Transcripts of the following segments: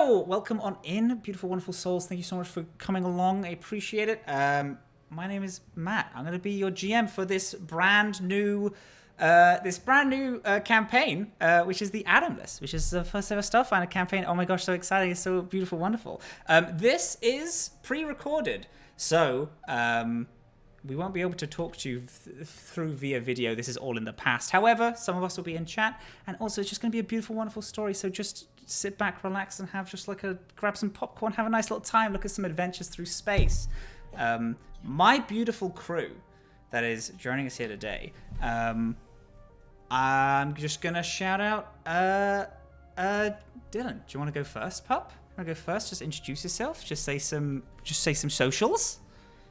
Hello! Welcome on in, beautiful, wonderful souls. Thank you so much for coming along. I appreciate it. My name is Matt. I'm going to be your GM for this brand new campaign, which is the Atomless, which is the first ever Starfinder campaign. Oh my gosh, so exciting. It's so beautiful, wonderful. This is pre-recorded, so we won't be able to talk to you through via video. This is all in the past. However, some of us will be in chat, and also it's just going to be a beautiful, wonderful story. So just sit back, relax, and have just grab some popcorn, have a nice little time, look at some adventures through space. My beautiful crew that is joining us here today. I'm just gonna shout out Dylan. Do you want to go first, pup? Want to go first? Just introduce yourself. Just say some socials.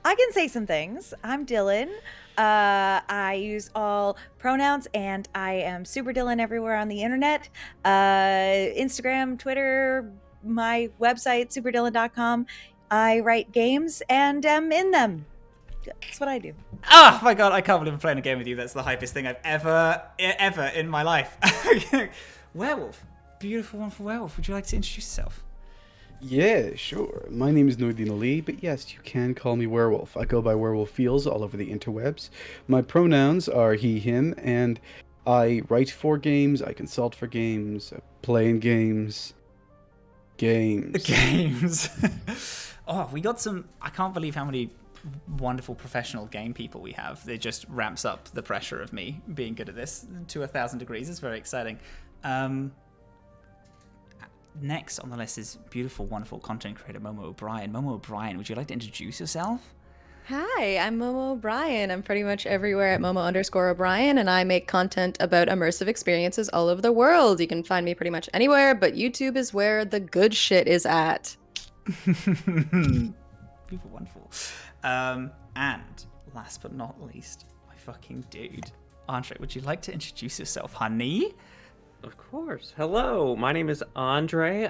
I can say some things. I'm Dylan. I use all pronouns, and I am Super Dylan everywhere on the internet. Instagram, Twitter, my website, superdylan.com. I write games and am in them. That's what I do. Oh my god, I can't believe I'm playing a game with you. That's the hypest thing I've ever in my life. Werewolf. Beautiful, wonderful werewolf. Would you like to introduce yourself? Yeah, sure. My name is Nordin Ali, but yes, you can call me Werewolf. I go by Werewolf Feels all over the interwebs. My pronouns are he, him, and I write for games, I consult for games, I play in games. Games. Oh, we got some... I can't believe how many wonderful professional game people we have. It just ramps up the pressure of me being good at this to 1,000 degrees. It's very exciting. Next on the list is beautiful, wonderful content creator Momo O'Brien. Momo O'Brien, would you like to introduce yourself? Hi, I'm Momo O'Brien. I'm pretty much everywhere at Momo_O'Brien, and I make content about immersive experiences all over the world. You can find me pretty much anywhere, but YouTube is where the good shit is at. Beautiful, wonderful. And last but not least, my fucking dude. Andre, would you like to introduce yourself, honey? Of course. Hello, my name is Andre.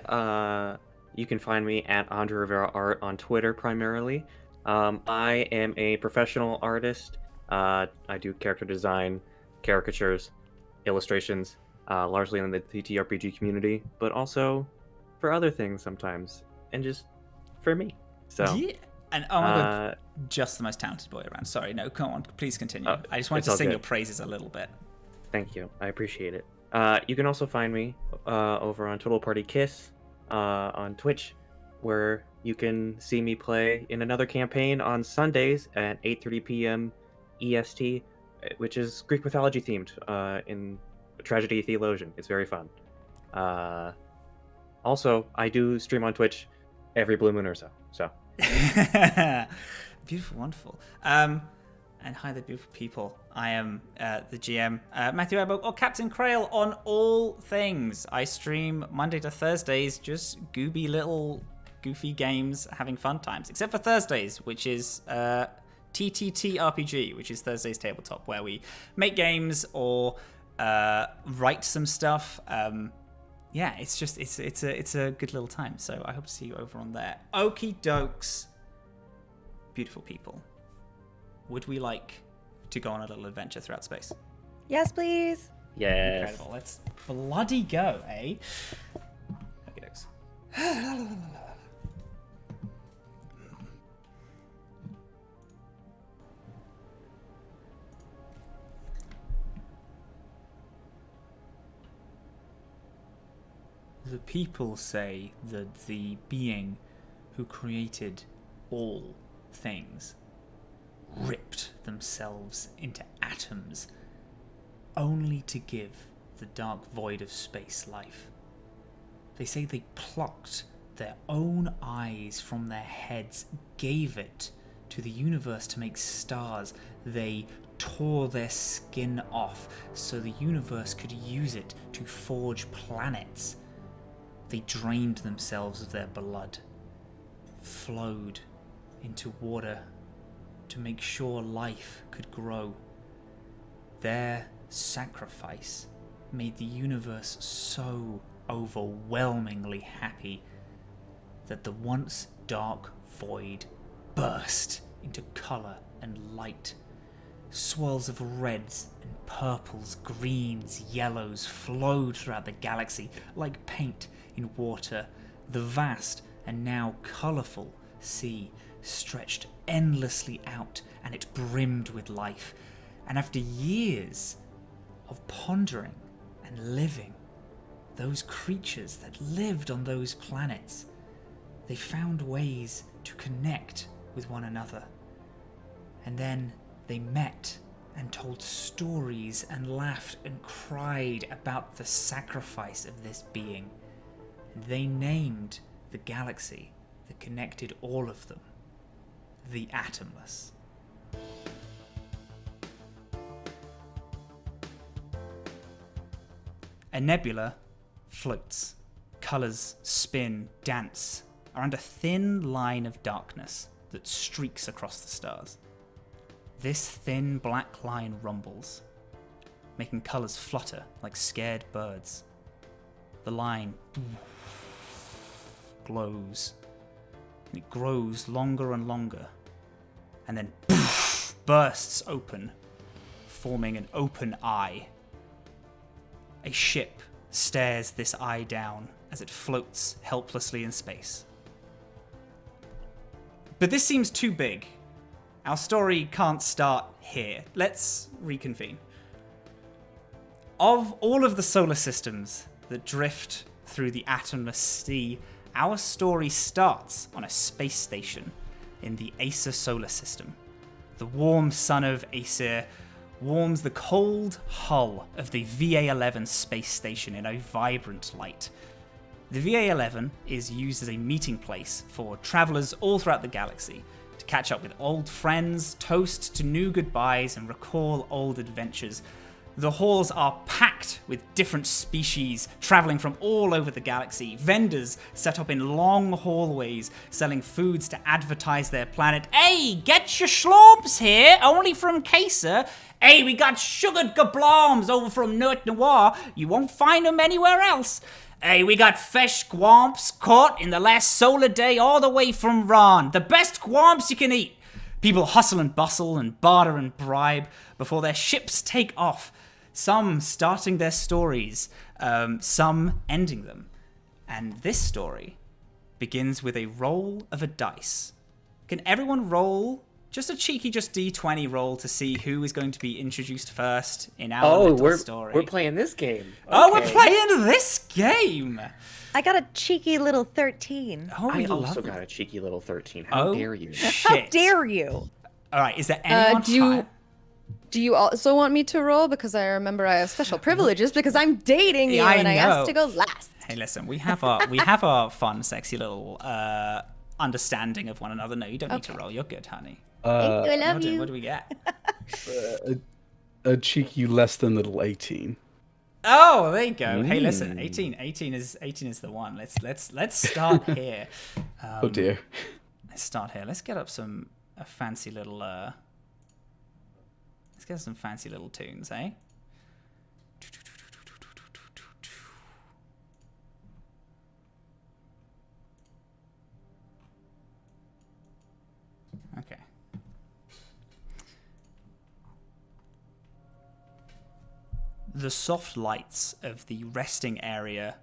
You can find me at Andre Rivera Art on Twitter primarily. I am a professional artist. I do character design, caricatures, illustrations, largely in the TTRPG community, but also for other things sometimes, and just for me. So yeah. And oh my god, just the most talented boy around. Sorry, no, come on, please continue. I just wanted to sing your praises a little bit. Thank you, I appreciate it. You can also find me over on Total Party Kiss on Twitch, where you can see me play in another campaign on Sundays at 8:30 p.m. EST, which is Greek mythology themed in Tragedy Theologian. It's very fun. Also, I do stream on Twitch every blue moon or so. Beautiful, wonderful. And hi there, beautiful people. I am the GM, Matthew Ebbo, or Captain Crail on all things. I stream Monday to Thursdays, just goofy games, having fun times. Except for Thursdays, which is TTT RPG, which is Thursday's Tabletop, where we make games or write some stuff. Yeah, it's a good little time. So I hope to see you over on there. Okie dokes, beautiful people. Would we like to go on a little adventure throughout space? Yes, please. Yes. Incredible. Let's bloody go, eh? Okay, dokes. The people say that the being who created all things ripped themselves into atoms only to give the dark void of space life. They say they plucked their own eyes from their heads, gave it to the universe to make stars. They tore their skin off so the universe could use it to forge planets. They drained themselves of their blood, flowed into water to make sure life could grow. Their sacrifice made the universe so overwhelmingly happy that the once dark void burst into colour and light. Swirls of reds and purples, greens, yellows flowed throughout the galaxy like paint in water, The vast and now colourful sea stretched endlessly out, and it brimmed with life. And after years of pondering and living, those creatures that lived on those planets, they found ways to connect with one another. And then they met and told stories and laughed and cried about the sacrifice of this being. And they named the galaxy that connected all of them the Atomless. A nebula floats. Colours spin, dance around a thin line of darkness that streaks across the stars. This thin black line rumbles, making colours flutter like scared birds. The line glows, and it grows longer and longer, and then bursts open, forming an open eye. A ship stares this eye down as it floats helplessly in space. But this seems too big. Our story can't start here. Let's reconvene. Of all of the solar systems that drift through the Atomless sea, our story starts on a space station in the Acer solar system. The warm sun of Acer warms the cold hull of the VA-11 space station in a vibrant light. The VA-11 is used as a meeting place for travelers all throughout the galaxy to catch up with old friends, toast to new goodbyes, and recall old adventures. The halls are packed with different species traveling from all over the galaxy. Vendors set up in long hallways selling foods to advertise their planet. Hey, get your schlorps here, only from Caesar. Hey, we got sugared gabloms over from Nert Noir. You won't find them anywhere else. Hey, we got fresh gwamps caught in the last solar day all the way from Ron. The best gwamps you can eat. People hustle and bustle and barter and bribe before their ships take off. Some starting their stories, some ending them. And this story begins with a roll of a dice. Can everyone roll just a cheeky D20 roll to see who is going to be introduced first in our little story? We're playing this game. Oh, we're playing this game! I got a cheeky little 13. Oh, I lovely. also got a cheeky little 13. How dare you? Shit. How dare you? All right, is there anyone high? Do you also want me to roll? Because I remember I have special privileges because I'm dating you and I asked to go last. Hey, listen, we have our fun, sexy little understanding of one another. No, you don't need to roll. You're good, honey. Thank you, I love you. What do we get? A cheeky less than little 18. Oh, there you go. Hey, listen, 18 is the one. Let's start here. Oh dear. Let's start here. Let's get up some fancy little let's get some fancy little tunes, eh? Okay. The soft lights of the resting area,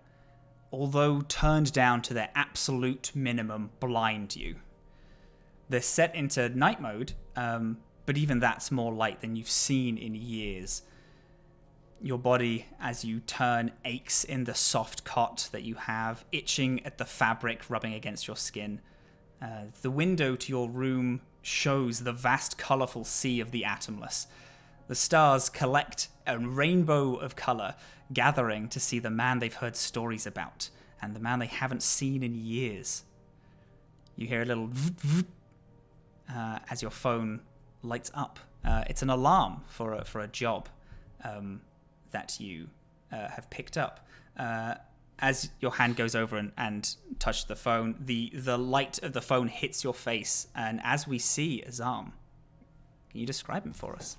although turned down to their absolute minimum, blind you. They're set into night mode, but even that's more light than you've seen in years. Your body, as you turn, aches in the soft cot that you have, itching at the fabric rubbing against your skin. The window to your room shows the vast, colourful sea of the Atomless. The stars collect a rainbow of colour, gathering to see the man they've heard stories about, and the man they haven't seen in years. You hear a little as your phone lights up. It's an alarm for a job that you have picked up. As your hand goes over and touches the phone, the light of the phone hits your face, and as we see Azhaam, can you describe him for us?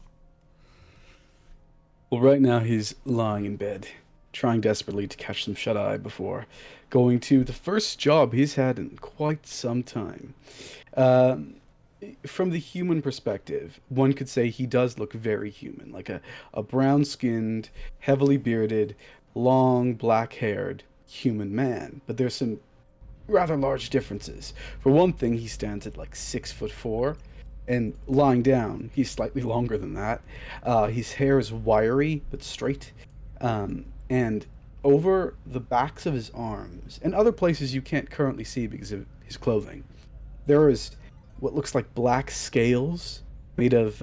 Well, right now he's lying in bed, trying desperately to catch some shut-eye before going to the first job he's had in quite some time. From the human perspective, one could say he does look very human, like a brown-skinned, heavily bearded, long, black-haired human man. But there's some rather large differences. For one thing, he stands at like 6'4", and lying down, he's slightly longer than that. His hair is wiry but straight, and over the backs of his arms and other places you can't currently see because of his clothing, there is what looks like black scales made of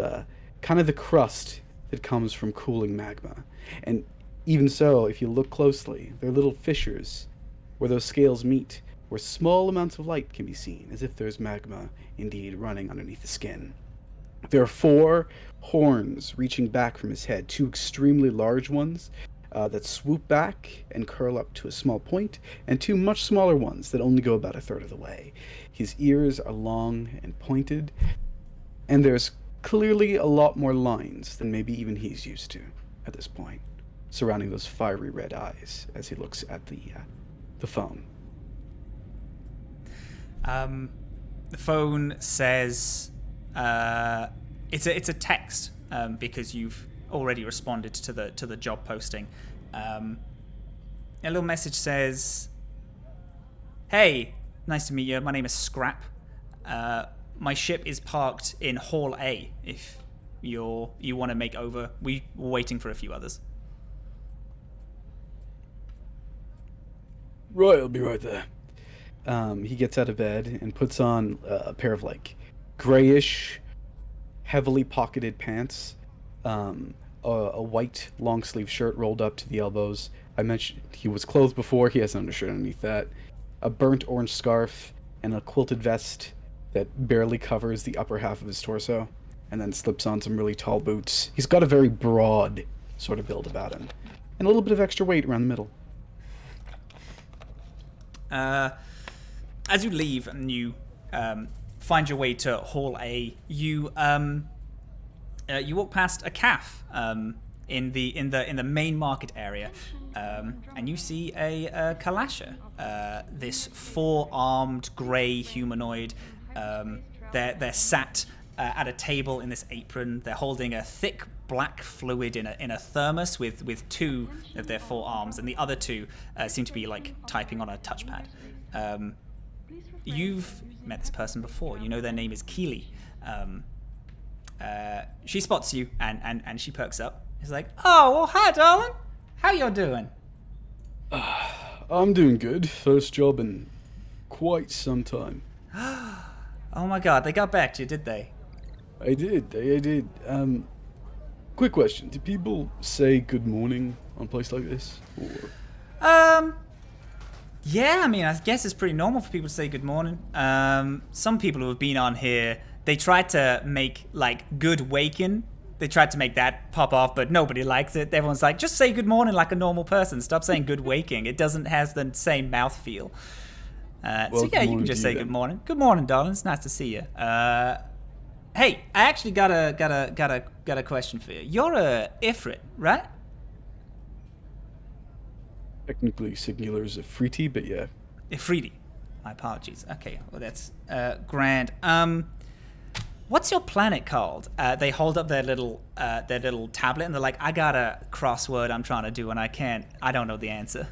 kind of the crust that comes from cooling magma. And even so, if you look closely, there are little fissures where those scales meet, where small amounts of light can be seen, as if there's magma indeed running underneath the skin. There are 4 horns reaching back from his head, 2 extremely large ones that swoop back and curl up to a small point, and 2 much smaller ones that only go about a third of the way. His ears are long and pointed, and there's clearly a lot more lines than maybe even he's used to at this point, surrounding those fiery red eyes as he looks at the phone. The phone says it's a text because you've already responded to the job posting. A little message says, "Hey, nice to meet you. My name is Scrap. My ship is parked in Hall A. If you want to make over, we're waiting for a few others." Right, I'll be right there. He gets out of bed and puts on a pair of like grayish, heavily pocketed pants, a white long sleeve shirt rolled up to the elbows. I mentioned he was clothed before. He has an undershirt underneath that, a burnt orange scarf, and a quilted vest that barely covers the upper half of his torso, and then slips on some really tall boots. He's got a very broad sort of build about him, and a little bit of extra weight around the middle. As you leave and you find your way to Hall A, you walk past a calf in the main market area, and you see a Kalasha, this 4-armed grey humanoid. They're sat at a table in this apron. They're holding a thick black fluid in a thermos with 2 of their 4 arms, and the other 2 seem to be like typing on a touchpad. You've met this person before. You know their name is Keely. She spots you and she perks up. She's like, "Oh, well, hi, darling. How you doing?" I'm doing good. First job in quite some time. Oh my God, they got back to you, did they? I did. Quick question. Do people say good morning on a place like this? Or... Yeah, I mean, I guess it's pretty normal for people to say good morning. Some people who have been on here, they tried to make, like, good waking. They tried to make that pop off, but nobody likes it. Everyone's like, just say good morning like a normal person. Stop saying good waking. It doesn't have the same mouthfeel. So yeah, you can just say good morning. Good morning, darling. It's nice to see you. Hey, I actually got a question for you. You're a Ifrit, right? Technically, singular is a Ifriti, but yeah. Ifriti. My apologies. Okay, well that's grand. What's your planet called? They hold up their little tablet and they're like, "I got a crossword I'm trying to do and I don't know the answer.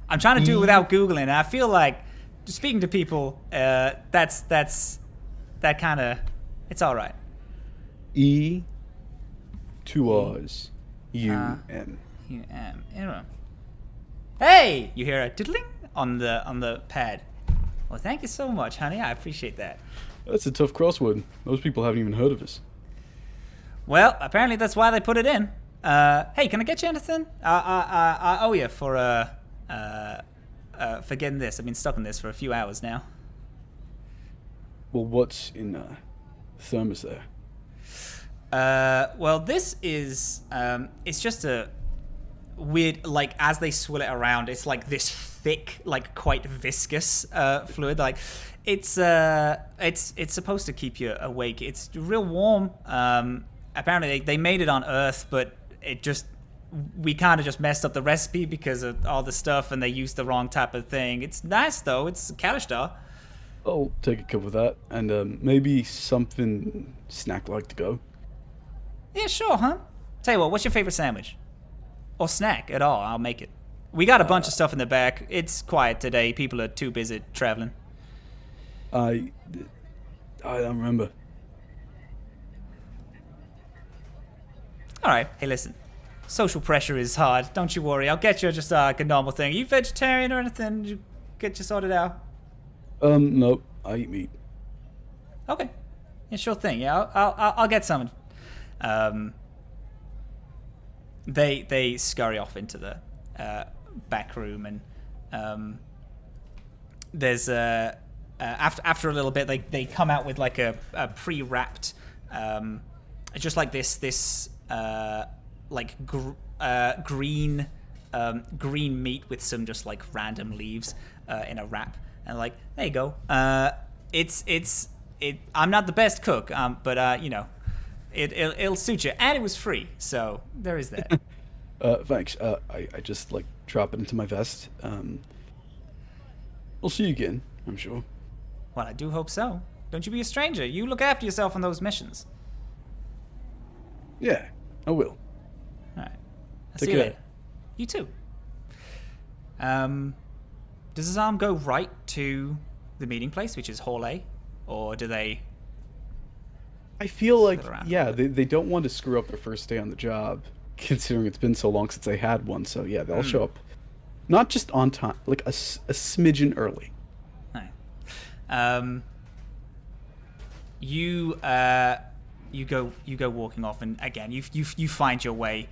I'm trying to do it without Googling, and I feel like speaking to people, that's that kind of, it's all right." E, 2 R's, U-M. U-M. Hey, you hear a diddling on the pad. Well, thank you so much, honey. I appreciate that. That's a tough crossword. Most people haven't even heard of us. Well, apparently that's why they put it in. Hey, can I get you anything? I owe you for getting this. I've been stuck in this for a few hours now. Well, what's in thermos there? Well, this is it's just a weird, like, as they swill it around, it's like this thick, like quite viscous fluid. Like it's supposed to keep you awake. It's real warm. Apparently they made it on Earth, but we kind of just messed up the recipe because of all the stuff, and they used the wrong type of thing. It's nice though. It's Kalishtar. I'll take a cup of that, and maybe something snack-like to go. Yeah, sure, huh? Tell you what, what's your favorite sandwich? Or snack at all, I'll make it. We got a bunch of stuff in the back. It's quiet today. People are too busy traveling. I don't remember. All right. Hey, listen. Social pressure is hard. Don't you worry. I'll get you just like a normal thing. Are you vegetarian or anything? Did you get you sorted out? Nope. I eat meat. Okay. Yeah, sure thing. Yeah, I'll get some. They scurry off into the back room, and there's after a little bit they come out with like a pre-wrapped just like this like green meat with some just like random leaves in a wrap, and like there you go. I'm not the best cook, but you know, it'll suit you, and it was free, so there is that. Thanks. I just like drop it into my vest. We'll see you again, I'm sure. Well, I do hope so. Don't you be a stranger. You look after yourself on those missions. Yeah, I will. All right. I'll Take see you care. later. You too. Does Azhaam go right to the meeting place, which is Hall A, or do they? I feel like, around. yeah, they don't want to screw up their first day on the job, considering it's been so long since they had one. So yeah, they'll show up, not just on time, like a smidgen early. Right. You go walking off, and again you find your way.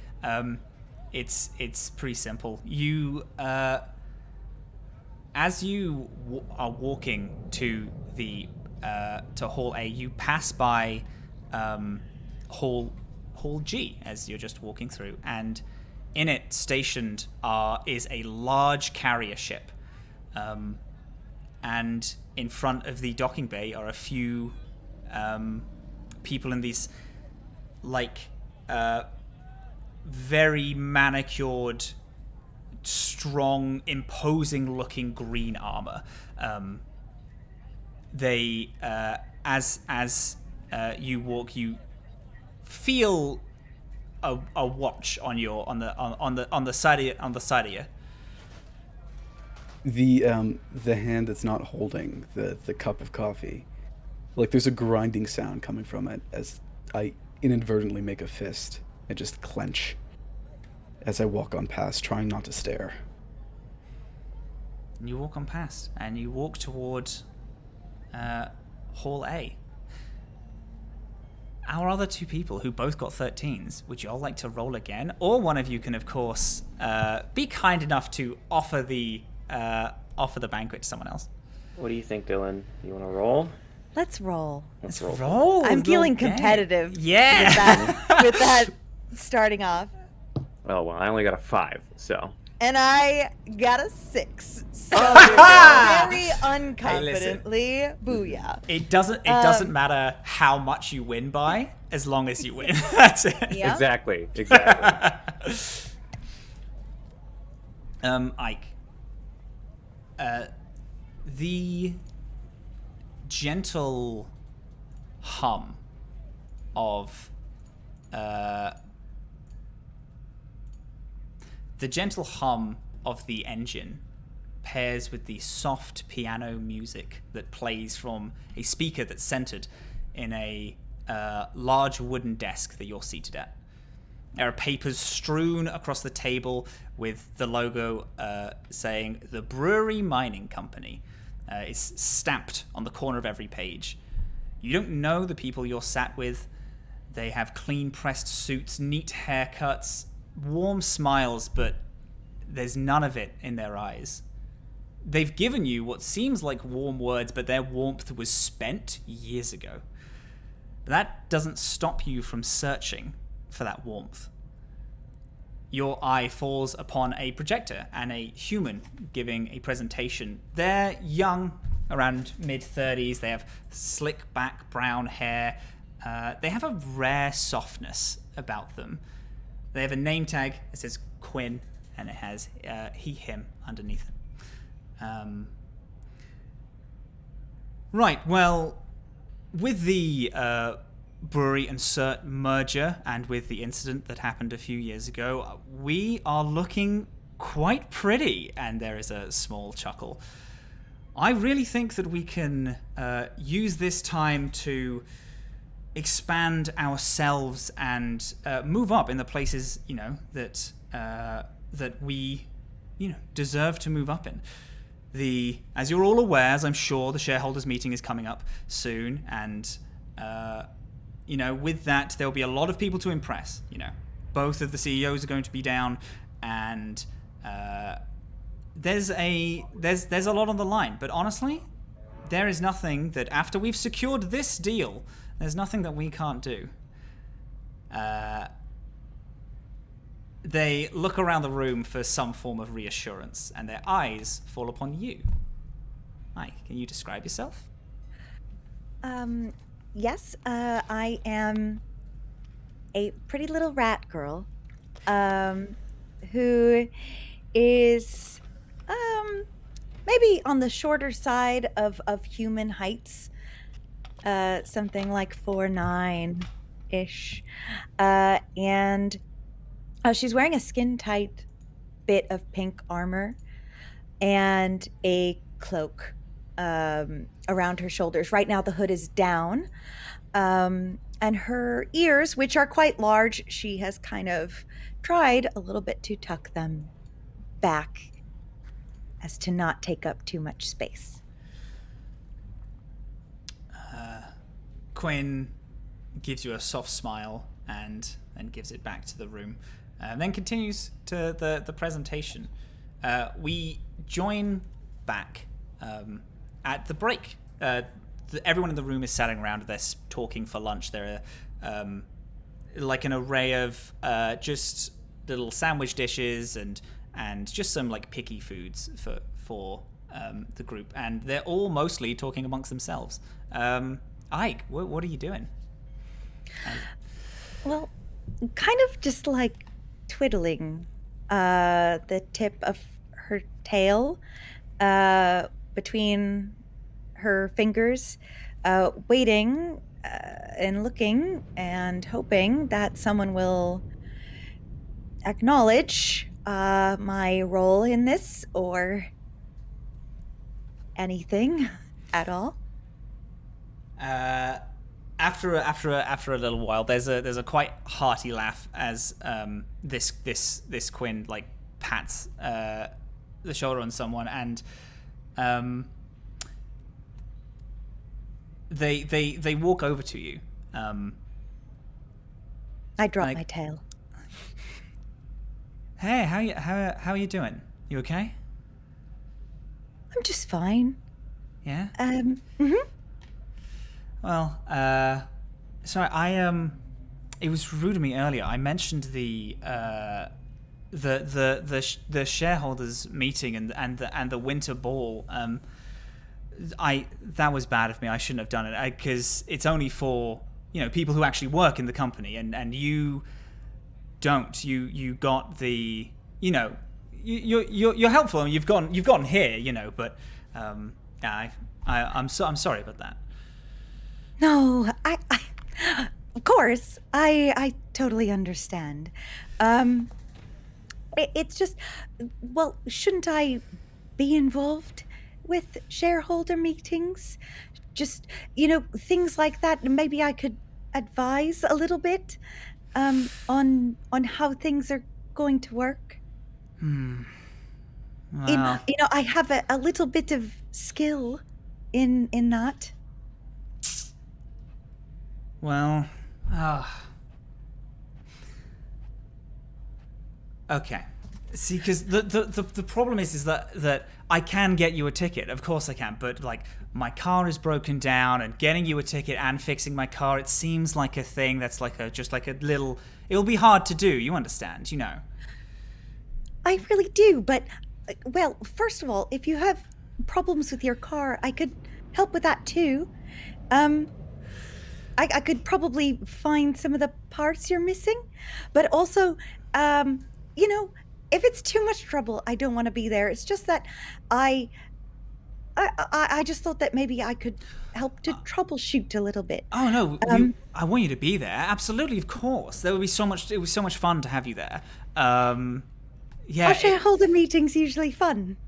It's pretty simple. You as you are walking to the to Hall A, you pass by Hall G as you're just walking through, and in it stationed is a large carrier ship, and in front of the docking bay are a few people in these like very manicured, strong, imposing looking green armor. They as you walk, you feel a watch on the side of you. The hand that's not holding the cup of coffee, like there's a grinding sound coming from it as I inadvertently make a fist and just clench as I walk on past, trying not to stare. You walk on past, and you walk toward Hall A. Our other two people, who both got 13s, would you all like to roll again? Or one of you can, of course, be kind enough to offer the banquet to someone else. What do you think, Dylan? You want to roll? Let's roll. Let's roll. I'm feeling Okay. competitive. Yeah. With that starting off. Oh, well, I only got a 5, so. And I got a 6. So Ah! very unconfidently, booyah. It doesn't matter how much you win by, as long as you win. That's it. Yeah. Exactly. Ike. The gentle hum of the engine pairs with the soft piano music that plays from a speaker that's centered in a large wooden desk that you're seated at. There are papers strewn across the table with the logo saying the Brewery Mining Company. It's stamped on the corner of every page. You don't know the people you're sat with. They have clean pressed suits, neat haircuts, warm smiles, but there's none of it in their eyes. They've given you what seems like warm words, but their warmth was spent years ago. But that doesn't stop you from searching for that warmth. Your eye falls upon a projector and a human giving a presentation. They're young, around mid-30s. They have slick back brown hair. They have a rare softness about them. They have a name tag that says Quinn, and it has he, him underneath it. Right, well, with the brewery and cert merger and with the incident that happened a few years ago, we are looking quite pretty. And there is a small chuckle. I really think that we can use this time to expand ourselves and move up in the places, that that we, deserve to move up in. As you're all aware, as I'm sure, the shareholders meeting is coming up soon, and with that there'll be a lot of people to impress. Both of the CEOs are going to be down, and there's a lot on the line. But honestly, there is nothing that, after we've secured this deal, there's nothing that we can't do. They look around the room for some form of reassurance, and their eyes fall upon you. Hi, can you describe yourself? Yes, I am a pretty little rat girl, who is, maybe on the shorter side of human heights, something like 4'9"-ish, and she's wearing a skin-tight bit of pink armor and a cloak around her shoulders. Right now the hood is down, and her ears, which are quite large, she has kind of tried a little bit to tuck them back as to not take up too much space. Quinn gives you a soft smile and then gives it back to the room. Then continues to the presentation. We join back at the break. Everyone in the room is sitting around. They're talking for lunch. There are like an array of just little sandwich dishes and just some like picky foods for the group. And they're all mostly talking amongst themselves. Ike, what are you doing? Well, kind of just like twiddling the tip of her tail between her fingers, waiting and looking and hoping that someone will acknowledge my role in this or anything at all. After a little while, there's a quite hearty laugh as this Quinn like pats the shoulder on someone, and they walk over to you. I drop my tail. Hey, how are you doing? You okay? I'm just fine. Yeah. Mm-hmm. Well, sorry, it was rude of me earlier. I mentioned the shareholders meeting and the winter ball. That was bad of me. I shouldn't have done it because it's only for people who actually work in the company, and you don't. You got the you're helpful and you've gotten here, but I'm sorry about that. No, I of course, I totally understand. It's just, well, shouldn't I be involved with shareholder meetings? Just, things like that. Maybe I could advise a little bit on how things are going to work. Well, I have a little bit of skill in that. Well, okay. See, because the problem is that I can get you a ticket. Of course I can, but like my car is broken down, and getting you a ticket and fixing my car, it seems like a thing that's just like a little. It'll be hard to do. You understand? I really do, but well, first of all, if you have problems with your car, I could help with that too. I could probably find some of the parts you're missing, but also, if it's too much trouble, I don't want to be there. It's just that I just thought that maybe I could help to troubleshoot a little bit. Oh no, I want you to be there. Absolutely, of course. It was so much fun to have you there. Yeah. Our shareholder meeting's usually fun.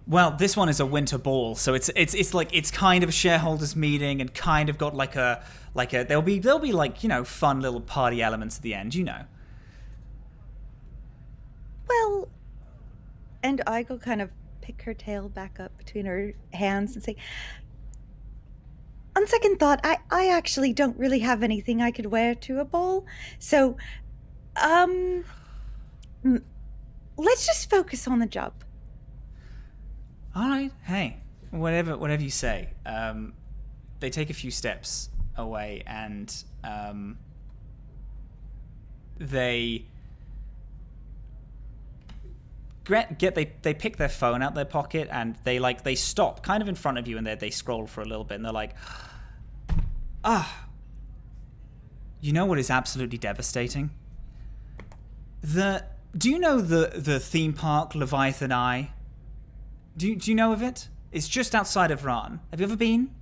Well, this one is a winter ball, so it's like it's kind of a shareholders meeting and kind of got like a there'll be like, you know, fun little party elements at the end, you know. Well, and Aigo kind of pick her tail back up between her hands and say, on second thought, I actually don't really have anything I could wear to a ball, so let's just focus on the job. All right, hey, whatever you say. They take a few steps away, and they they pick their phone out their pocket, and they stop kind of in front of you, and they scroll for a little bit, and they're like, you know what is absolutely devastating? Do you know the theme park Leviathan Eye? Do you know of it? It's just outside of Ran. Have you ever been?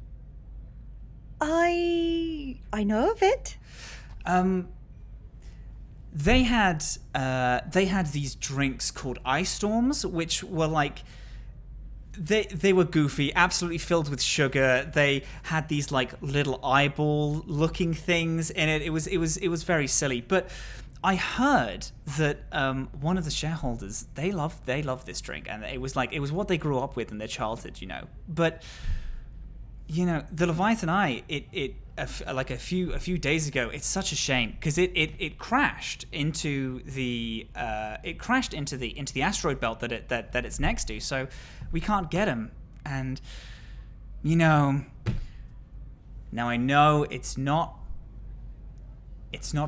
I know of it. They had these drinks called ice storms, which were like they were goofy, absolutely filled with sugar. They had these like little eyeball looking things in it. It was very silly. But I heard that one of the shareholders they love this drink, and it was what they grew up with in their childhood, you know. But you know, the Leviathan Eye, like a few days ago, it's such a shame because it crashed into the asteroid belt that it's next to, so we can't get him. And you know, now I know it's not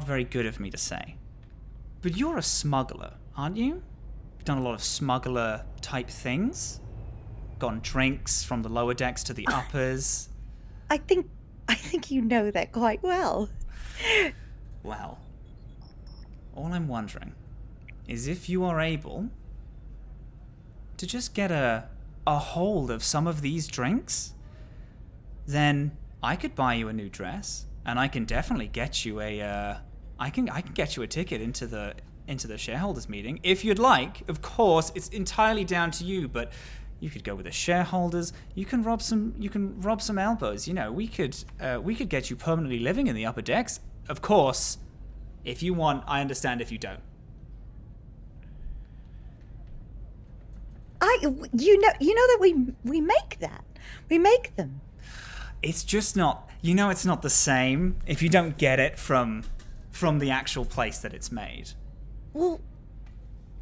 very good of me to say, but you're a smuggler, aren't you? You've done a lot of smuggler type things. Gotten drinks from the lower decks to the uppers. I think you know that quite well. Well, all I'm wondering is if you are able to just get a hold of some of these drinks, then I could buy you a new dress, and I can definitely get you I can get you a ticket into the shareholders meeting if you'd like. Of course, it's entirely down to you, but you could go with the shareholders. You can rub some elbows. You know, we could get you permanently living in the upper decks. Of course, if you want. I understand if you don't. You know that we make that. We make them. It's just not. You know, it's not the same if you don't get it from the actual place that it's made. Well,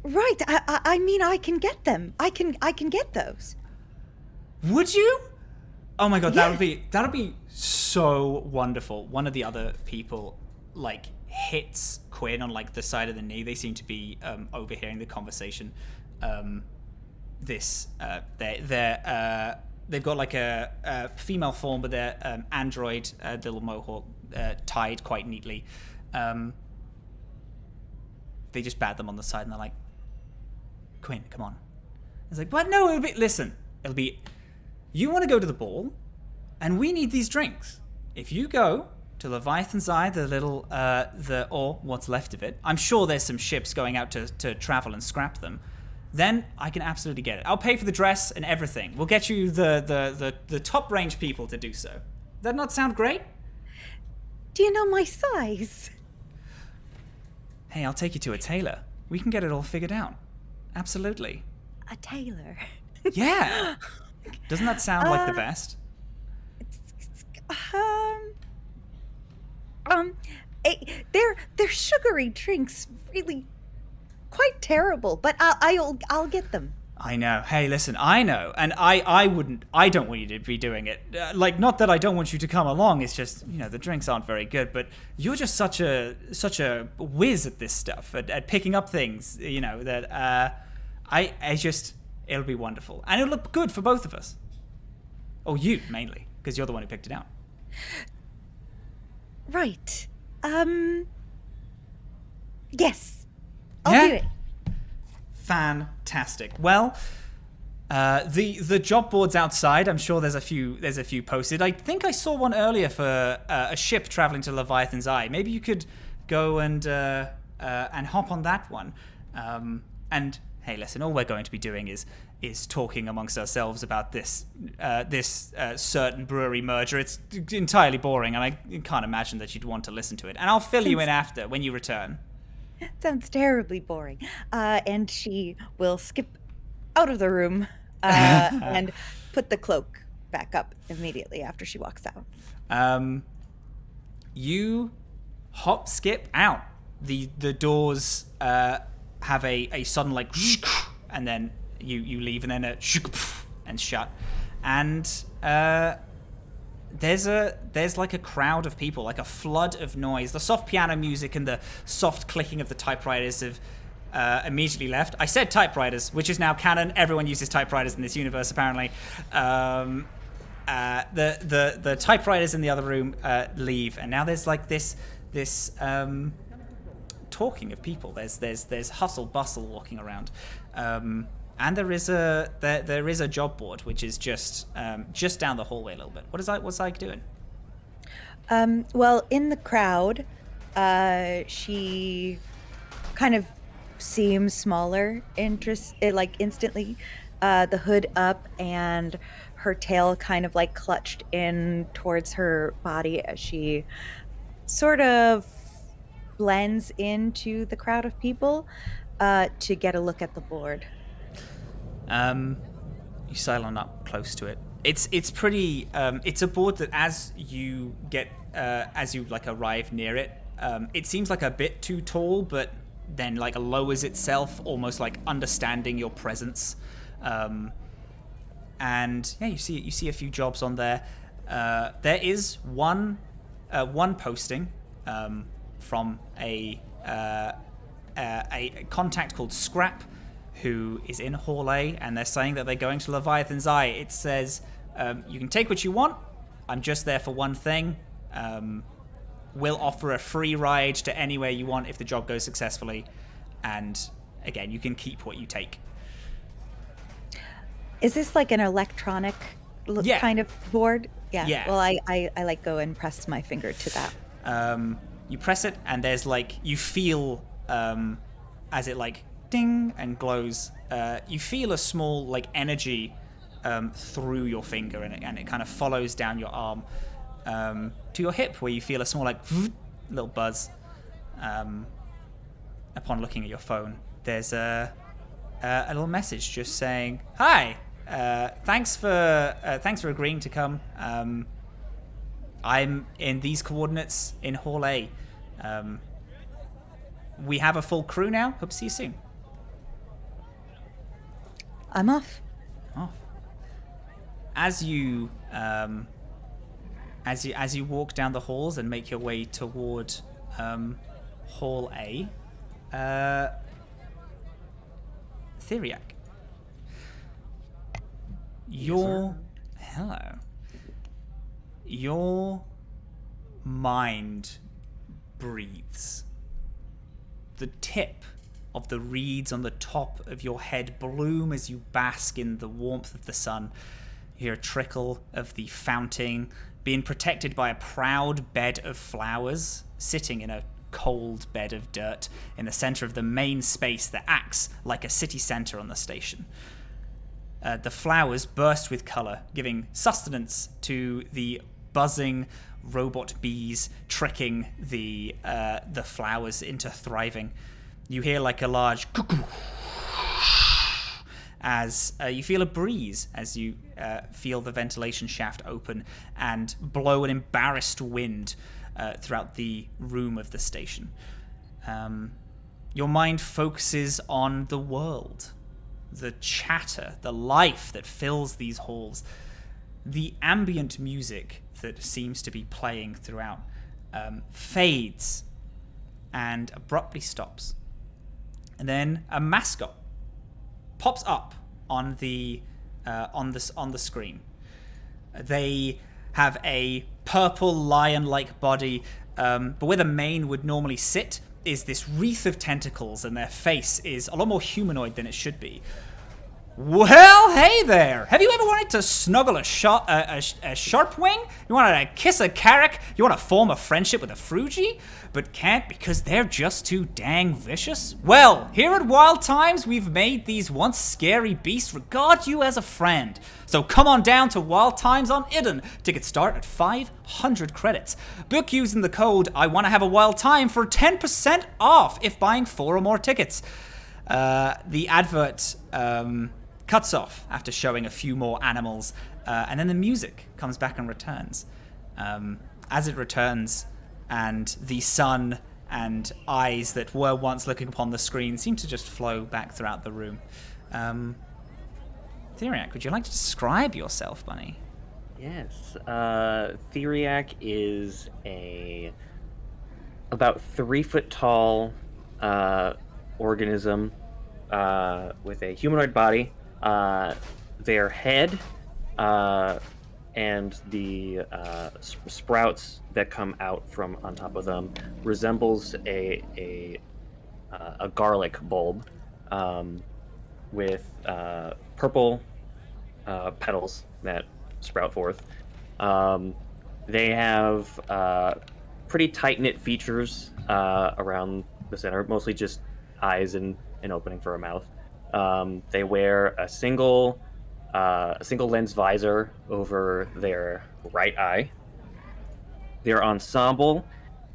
right. I mean, I can get them. I can get those. Would you? Oh my god, Yeah. that'd be so wonderful. One of the other people like hits Quinn on like the side of the knee. They seem to be overhearing the conversation. They've got like a female form, but they're android, little mohawk, tied quite neatly. They just bat them on the side, and they're like, Quinn, come on. It's like, what? No, it'll be, you want to go to the ball, and we need these drinks. If you go to Leviathan's Eye, the little, or what's left of it, I'm sure there's some ships going out to travel and scrap them, then I can absolutely get it. I'll pay for the dress and everything. We'll get you the top range people to do so. Does that not sound great? Do you know my size? Hey, I'll take you to a tailor. We can get it all figured out. Absolutely. A tailor. Yeah. Doesn't that sound like the best? They're sugary drinks, really quite terrible, but I'll get them. I know. Hey, listen, I know, and I don't want you to be doing it. Like, not that I don't want you to come along. It's just, you know, the drinks aren't very good, but you're just such a whiz at this stuff, at picking up things, you know, that it'll be wonderful, and it'll look good for both of us. Oh, you mainly, because you're the one who picked it out. Right. Yes. I'll do it. Fantastic. Well, the job boards outside, I'm sure there's a few posted. I think I saw one earlier for a ship traveling to Leviathan's Eye. Maybe you could go and hop on that one. And hey, listen, all we're going to be doing is talking amongst ourselves about this certain brewery merger. It's entirely boring, and I can't imagine that you'd want to listen to it. And I'll fill you in after when you return. Sounds terribly boring. And she will skip out of the room and put the cloak back up immediately after she walks out. You hop, skip out. The doors have a sudden like, and then you leave, and then and shut. And there's like a crowd of people, like a flood of noise. The soft piano music and the soft clicking of the typewriters have immediately left. I said typewriters, which is now canon. Everyone uses typewriters in this universe, apparently. The typewriters in the other room leave, and now there's like this talking of people. There's hustle bustle walking around, and there is a job board which is just down the hallway a little bit. What's Ike doing? Well, in the crowd, she kind of seems smaller, instantly. The hood up and her tail kind of like clutched in towards her body as she sort of blends into the crowd of people to get a look at the board. You sidle up close to it. It's pretty. It's a board that as you like arrive near it, it seems like a bit too tall, but then like lowers itself, almost like understanding your presence. And yeah, you see a few jobs on there. There is one posting from a contact called Scrap, who is in Hall A, and they're saying that they're going to Leviathan's Eye. It says, you can take what you want. I'm just there for one thing. We'll offer a free ride to anywhere you want if the job goes successfully. And again, you can keep what you take. Is this like an electronic kind of board? Yeah. Well, I like go and press my finger to that. You press it, and there's like, you feel as it like ding and glows. You feel a small like energy through your finger, and it kind of follows down your arm to your hip, where you feel a small like little buzz. Upon looking at your phone, there's a little message just saying, "Hi, thanks for agreeing to come. I'm in these coordinates in Hall A. We have a full crew now. Hope to see you soon." I'm off. As you walk down the halls and make your way toward Hall A, Theriac, hello. Your mind breathes. The tip of the reeds on the top of your head bloom as you bask in the warmth of the sun. You hear a trickle of the fountain being protected by a proud bed of flowers sitting in a cold bed of dirt in the center of the main space that acts like a city center on the station. The flowers burst with color, giving sustenance to the buzzing robot bees, tricking the flowers into thriving. You hear like a large cuckoo as you feel a breeze as you feel the ventilation shaft open and blow an embarrassed wind throughout the room of the station. Your mind focuses on the world, the chatter, the life that fills these halls, the ambient music that seems to be playing throughout fades and abruptly stops. And then a mascot pops up on the screen. They have a purple lion-like body, but where the mane would normally sit is this wreath of tentacles, and their face is a lot more humanoid than it should be. Well, hey there! Have you ever wanted to snuggle a sharp wing? You wanted to kiss a carrack? You want to form a friendship with a frugi? But can't because they're just too dang vicious? Well, here at Wild Times, we've made these once scary beasts regard you as a friend. So come on down to Wild Times on Eden. Tickets start at 500 credits. Book using the code I want to have a wild time for 10% off if buying 4 or more tickets. The advert cuts off after showing a few more animals, and then the music comes back and returns. As it returns, and the sun and eyes that were once looking upon the screen seem to just flow back throughout the room. Theriac, would you like to describe yourself, Bunny? Yes. Theriac is about 3 foot tall organism with a humanoid body. Their head and the sprouts that come out from on top of them resembles a garlic bulb with purple petals that sprout forth. They have pretty tight-knit features around the center, mostly just eyes and an opening for a mouth. They wear a single lens visor over their right eye. Their ensemble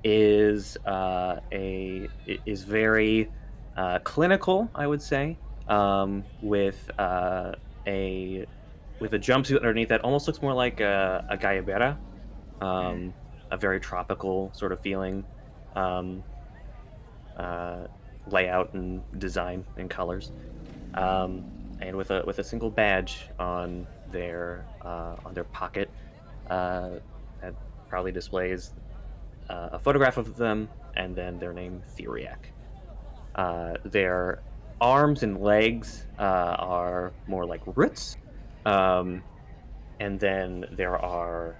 is very clinical, I would say, with a jumpsuit underneath that almost looks more like a gallabera, a very tropical sort of feeling, layout and design and colors, and with a single badge on their pocket that probably displays a photograph of them and then their name, Theriac. Their arms and legs are more like roots, and then there are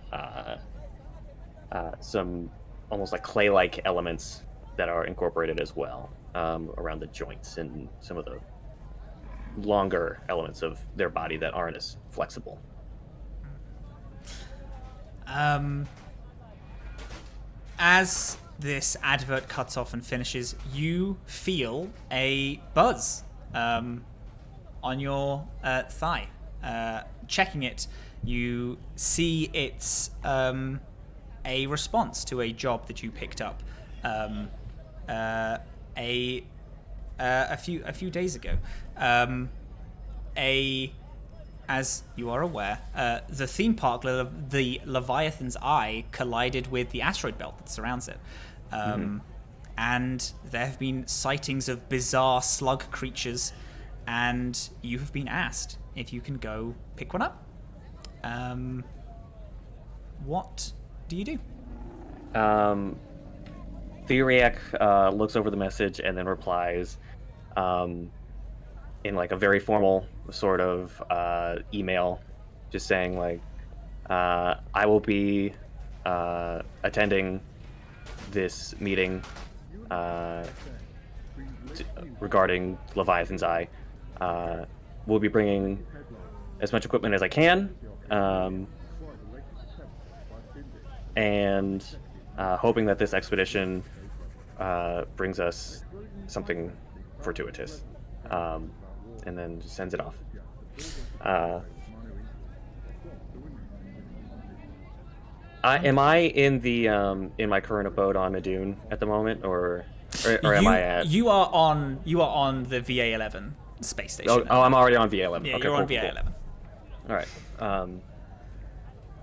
some almost like clay-like elements that are incorporated as well around the joints and some of the longer elements of their body that aren't as flexible. As this advert cuts off and finishes, you feel a buzz on your thigh. Checking it, you see it's a response to a job that you picked up a few days ago. As you are aware, the theme park, the Leviathan's Eye, collided with the asteroid belt that surrounds it. And there have been sightings of bizarre slug creatures, and you have been asked if you can go pick one up. What do you do? Theriac looks over the message and then replies in like a very formal sort of email, just saying like, I will be attending this meeting regarding Leviathan's Eye. We'll be bringing as much equipment as I can, and hoping that this expedition brings us something fortuitous, and then just sends it off. Am I in the in my current abode on Adun at the moment, or am I at? You are on the VA-11 space station. Oh, I'm already on VA-11. Yeah, okay, you're cool, on VA-11. All right.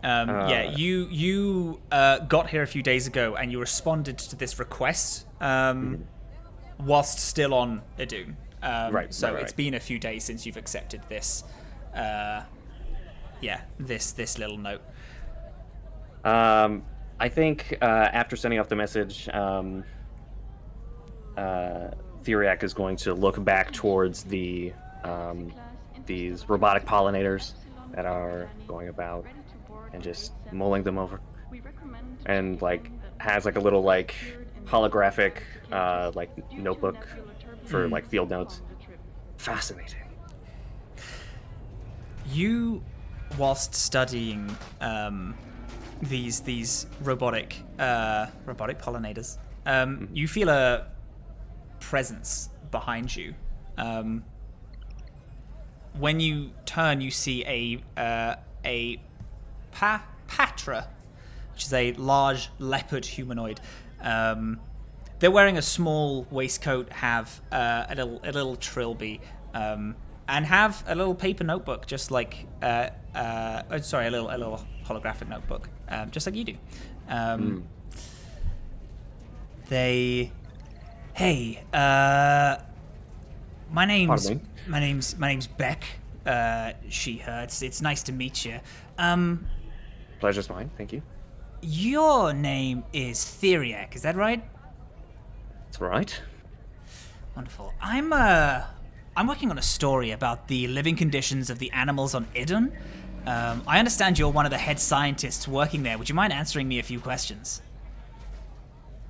Yeah, you got here a few days ago, and you responded to this request whilst still on Adun. Right. So right. it's been a few days since you've accepted this. This little note. I think after sending off the message, Theriac is going to look back towards the these robotic pollinators that are going about and just mulling them over, and like has like a little like holographic like notebook for like field notes. Fascinating. You, whilst studying these robotic pollinators, you feel a presence behind you. When you turn, you see a patra, which is a large leopard humanoid. They're wearing a small waistcoat, have a little trilby, and have a little paper notebook, just like a little holographic notebook, just like you do. Hey, my name's Beck. She hurts. It's nice to meet you. Pleasure's mine. Thank you. Your name is Theriac, is that right? That's right. Wonderful. I'm working on a story about the living conditions of the animals on Idun. I understand you're one of the head scientists working there. Would you mind answering me a few questions?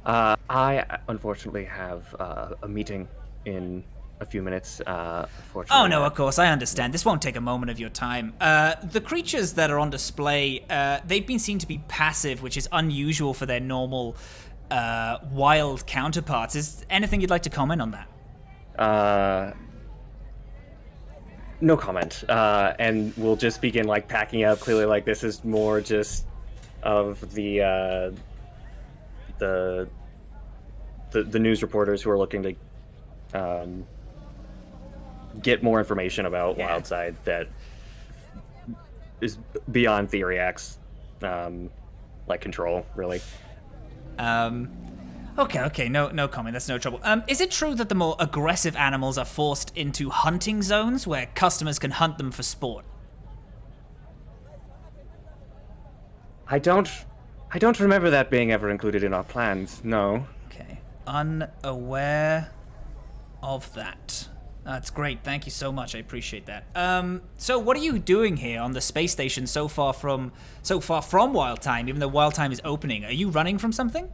I unfortunately have a meeting in a few minutes. Unfortunately. Oh no, of course, I understand. This won't take a moment of your time. The creatures that are on display, they've been seen to be passive, which is unusual for their normal wild counterparts. Is anything you'd like to comment on that? No comment. And we'll just begin like packing up. Clearly, like this is more just of the news reporters who are looking to get more information about Wildside that is beyond Theriac's like control, really. Okay, no comment. That's no trouble. Is it true that the more aggressive animals are forced into hunting zones where customers can hunt them for sport? I don't remember that being ever included in our plans. No. Okay, unaware of that. That's great. Thank you so much. I appreciate that. So what are you doing here on the space station so far from Wild Time, even though Wild Time is opening? Are you running from something?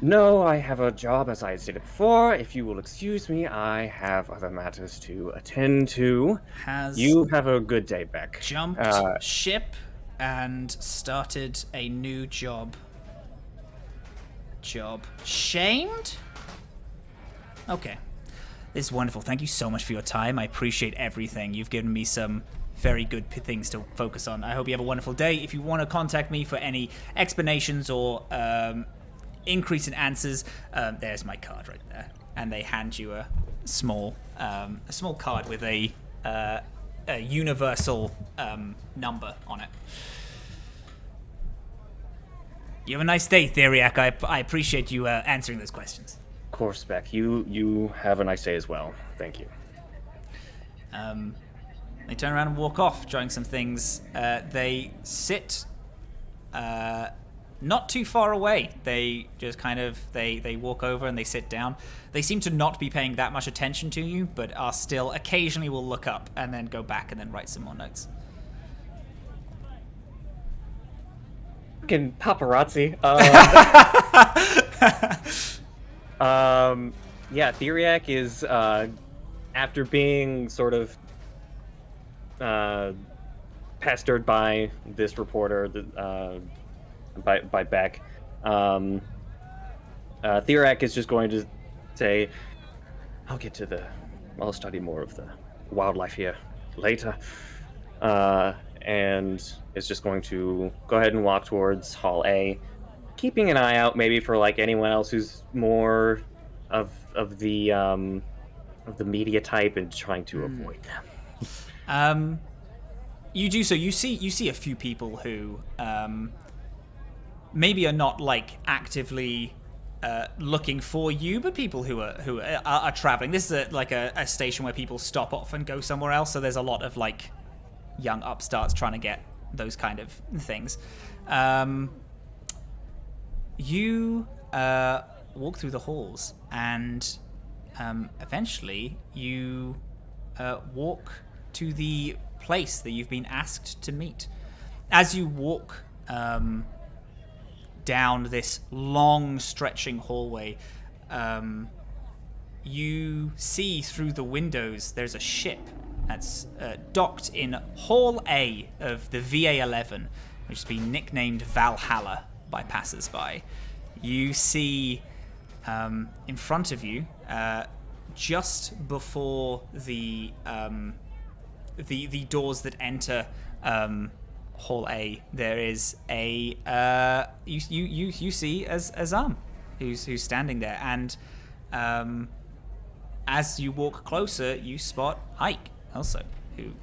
No, I have a job, as I stated before. If you will excuse me, I have other matters to attend to. You have a good day, Beck. Jumped ship and started a new job. Shamed? Okay. This is wonderful. Thank you so much for your time. I appreciate everything. You've given me some very good things to focus on. I hope you have a wonderful day. If you want to contact me for any explanations or increase in answers, there's my card right there. And they hand you a small card with a universal number on it. You have a nice day, Theriac. I appreciate you answering those questions. Of course, Beck. You have a nice day as well. Thank you. They turn around and walk off, drawing some things. They sit not too far away. They just kind of they walk over and they sit down. They seem to not be paying that much attention to you, but are still occasionally will look up and then go back and then write some more notes. Fucking paparazzi. Yeah, Theriac is after being sort of pestered by this reporter, by Beck. Theriac is just going to say, I'll study more of the wildlife here later. And is just going to go ahead and walk towards Hall A, keeping an eye out maybe for like anyone else who's more of the media type and trying to avoid them. You do so. You see a few people who maybe are not like actively looking for you, but people who are traveling. This is a station where people stop off and go somewhere else. So there's a lot of like young upstarts trying to get those kind of things. You walk through the halls, and eventually you walk to the place that you've been asked to meet. As you walk down this long stretching hallway, you see through the windows there's a ship that's docked in Hall A of the VA-11, which has been nicknamed Valhalla by passers-by. You see in front of you, just before the doors that enter Hall A, there is a you see Azhaam, who's standing there, and as you walk closer, you spot Ike also,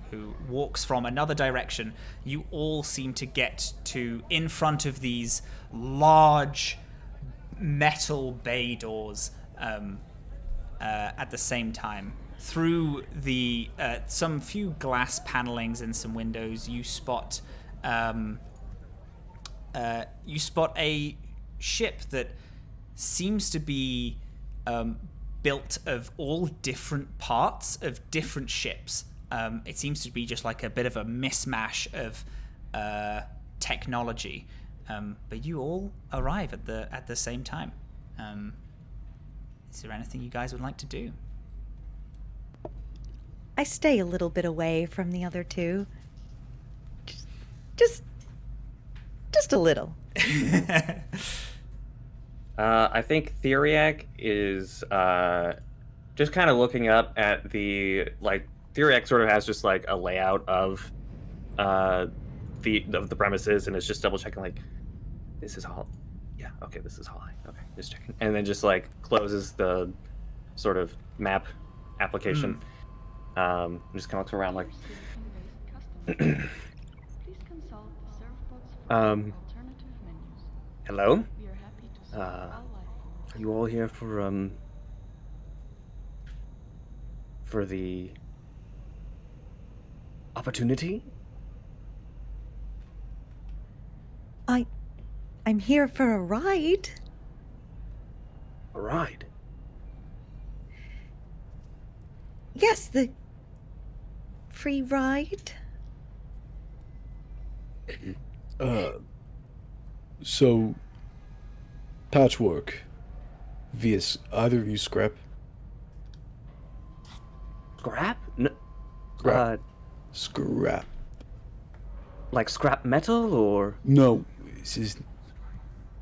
who walks from another direction. You all seem to get to in front of these large metal bay doors at the same time. Through the some few glass panelings and some windows, you spot a ship that seems to be built of all different parts of different ships. It seems to be just like a bit of a mishmash of technology. But you all arrive at the same time. Is there anything you guys would like to do? I stay a little bit away from the other two. Just a little. I think Theriac is just kind of looking up at the Theriac sort of has just like a layout of the premises, and is just double checking this is Hall. Yeah, okay, this is Hall. Okay, just checking, and then just closes the sort of map application. Just kind of looks around hello? Are you all here for the opportunity? I'm here for a ride. A ride? Yes, the free ride. So, Patchwork, vs. either of you scrap? Scrap? No, Scrap. Scrap. like scrap metal or? No, this is...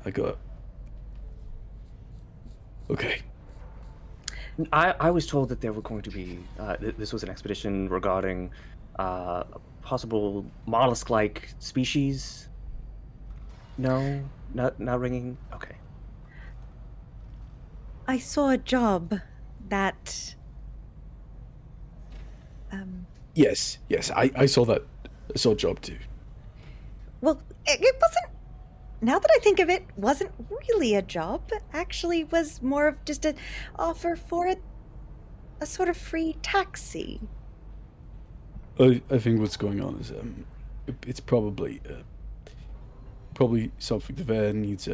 I got... Okay. I was told that there were going to be, this was an expedition regarding possible mollusk-like species. No? Not ringing? Okay. I saw a job that... Yes, I saw that. I saw a job too. Well, it wasn't... Now that I think of it, wasn't really a job. Actually, was more of just an offer for a sort of free taxi. I think what's going on is it's probably something the van needs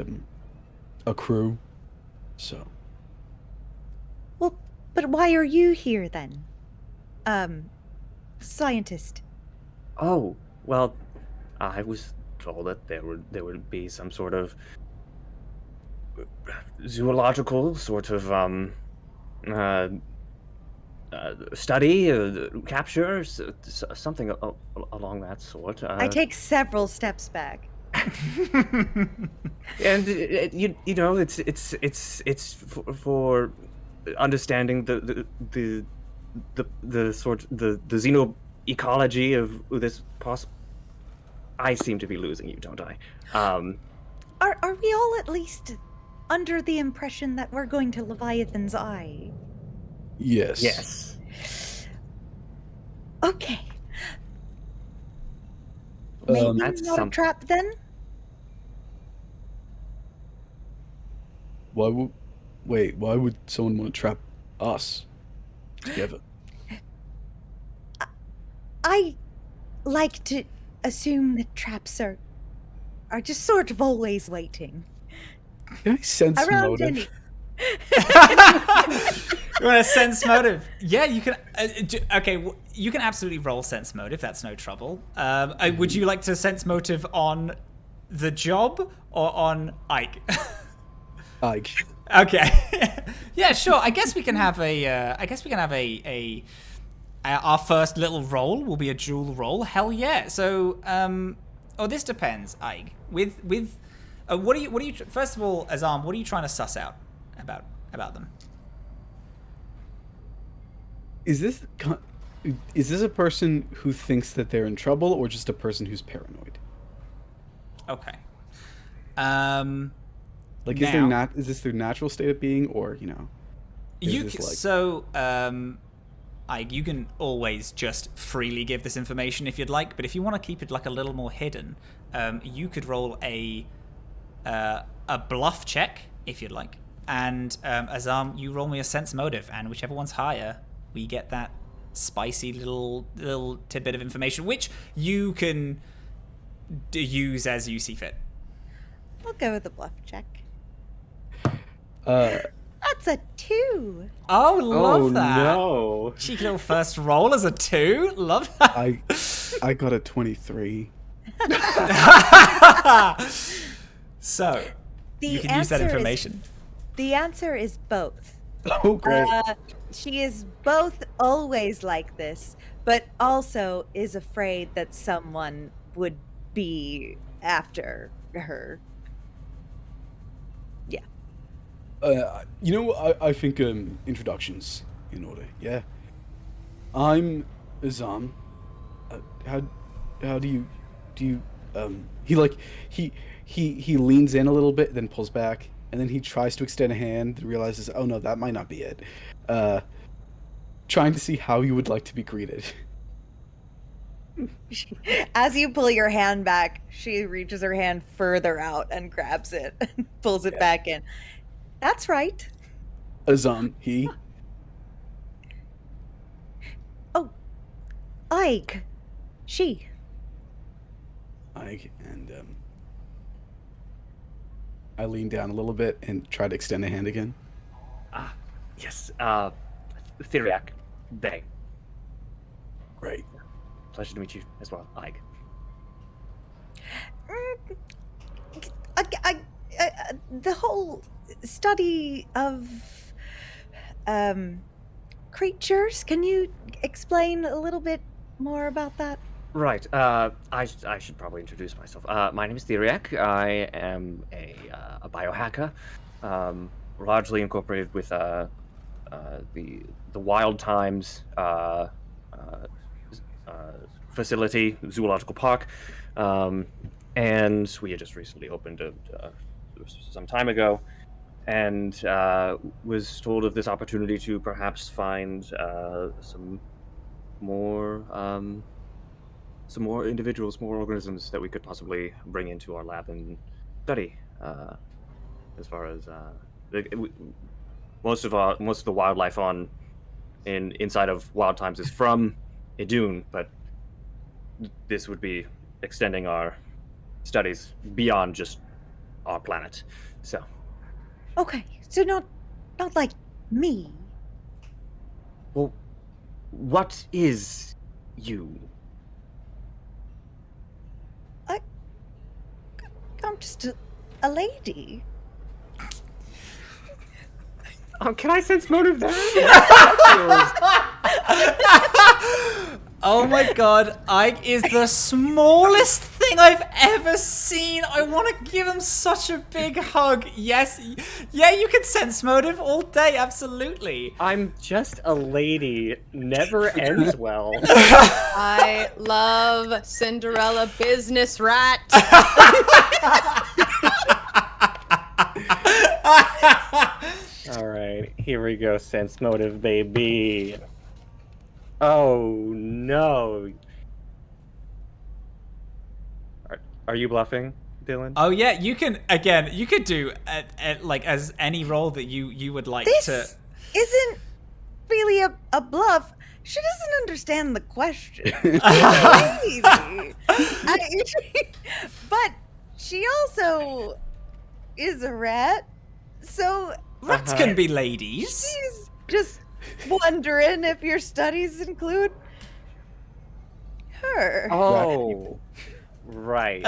a crew. So. Well, but why are you here then? Scientist. Oh, well, I was told that there would be some sort of zoological sort of study, capture, something along that sort. I take several steps back. And you know, it's for understanding the sort the xenoecology of this possible. I seem to be losing you, don't I? Are we all at least under the impression that we're going to Leviathan's Eye? Yes. Yes. Okay. Maybe that's not a trap then? Why would someone want to trap us together? I like to assume that traps are just sort of always waiting. Can I sense Around motive? any... You want to sense motive? Yeah, you can. Okay, you can absolutely roll sense motive. That's no trouble. Would you like to sense motive on the job or on Ike? Ike. Okay. Yeah, sure. I guess we can have a our first little roll will be a dual roll. Hell yeah! So, this depends, Ike. With what are you? First of all, Azhaam, what are you trying to suss out about them? Is this a person who thinks that they're in trouble, or just a person who's paranoid? Okay. Like, now, is this their natural state of being, or you can always just freely give this information if you'd like, but if you want to keep it like a little more hidden, you could roll a bluff check if you'd like, and Azhaam, you roll me a sense motive, and whichever one's higher, we get that spicy little tidbit of information, which you can use as you see fit. I'll go with the bluff check. That's a 2. Oh, love that. No. Cheeky little first roll as a 2. Love that. I got a 23. So, you can use that information. The answer is both. Oh, great. She is both always like this, but also is afraid that someone would be after her. Yeah. I think introductions in order. Yeah. I'm Azhaam. How do you he leans in a little bit, then pulls back, and then he tries to extend a hand, realizes, oh no, that might not be it. Trying to see how you would like to be greeted. As you pull your hand back, she reaches her hand further out and grabs it and pulls it back in. That's right. Azhaam, he. Oh, Ike. She. Ike, and I lean down a little bit and try to extend a hand again. Yes. Theriac. They. Great. Pleasure to meet you as well, Ike. The whole study of creatures, can you explain a little bit more about that? Right. I should probably introduce myself. My name is Theriac. I am a biohacker, largely incorporated with the Wild Times facility, zoological park, and we had just recently opened some time ago, and was told of this opportunity to perhaps find some more individuals, more organisms that we could possibly bring into our lab and study. As far as most of the wildlife inside of Wild Times is from Idun, but this would be extending our studies beyond just our planet. So. Okay, so not like me. Well, what is you? I'm just a lady. Can I sense motive there? Oh my god, Ike is the smallest thing I've ever seen. I want to give him such a big hug. Yes, yeah, you can sense motive all day, absolutely. I'm just a lady. Never ends well. I love Cinderella business rat. All right, here we go. Sense motive, baby. Oh no. Are you bluffing, Dylan? Oh yeah, you can. Again, you could do like as any role that you would like This to. isn't really a bluff. She doesn't understand the question. But she also is a rat, so Rats can be ladies. she's just wondering if your studies include her. Oh, right.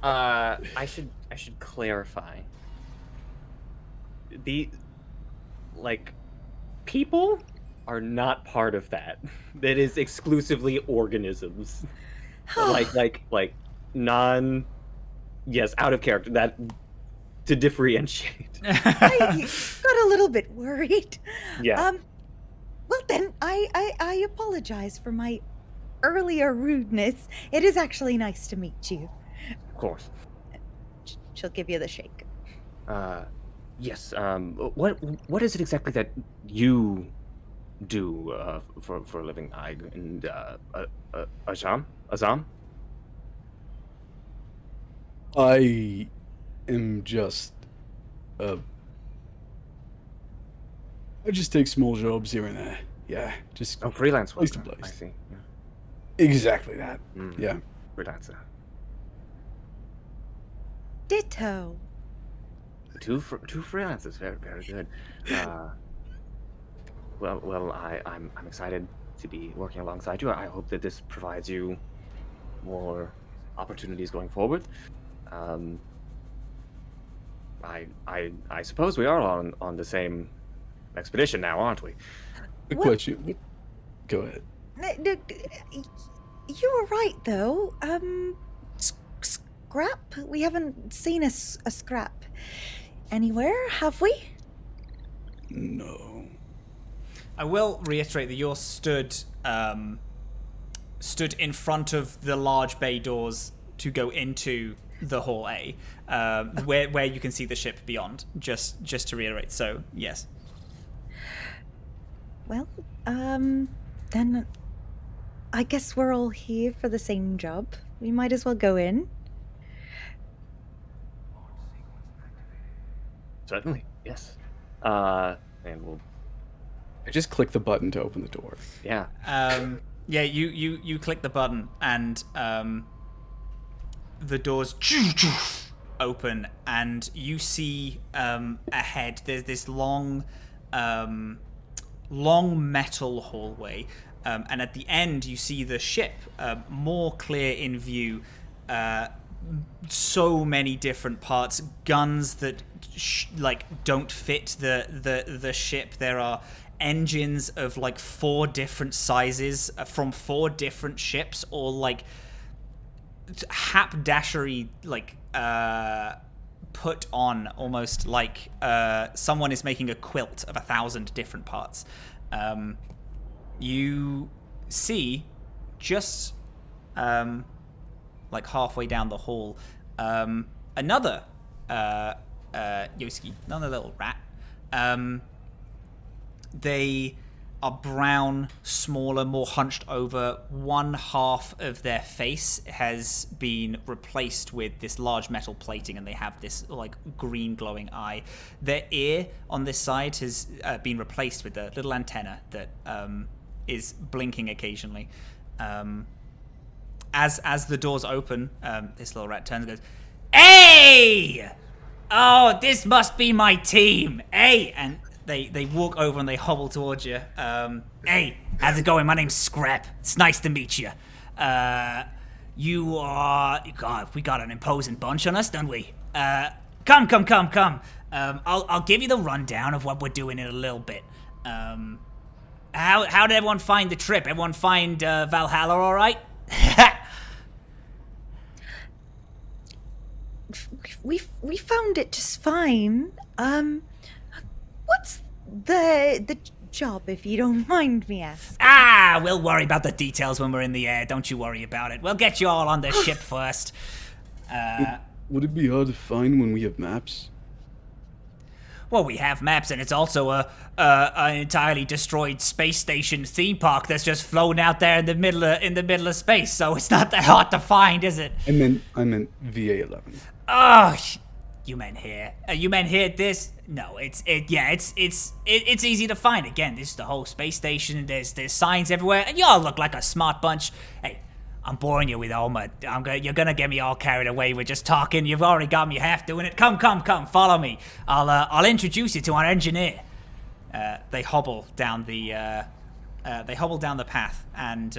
I should clarify. The people are not part of that. That is exclusively organisms. like non. Yes, out of character. That to differentiate. I got a little bit worried. Yeah. Well then, I apologize for my earlier rudeness. It is actually nice to meet you. Of course. She'll give you the shake. Yes. What is it exactly that you do for a living? Azhaam? I am just I just take small jobs here and there. Yeah, just Freelance place to worker. place. I see. Yeah. Exactly that. Yeah. Freelancer. Ditto. Two freelancers. Very very good. Well, I'm excited to be working alongside you. I hope that this provides you more opportunities going forward. I suppose we are on the same expedition now, aren't we? Good Well- question. Go ahead. You were right, though. Scrap? We haven't seen a scrap anywhere, have we? No. I will reiterate that you're stood in front of the large bay doors to go into the Hall A, where you can see the ship beyond. Just to reiterate. So yes. Well, then I guess we're all here for the same job. We might as well go in. Certainly, yes. And we'll. I just click the button to open the door. Yeah. Yeah, you click the button and the doors open and you see ahead there's this long metal hallway, and at the end you see the ship more clear in view. So many different parts, guns that don't fit the ship. There are engines of like 4 different sizes from 4 different ships, all like haberdashery, like put on almost like someone is making a quilt of 1,000 different parts. You see just like halfway down the hall another Yoski, another little rat. They are brown, smaller, more hunched over. One half of their face has been replaced with this large metal plating, and they have this like green glowing eye. Their ear on this side has been replaced with a little antenna that is blinking occasionally. As the doors open, this little rat turns and goes, "Hey! Oh, this must be my team. Hey!" And they walk over and they hobble towards you. "Hey, how's it going? My name's Scrap. It's nice to meet you. You are... God, we got an imposing bunch on us, don't we? Come. I'll give you the rundown of what we're doing in a little bit. How did everyone find the trip? Everyone find Valhalla all right?" We found it just fine. What's the job, if you don't mind me asking? We'll worry about the details when we're in the air. Don't you worry about it. We'll get you all on the ship first. Would it be hard to find when we have maps? Well, we have maps, and it's also an entirely destroyed space station theme park that's just flown out there in the middle of space. So it's not that hard to find, is it? I meant VA11. Oh, you meant here? You meant here? This? No, it's easy to find. Again, this is the whole space station. There's signs everywhere, and y'all look like a smart bunch. Hey, I'm boring you with all my. You're gonna get me all carried away with just talking. You've already got me half doing it. Come, follow me. I'll introduce you to our engineer. They hobble down the path, and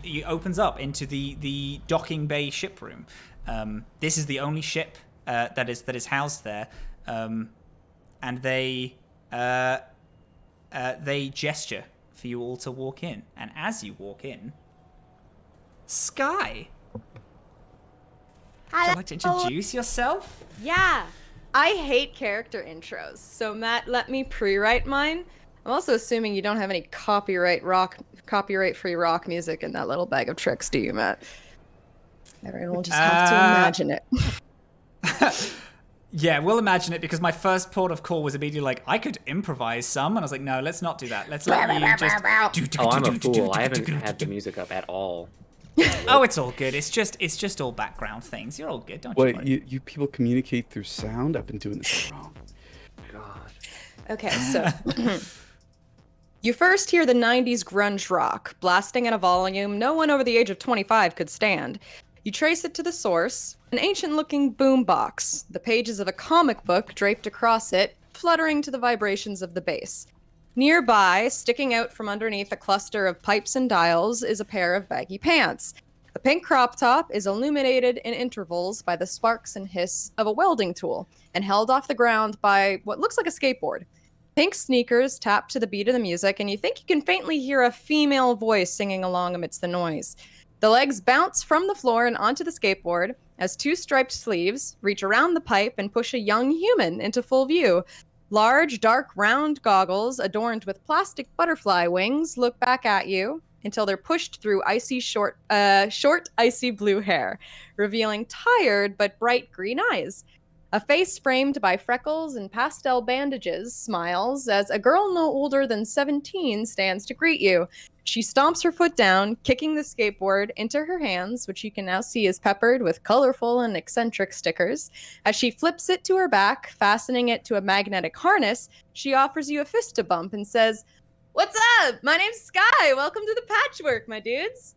it opens up into the docking bay ship room. This is the only ship that is housed there, and they they gesture for you all to walk in. And as you walk in, Skye, would you like to introduce yourself? Yeah. I hate character intros. So Matt, let me pre-write mine. I'm also assuming you don't have any copyright-free rock music in that little bag of tricks, do you, Matt? Everyone will just have to imagine it. Yeah, we'll imagine it, because my first port of call was immediately like, I could improvise some, and I was like, no, let's not do that. Let's let you just... Oh, I'm a fool. I haven't had the music up at all. Oh, it's all good. It's just all background things. You're all good, don't you? Wait, you people communicate through sound? I've been doing this all wrong. God. Okay, so you first hear the 90s grunge rock blasting at a volume no one over the age of 25 could stand. You trace it to the source, an ancient-looking boombox, the pages of a comic book draped across it, fluttering to the vibrations of the bass. Nearby, sticking out from underneath a cluster of pipes and dials, is a pair of baggy pants. The pink crop top is illuminated in intervals by the sparks and hiss of a welding tool, and held off the ground by what looks like a skateboard. Pink sneakers tap to the beat of the music, and you think you can faintly hear a female voice singing along amidst the noise. The legs bounce from the floor and onto the skateboard as two striped sleeves reach around the pipe and push a young human into full view. Large, dark, round goggles adorned with plastic butterfly wings look back at you until they're pushed through short, icy blue hair, revealing tired but bright green eyes. A face framed by freckles and pastel bandages smiles as a girl no older than 17 stands to greet you. She stomps her foot down, kicking the skateboard into her hands, which you can now see is peppered with colorful and eccentric stickers. As she flips it to her back, fastening it to a magnetic harness, she offers you a fist to bump and says, "What's up? My name's Skye. Welcome to the Patchwork, my dudes."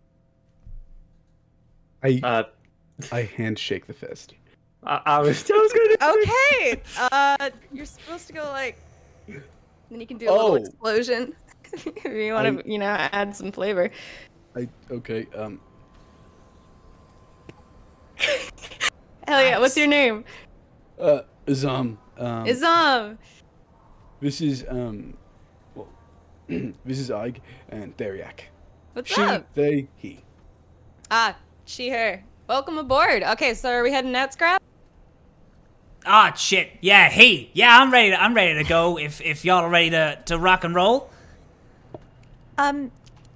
I handshake the fist. I was gonna. Okay. You're supposed to go like, then you can do a little explosion. If you want to, add some flavor. Okay. Hell yeah! What's your name? Azhaam. Azhaam. This is this is Ig and Theriac. What's She, up? they, he. She, her. Welcome aboard. Okay, so are we heading out, Scrap? Ah, shit. Yeah, hey. Yeah, I'm ready to go if y'all are ready to rock and roll.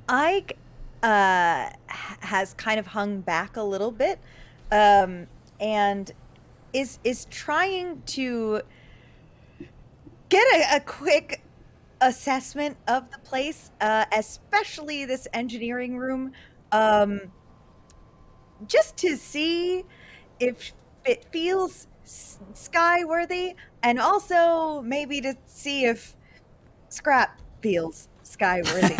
Ike has kind of hung back a little bit, and is trying to get a quick assessment of the place, especially this engineering room, just to see if it feels Skye-worthy, and also maybe to see if Scrap feels Skye-worthy.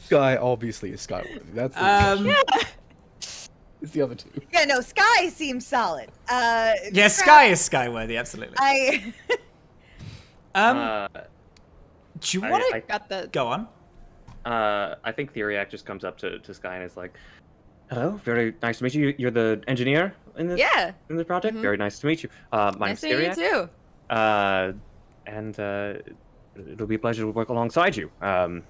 Skye obviously is Skye-worthy. That's the it's the other two. Yeah, no, Skye seems solid. Yeah, Skye is Skye-worthy, absolutely. Do you want to go on? I think Theriac just comes up to Skye and is like, "Hello, very nice to meet you. You're the engineer in this in this project. Very nice to meet you. My name's Theriac. Nice to meet you too. And it'll be a pleasure to work alongside you. Not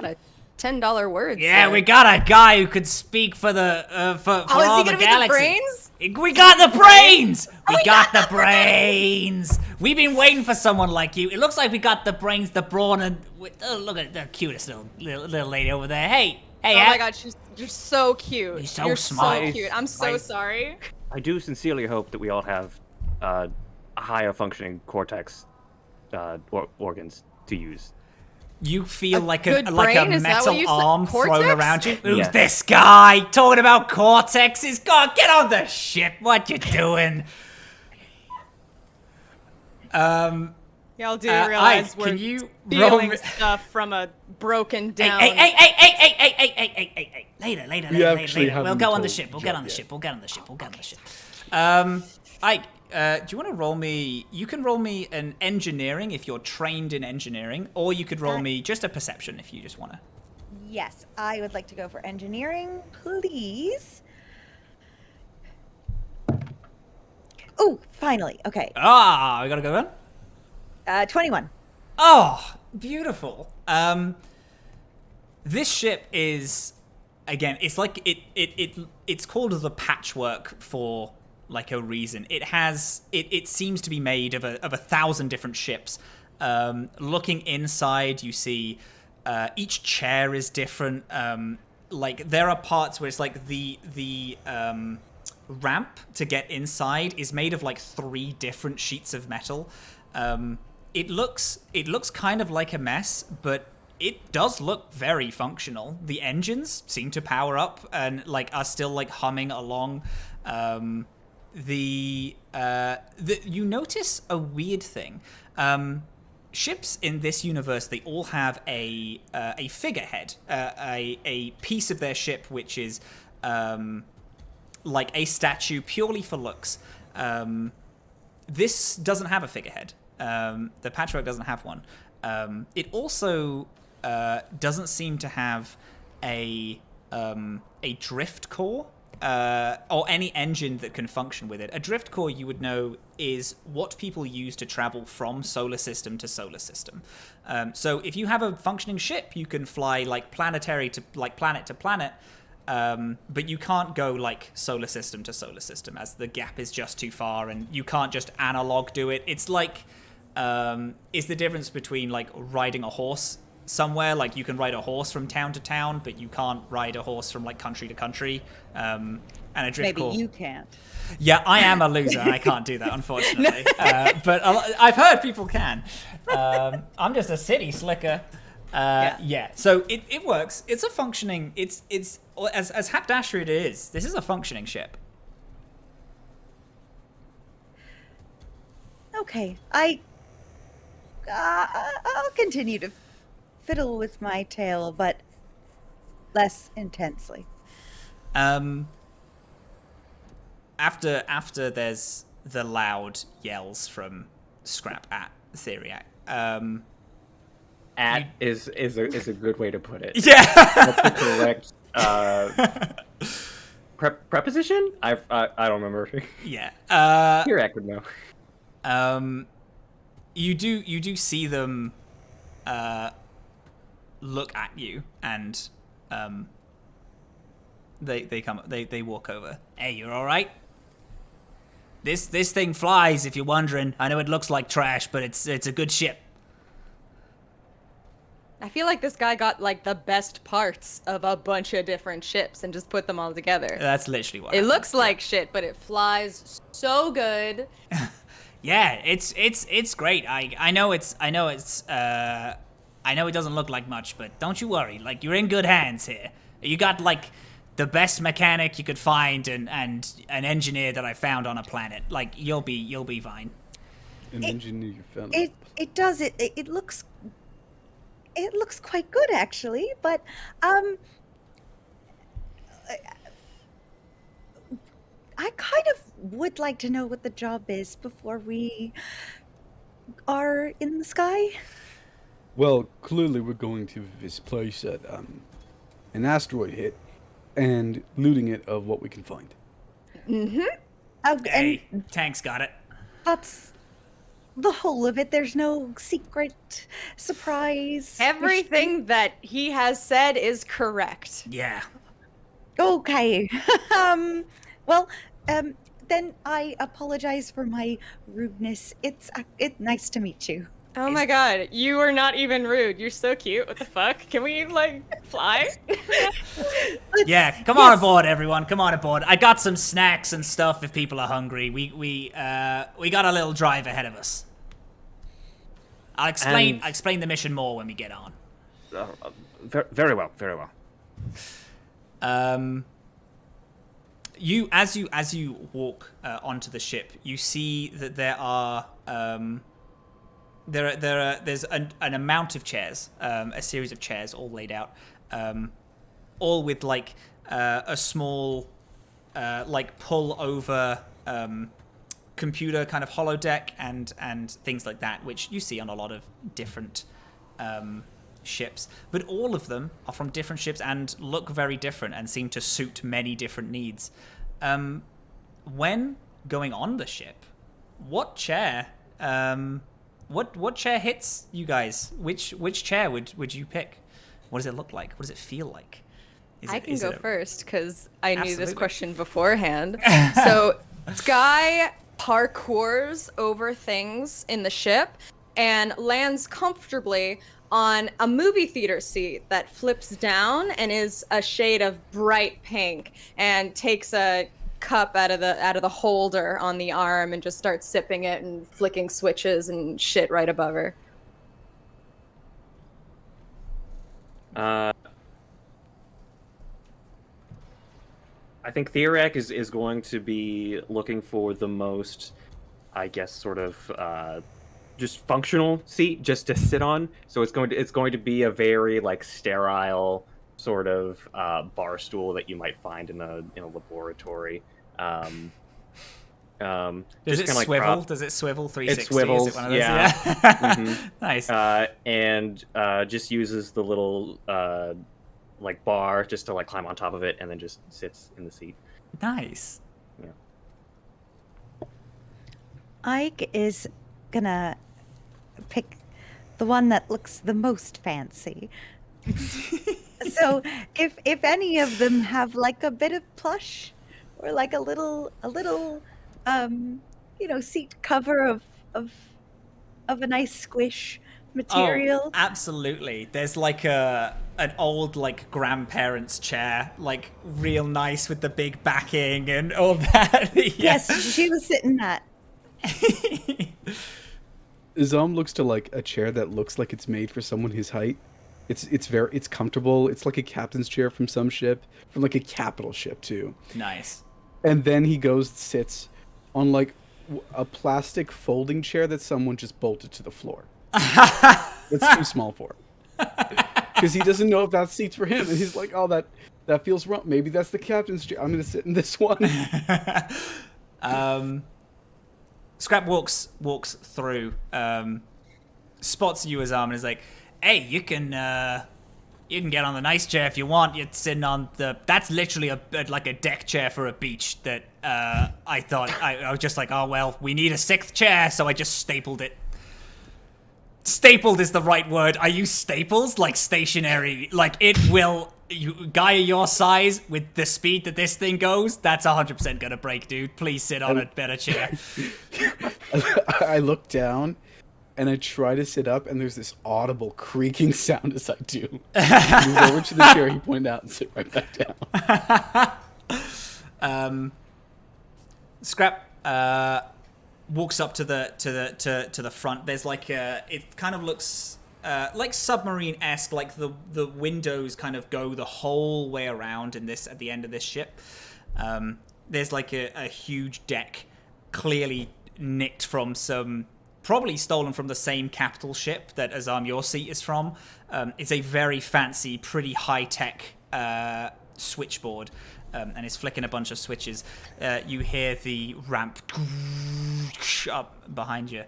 a $10 word. Yeah, we got a guy who could speak for the for is all he the gonna be galaxy. the brains? We got the brains. We got the brains. We've been waiting for someone like you. It looks like we got the brains, the brawn, and look at the cutest little lady over there. Hey. Oh my God, you're so cute. You're so smart. So cute. I'm so sorry. I do sincerely hope that we all have higher functioning cortex organs to use. You feel like a good brain? Is that what metal you said? arm thrown Cortex? around you. Who's Yes. this guy talking about cortexes? God, get on the ship. What you doing? Y'all do Ike, realize we're can you roll stealing me- stuff from a broken down. Hey. Later. actually haven't We'll go on the told ship. We'll Joe get on the yet. ship. We'll get on the ship. Ike, do you want to roll me? You can roll me an engineering if you're trained in engineering, or you could roll me just a perception if you just want to. Yes, I would like to go for engineering, please. Oh, finally. Okay. Ah, we gotta go in. 21. Oh, beautiful. This ship is, again, it's like it's called the Patchwork for like a reason. It seems to be made of 1,000 different ships. Looking inside, you see each chair is different. Like there are parts where it's like the ramp to get inside is made of like 3 different sheets of metal. It looks kind of like a mess, but it does look very functional. The engines seem to power up and like are still like humming along. You notice a weird thing. Ships in this universe, they all have a figurehead, a piece of their ship which is like a statue purely for looks. This doesn't have a figurehead. The Patchwork doesn't have one. It also doesn't seem to have a drift core or any engine that can function with it. A drift core, you would know, is what people use to travel from solar system to solar system. So if you have a functioning ship, you can fly like planetary to like planet to planet. But you can't go like solar system to solar system, as the gap is just too far, and you can't just analog do it. It's like is the difference between like riding a horse somewhere. Like you can ride a horse from town to town, but you can't ride a horse from like country to country. And a drift core. Maybe you can't. Yeah, I am a loser. I can't do that, unfortunately. But I've heard people can. I'm just a city slicker. Yeah. So it works. It's a functioning. It's as haberdashery it is. This is a functioning ship. Okay, I'll continue to fiddle with my tail, but less intensely. After there's the loud yells from Scrap at Theriac. Is a good way to put it. Yeah. That's the correct preposition? I don't remember. Yeah. Theriac would know. You do see them look at you, and they walk over. Hey, you're all right? This thing flies, if you're wondering. I know it looks like trash, but it's a good ship. I feel like this guy got like the best parts of a bunch of different ships and just put them all together. That's literally what It happened. looks like shit, but it flies so good. Yeah, it's great. I know it doesn't look like much, but don't you worry. Like, you're in good hands here. You got like the best mechanic you could find and an engineer that I found on a planet. Like, you'll be fine. An engineer you found. It does. It looks quite good, actually. But I kind of would like to know what the job is before we are in the sky. Well, clearly we're going to this place that an asteroid hit and looting it of what we can find. Hey, Tank's got it. That's the whole of it. There's no secret surprise. Everything that he has said is correct. Yeah. Okay. Well, then I apologize for my rudeness. It's nice to meet you. Oh my god, you are not even rude. You're so cute. What the fuck? Can we, like, fly? Yeah, come on aboard, everyone. Come on aboard. I got some snacks and stuff if people are hungry. We got a little drive ahead of us. I'll explain the mission more when we get on. Very well, very well. As you walk onto the ship, you see that there's an amount of chairs, a series of chairs all laid out, all with like a small like pull over computer kind of holodeck and things like that, which you see on a lot of different ships. But all of them are from different ships and look very different and seem to suit many different needs. When going on the ship, what chair? What chair hits you guys? Which chair would you pick? What does it look like? What does it feel like? I can go first because I knew this Absolutely. question beforehand. So Skye parkours over things in the ship and lands comfortably on a movie theater seat that flips down and is a shade of bright pink, and takes a cup out of the holder on the arm and just starts sipping it and flicking switches and shit right above her. I think Theriac is going to be looking for the most, I guess, sort of just functional seat just to sit on. So it's going to be a very like sterile sort of bar stool that you might find in a laboratory. Does just it kinda like swivel? prop- Does it swivel 360? It swivels, Is it one of those? yeah. Mhm. Nice. And just uses the little like bar just to like climb on top of it, and then just sits in the seat. Nice. Yeah. Ike is gonna pick the one that looks the most fancy. So if any of them have like a bit of plush or like a little seat cover of a nice squish material. Oh, absolutely. There's like an old like grandparents chair, like real nice with the big backing and all that. Yeah. Yes, she was sitting that. Azhaam looks to like a chair that looks like it's made for someone his height. It's comfortable. It's like a captain's chair from some ship, from like a capital ship too. Nice. And then he sits on like a plastic folding chair that someone just bolted to the floor. It's too small for him. Because he doesn't know if that seat's for him, and he's like, "Oh, that feels wrong. Maybe that's the captain's chair. I'm gonna sit in this one." Scrap walks through, spots you, Azhaam, and is like, "Hey, you can get on the nice chair if you want. You're sitting on that's literally like a deck chair for a beach that I thought I was just like, oh well, we need a sixth chair, so I just stapled it. Stapled is the right word. I use staples like stationary, like it will. Guy your size with the speed that this thing goes, that's 100% gonna break, dude. Please sit on a better chair." I look down, and I try to sit up, and there's this audible creaking sound as I do. I move over to the chair he pointed out and sit right back down. Scrap walks up to the front. There's like it kind of looks like submarine-esque, like the windows kind of go the whole way around at the end of this ship. There's like a huge deck, clearly nicked from probably stolen from the same capital ship that Azhaam, your seat is from. It's a very fancy, pretty high-tech switchboard, and it's flicking a bunch of switches. You hear the ramp up behind you.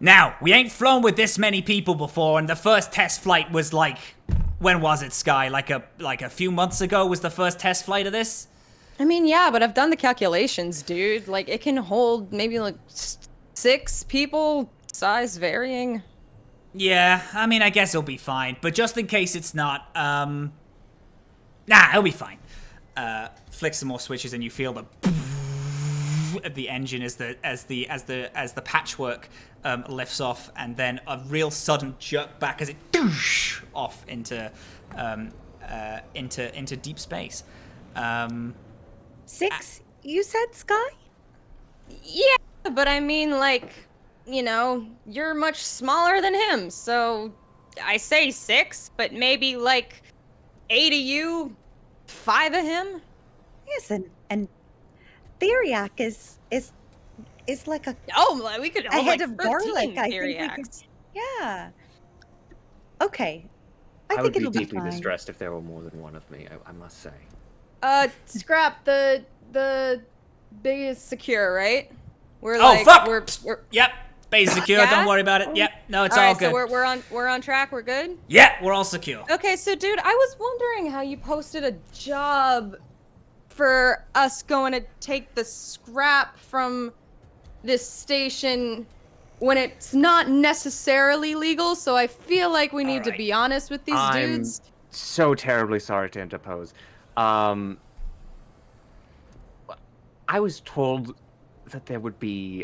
Now, we ain't flown with this many people before, and the first test flight was like, when was it, Skye? Like a few months ago was the first test flight of this? I mean, yeah, but I've done the calculations, dude. Like, it can hold maybe like 6 people, size varying. Yeah, I mean, I guess it'll be fine. But just in case it's not, nah, it'll be fine. Flick some more switches, and you feel the of the engine as the patchwork lifts off, and then a real sudden jerk back as it off into deep space. 6, you said, Skye? Yeah, but I mean, like, you know, you're much smaller than him, so I say 6, but maybe like 8 of you, 5 of him. Yes, and Theriac is like a We could a hold head like of 13 garlic. I think we could, Theriacs. yeah. Okay, I I think would be it'll be deeply fine. distressed if there were more than one of me, I must say. Scrap the biggest secure, right? We're Oh, like, fuck! We're Yep, base secure. Yeah? Don't worry about it. Yep, no, it's all right, good. so we're on track. We're good. Yeah, we're all secure. Okay, so dude, I was wondering how you posted a job for us going to take the scrap from this station when it's not necessarily legal, so I feel like we need to be honest with these dudes. I'm so terribly sorry to interpose. I was told that there would be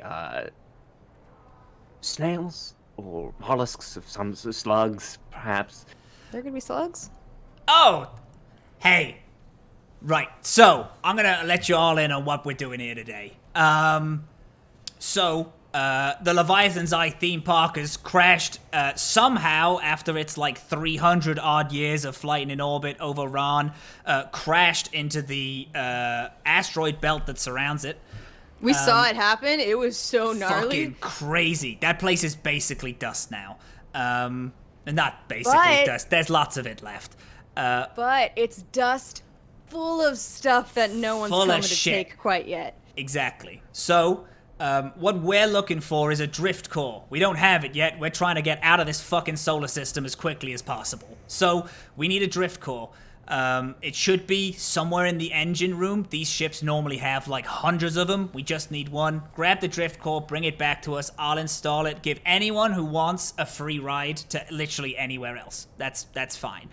snails or mollusks of some slugs, perhaps. There could be slugs? Oh! Hey. Right, so, I'm gonna let you all in on what we're doing here today. The Leviathan's Eye theme park has crashed somehow after its like 300 odd years of flight in orbit over Ran, crashed into the asteroid belt that surrounds it. We saw it happen. It was so gnarly. Fucking crazy. That place is basically dust now. Not basically dust. There's lots of it left. But it's dust full of stuff that no one's coming to take quite yet. Exactly. So, what we're looking for is a drift core. We don't have it yet. We're trying to get out of this fucking solar system as quickly as possible. So, we need a drift core. It should be somewhere in the engine room. These ships normally have like hundreds of them. We just need one. Grab the drift core, bring it back to us. I'll install it. Give anyone who wants a free ride to literally anywhere else. That's fine.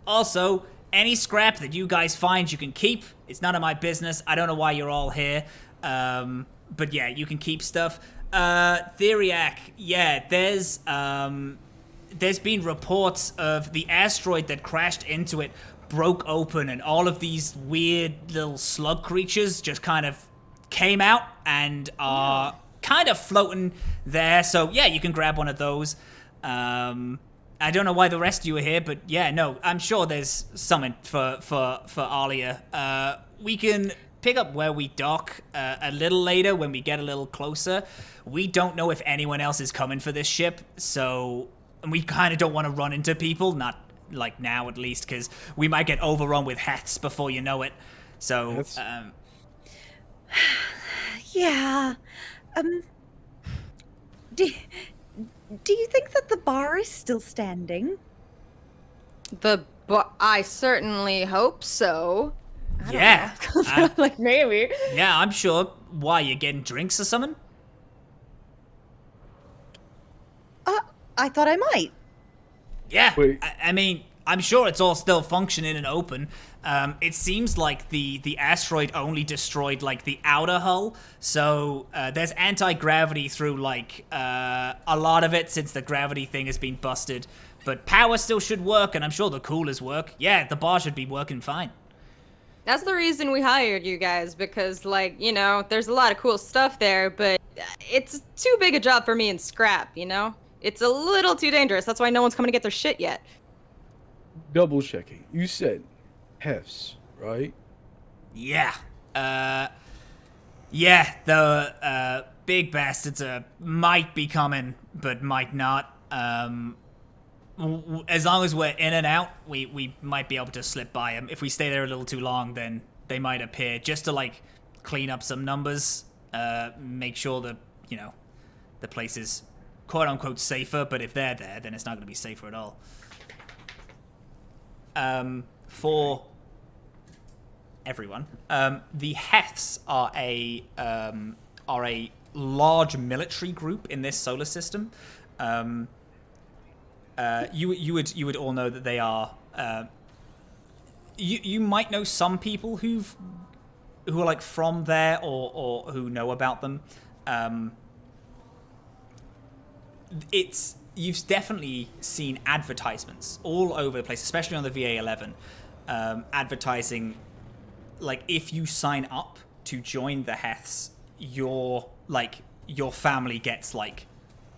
Also, any scrap that you guys find, you can keep. It's none of my business. I don't know why you're all here. But yeah, you can keep stuff. Theriac, yeah, there's been reports of the asteroid that crashed into it broke open and all of these weird little slug creatures just kind of came out and are kind of floating there. So yeah, you can grab one of those. I don't know why the rest of you are here, but yeah, no, I'm sure there's something for Alia. We can pick up where we dock a little later when we get a little closer. We don't know if anyone else is coming for this ship, so... And we kind of don't want to run into people, not like now at least, because we might get overrun with hats before you know it. So, Yeah. Do you think that the bar is still standing? I certainly hope so. Yeah. Like, maybe. Yeah, I'm sure. Why, you getting drinks or something? I thought I might. Yeah. Wait. I mean, I'm sure it's all still functioning and open. It seems like the asteroid only destroyed like the outer hull, so there's anti-gravity through like a lot of it since the gravity thing has been busted. But power still should work, and I'm sure the coolers work. Yeah, the bar should be working fine. That's the reason we hired you guys, because, like, you know, there's a lot of cool stuff there, but it's too big a job for me and Scrap, you know? It's a little too dangerous. That's why no one's coming to get their shit yet. Double checking. You said hefts, right? Yeah. Yeah, the big bastards might be coming, but might not. As long as we're in and out, we might be able to slip by them. If we stay there a little too long, then they might appear just to, like, clean up some numbers, make sure that, you know, the place is quote-unquote safer, but if they're there, then it's not going to be safer at all. For everyone, the Heths are a large military group in this solar system. You would all know that they are. You might know some people who are like from there or who know about them. You've definitely seen advertisements all over the place, especially on the VA11, advertising, like, if you sign up to join the Heths, your family gets, like,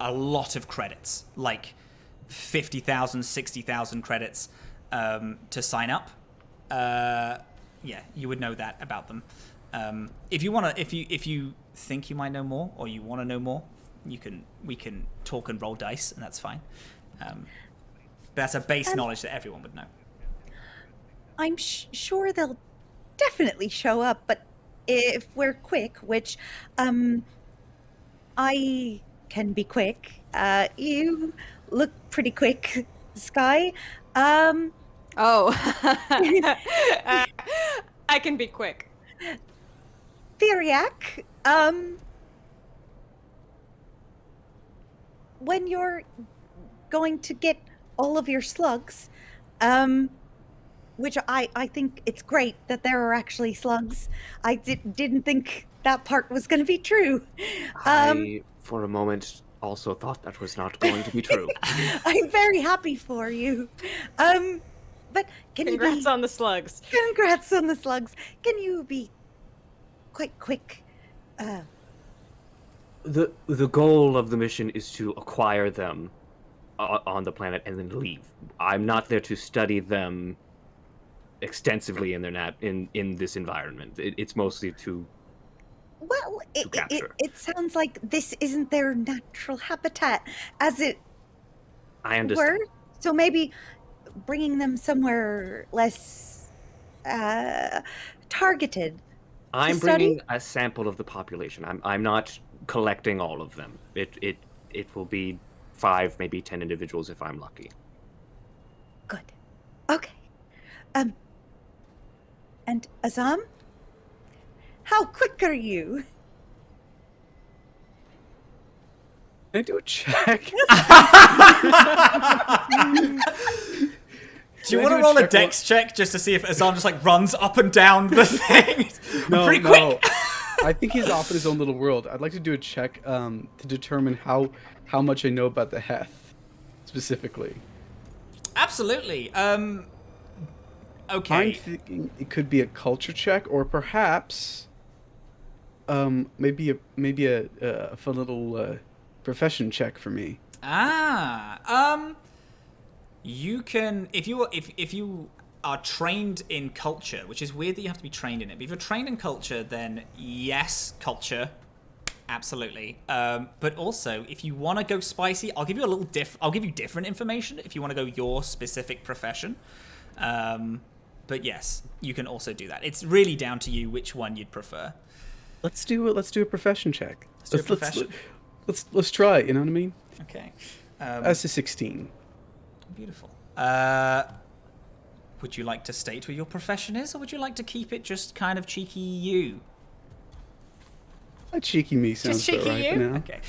a lot of credits, like 50,000, 60,000 credits to sign up. Yeah, you would know that about them. If you think you might know more or you want to know more, we can talk and roll dice, and that's fine. That's a base knowledge that everyone would know. I'm sure they'll definitely show up, but if we're quick, which I can be quick. You look pretty quick, Skye. Oh. I can be quick. Theriac, when you're going to get all of your slugs, which I think it's great that there are actually slugs. I didn't think that part was going to be true. I, for a moment, also thought that was not going to be true. I'm very happy for you. But can Congrats you be... on the slugs. Congrats on the slugs. Can you be quite quick? The goal of the mission is to acquire them on the planet and then leave. I'm not there to study them extensively in their in this environment. It's mostly to Well, capture. it sounds like this isn't their natural habitat, as it I understand. were. So maybe bringing them somewhere less targeted. I'm study? bringing a sample of the population. I'm not collecting all of them. It will be 5, maybe 10 individuals if I'm lucky. Good. Okay. And Azhaam, how quick are you? Can I do a check? Do you want to roll a dex check just to see if Azhaam just like runs up and down the thing? No, Pretty no. quick. I think he's off in his own little world. I'd like to do a check to determine how much I know about the Heth, specifically. Absolutely. Okay. I'm thinking it could be a culture check, or perhaps, maybe a fun little profession check for me. You can if you are trained in culture, which is weird that you have to be trained in it. But if you're trained in culture, then yes, culture, absolutely. But also, if you want to go spicy, I'll give you a little I'll give you different information if you want to go your specific profession. But yes, you can also do that. It's really down to you which one you'd prefer. Let's do a profession check. Let's do a profession. Let's try it. You know what I mean? Okay. That's a 16. Beautiful. Would you like to state what your profession is, or would you like to keep it just kind of cheeky you? A cheeky me sounds Just cheeky right you? now. Okay.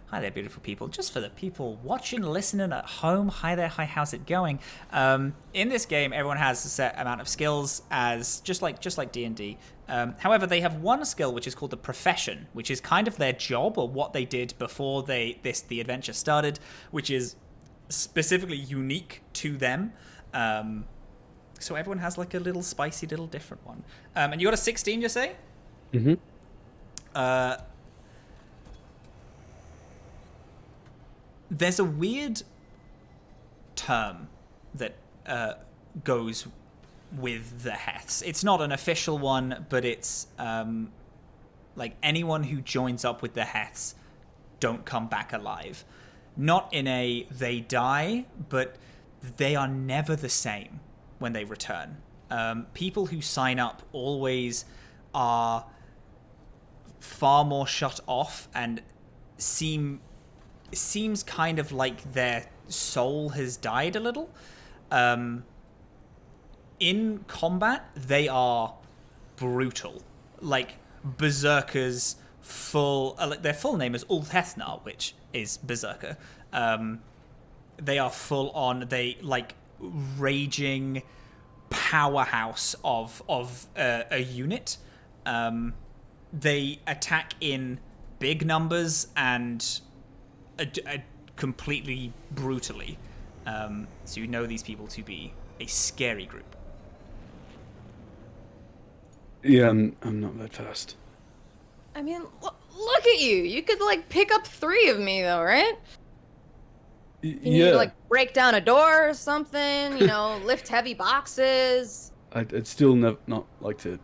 Hi there, beautiful people. Just for the people watching, listening at home, hi there, hi, how's it going? In this game, everyone has a set amount of skills, as just like D&D. However, they have one skill which is called the profession, which is kind of their job or what they did before the adventure started, which is specifically unique to them. So everyone has like a little spicy, little different one. And you got a 16, you say? Mm-hmm. There's a weird term that goes with the Heths. It's not an official one, but it's like anyone who joins up with the Heths don't come back alive. Not in a they die, but they are never the same when they return. People who sign up always are far more shut off and seems kind of like their soul has died a little. In combat, they are brutal, like berserkers. Their full name is Ulthethnar, which is berserker. They are full on. They like raging powerhouse of a unit. They attack in big numbers and completely brutally. So you know these people to be a scary group. Yeah, I'm not that fast. I mean, look at you. You could like pick up 3 of me though, right? Can you like break down a door or something? You know, lift heavy boxes. I'd still not like to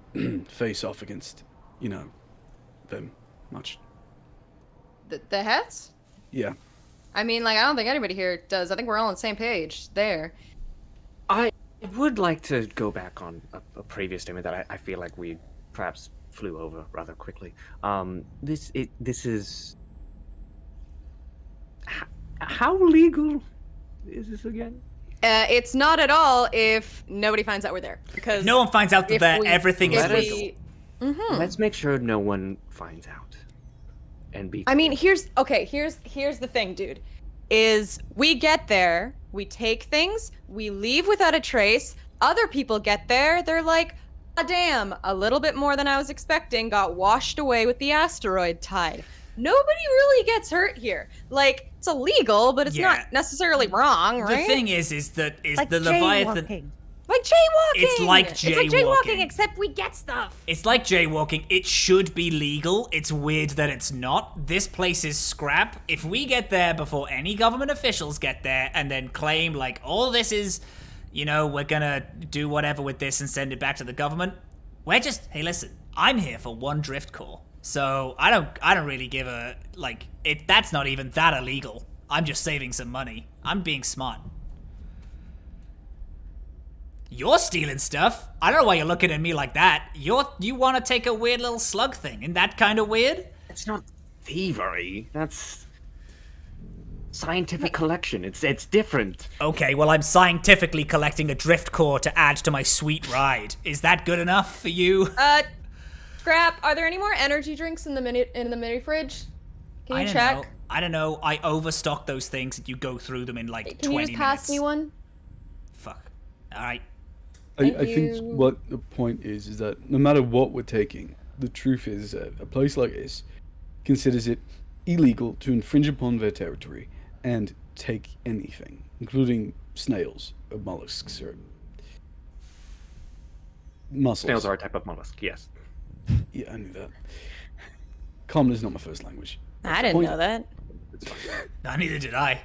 face off against, them much. The Heths? Yeah. I mean, like, I don't think anybody here does. I think we're all on the same page there. I would like to go back on a previous statement that I feel like we perhaps flew over rather quickly. This is... How legal is this again? It's not at all if nobody finds out we're there. Because No one finds out that everything is if legal. Let's make sure no one finds out. And be. I mean, here's the thing, dude. Is we get there, we take things, we leave without a trace. Other people get there, they're like, ah, damn, a little bit more than I was expecting got washed away with the asteroid tide. Nobody really gets hurt here. Like, it's illegal, but it's not necessarily wrong, right? The thing is that Like the Leviathan. jaywalking. Like jaywalking. It's like It's like jaywalking, except we get stuff. It's like jaywalking. It should be legal. It's weird that it's not. This place is scrap. If we get there before any government officials get there and then claim, like, all this is, we're gonna do whatever with this and send it back to the government, we're just, hey, listen, I'm here for one drift core. So I don't really give a, like, that's not even that illegal. I'm just saving some money. I'm being smart. You're stealing stuff. I don't know why you're looking at me like that. You want to take a weird little slug thing. Isn't that kind of weird? It's not thievery. That's scientific collection. It's different. Okay, well, I'm scientifically collecting a drift core to add to my sweet ride. Is that good enough for you? Scrap, are there any more energy drinks in the mini fridge? Can you check? I don't know. I overstock those things and you go through them in like 20 minutes. Can you just pass me one? Fuck. All right. I think what the point is that no matter what we're taking, the truth is that a place like this considers it illegal to infringe upon their territory and take anything, including snails or mollusks or mussels. Snails are a type of mollusk, yes. Yeah, I knew that. Common is not my first language. I didn't know that. No, neither did I.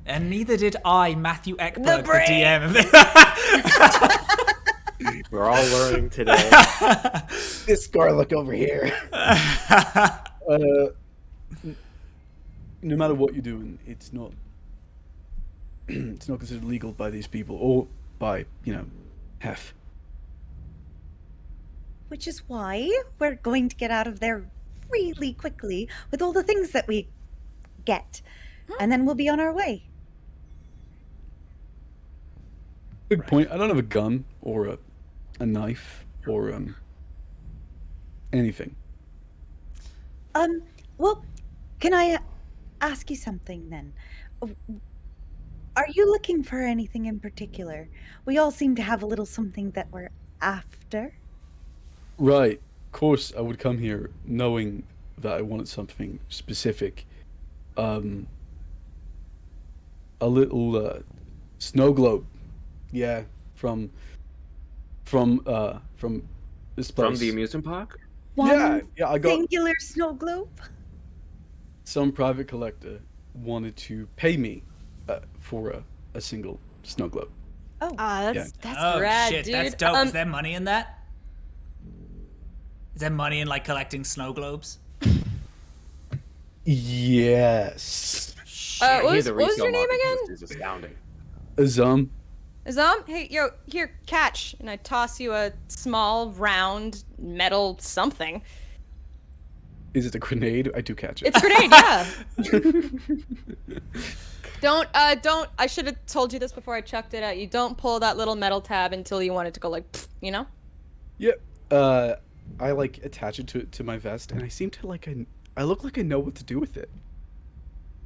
And neither did I, Matthew Eckberg, the brain. DM of this. We're all learning today. This garlic over here. No matter what you're doing, it's not considered legal by these people or by, Hef. Which is why we're going to get out of there really quickly with all the things that we get. And then we'll be on our way. Good point. I don't have a gun or a knife or anything. Well, can I ask you something then? Are you looking for anything in particular? We all seem to have a little something that we're after. Right. Of course, I would come here knowing that I wanted something specific. A little snow globe. Yeah, from this place. From the amusement park? One Yeah, I got singular snow globe? some private collector wanted to pay me for a single snow globe. Oh, That's Oh, rad, shit, dude. that's dope. Is there money in that? Is there money in, like, collecting snow globes? Yes. What was The your resale name market again? Is astounding. Azhaam. Azhaam, hey, yo, here, catch. And I toss you a small, round, metal something. Is it a grenade? I do catch it. It's a grenade, yeah. Don't, I should have told you this before I chucked it at you. Don't pull that little metal tab until you want it to go like, pfft, Yep. I attach it to my vest, and I seem to I look like I know what to do with it.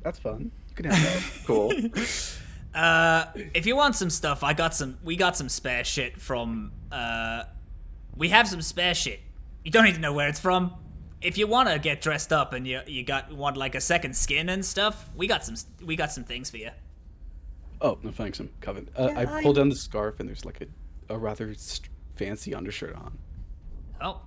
That's fun. You can have that. Cool. If you want some stuff, we got some spare shit from, we have some spare shit. You don't need to know where it's from. If you want to get dressed up and you want like a second skin and stuff, we got some things for you. Oh, no thanks, I'm covered. Yeah, I pull down the scarf, and there's like a rather fancy undershirt on. Oh.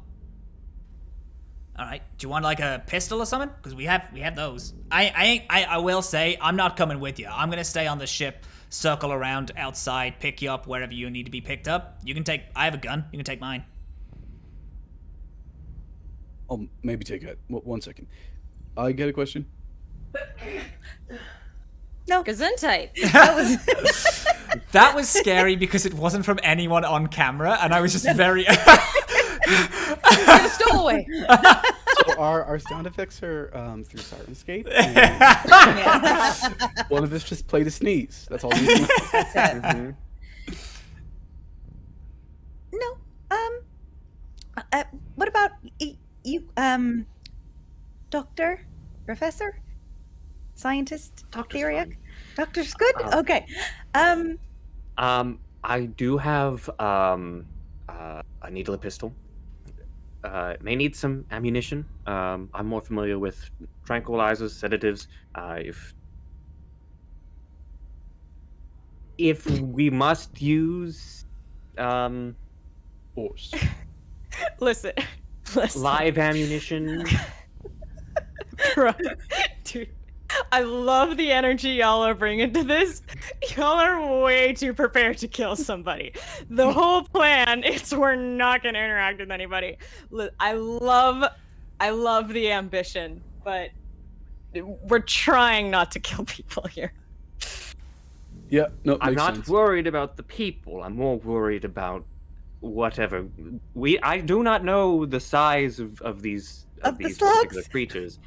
All right. Do you want like a pistol or something? Because we have those. I will say I'm not coming with you. I'm gonna stay on the ship, circle around outside, pick you up wherever you need to be picked up. I have a gun. You can take mine. I'll maybe take it. 1 second. I get a question. no. Gesundheit. That was scary because it wasn't from anyone on camera, and I was just very. Get a stowaway. So our sound effects are through Sirenscape. Yeah. One of us just played a sneeze. That's all we do. That's it. Mhm. No. What about you? Doctor, professor, scientist, Doctor's Theriac? fine. Doctor's good. Okay. I do have a needle and pistol. It may need some ammunition. I'm more familiar with tranquilizers, sedatives. If we must use Force. Listen. live ammunition, Bro, dude, I love the energy y'all are bringing to this. Y'all are way too prepared to kill somebody. The whole plan is we're not gonna interact with anybody. I love the ambition, but we're trying not to kill people here. Yeah, no, I'm makes not sense. worried about the people. I'm more worried about whatever. I do not know the size of these Of the particular slugs? creatures.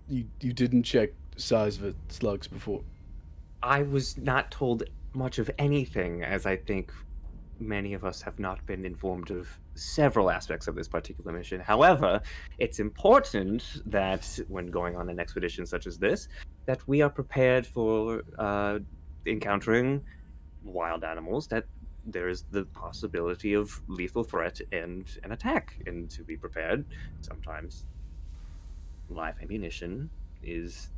You didn't check the size of the slugs before. I was not told much of anything, as I think many of us have not been informed of several aspects of this particular mission. However, it's important that when going on an expedition such as this, that we are prepared for encountering wild animals, that there is the possibility of lethal threat and an attack, and to be prepared, sometimes live ammunition is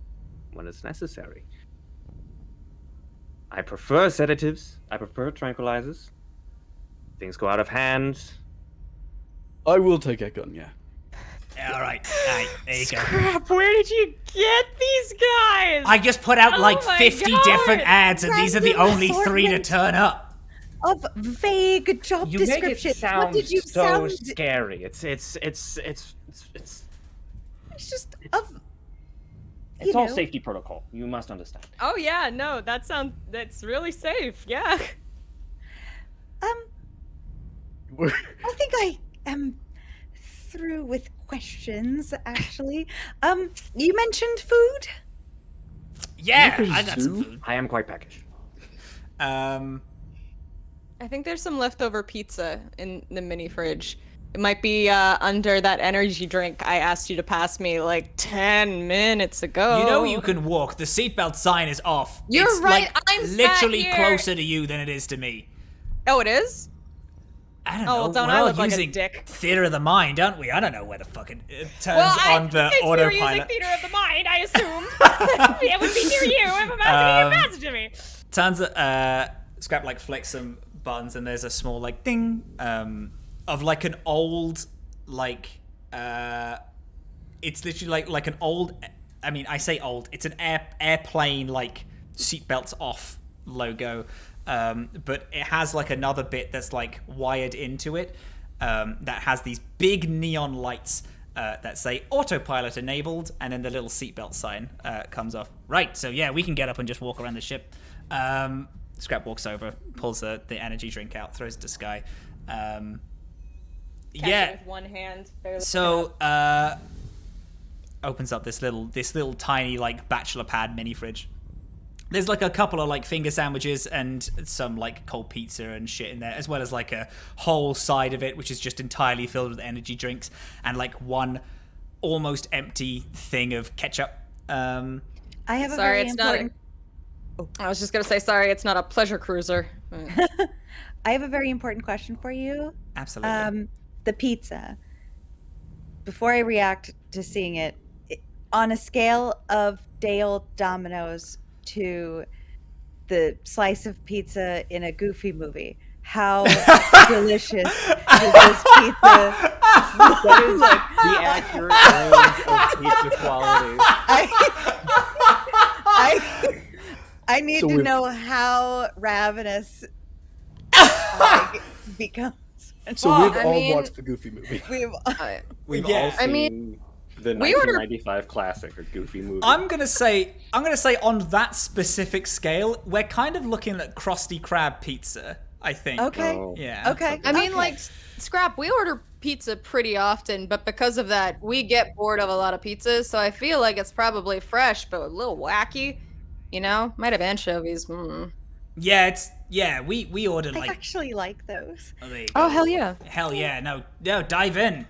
when it's necessary. I prefer sedatives. I prefer tranquilizers. Things go out of hand. I will take a gun, yeah. All right, there you go. Crap, where did you get these guys? I just put out like Oh my 50 God. different ads, and these are the Random only 3 to assortment. turn up. Of vague job You make it description. sound What did you so sound? scary. It's It's just It's- of. it's You all know. safety protocol. You must understand. Oh yeah, no, that's really safe. Yeah. We're- I think I am through with questions. Actually, you mentioned food. Yeah, Look at I got some Zoo. food. I am quite peckish. I think there's some leftover pizza in the mini fridge. It might be under that energy drink I asked you to pass me like 10 minutes ago. You know you can walk. The seatbelt sign is off. You're It's, right, like, I'm sat literally here. closer to you than it is to me. Oh, it is? I don't Oh, know. well, don't We're I all look like a using dick? theater of the mind, aren't we? I don't know where the fucking it turns Well, on the since we were using autopilot. theater of the mind, I assume it would be near you if I'm asking you a message to me. Turns Scrap like flicks some buttons, and there's a small like ding of like an old like it's literally like an old. I mean, I say old. It's an airplane like seatbelts off logo. But it has like another bit that's like wired into it that has these big neon lights that say autopilot enabled, and then the little seatbelt sign comes off. Right, so yeah, we can get up and just walk around the ship. Scrap walks over, pulls the energy drink out, throws it to Skye. Yeah, With one hand. Barely so opens up this little tiny like bachelor pad mini fridge. There's like a couple of like finger sandwiches and some like cold pizza and shit in there, as well as like a whole side of it which is just entirely filled with energy drinks, and like one almost empty thing of ketchup. I have a Sorry, very it's not important. I was just gonna say sorry, it's not a pleasure cruiser. I have a very important question for you. Absolutely. The pizza. Before I react to seeing it, on a scale of day old Domino's to the slice of pizza in a Goofy movie, how delicious is this pizza? That is like the accurate range of pizza quality. I need So to we've- know how ravenous I becomes. So Well, we've I all mean- watched the Goofy movie. We've Yeah. all I seen mean, the we ordered- 1995 classic, A Goofy Movie. I'm gonna say on that specific scale, we're kind of looking at Krusty Krab pizza. I think. Okay. Oh. Yeah. Okay. I mean, okay. like, Scrap, we order pizza pretty often, but because of that, we get bored of a lot of pizzas, so I feel like it's probably fresh, but a little wacky. You know? Might have anchovies. Yeah, we ordered I like. actually like those. Oh, there you go. Oh, hell yeah. Hell yeah! No, dive in,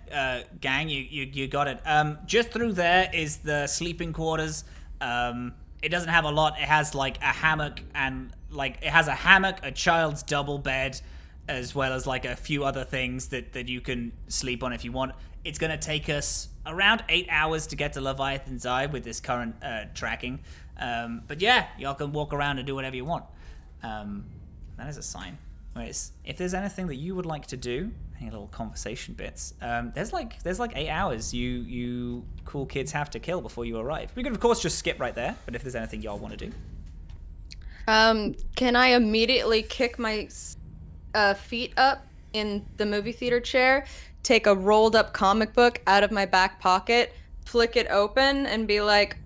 gang. You got it. Just through there is the sleeping quarters. It doesn't have a lot. It has like a hammock and like it has a hammock, a child's double bed, as well as like a few other things that you can sleep on if you want. It's gonna take us around 8 hours to get to Leviathan's Eye with this current tracking. But yeah, y'all can walk around and do whatever you want. That is a sign. Anyways, if there's anything that you would like to do, any little conversation bits, there's like 8 hours you cool kids have to kill before you arrive. We could of course just skip right there, but if there's anything y'all want to do. Can I immediately kick my feet up in the movie theater chair, take a rolled up comic book out of my back pocket, flick it open, and be like,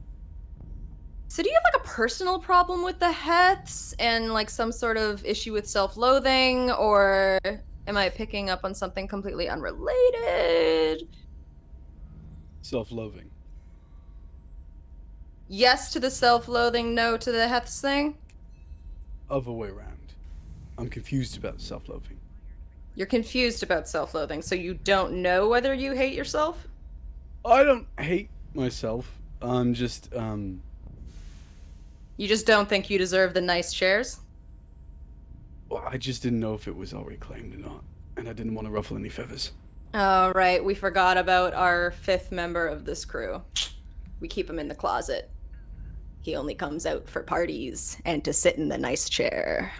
so do you have like a personal problem with the Heths and like some sort of issue with self-loathing, or am I picking up on something completely unrelated? Self-loathing. Yes to the self-loathing, no to the Heths thing? Other way around. I'm confused about self-loathing. You're confused about self-loathing, so you don't know whether you hate yourself? I don't hate myself. I'm just, You just don't think you deserve the nice chairs? well, I just didn't know if it was already claimed or not, and I didn't want to ruffle any feathers. Oh, right. We forgot about our fifth member of this crew. We keep him in the closet. He only comes out for parties and to sit in the nice chair.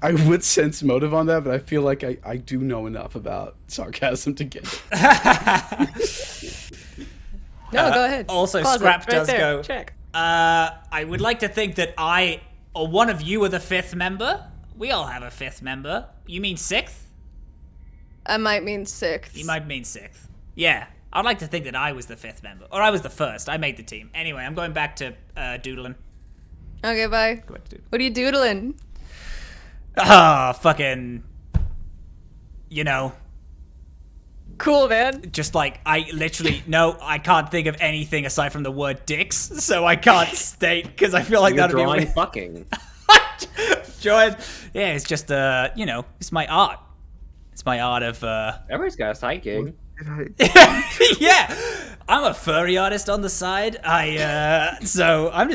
I would sense motive on that, but I feel like I do know enough about sarcasm to get it. No, go ahead. Also, Closet, Scrap right does there. go. Check. I would like to think that I or one of you are the fifth member. We all have a fifth member. You mean sixth? I might mean sixth. You might mean sixth. Yeah, I'd like to think that I was the fifth member, or I was the first. I made the team. Anyway, I'm going back to doodling. Okay, bye. Go back to doodling. What are you doodling? Fucking. You know. Cool, man. Just like, I literally, no, I can't think of anything aside from the word dicks, so I can't state, because I feel like You're that'd be drawing weird. fucking. Join. Yeah, it's just, you know, it's my art. It's my art of, Everybody's got a side gig. yeah, I'm a furry artist on the side. So I'm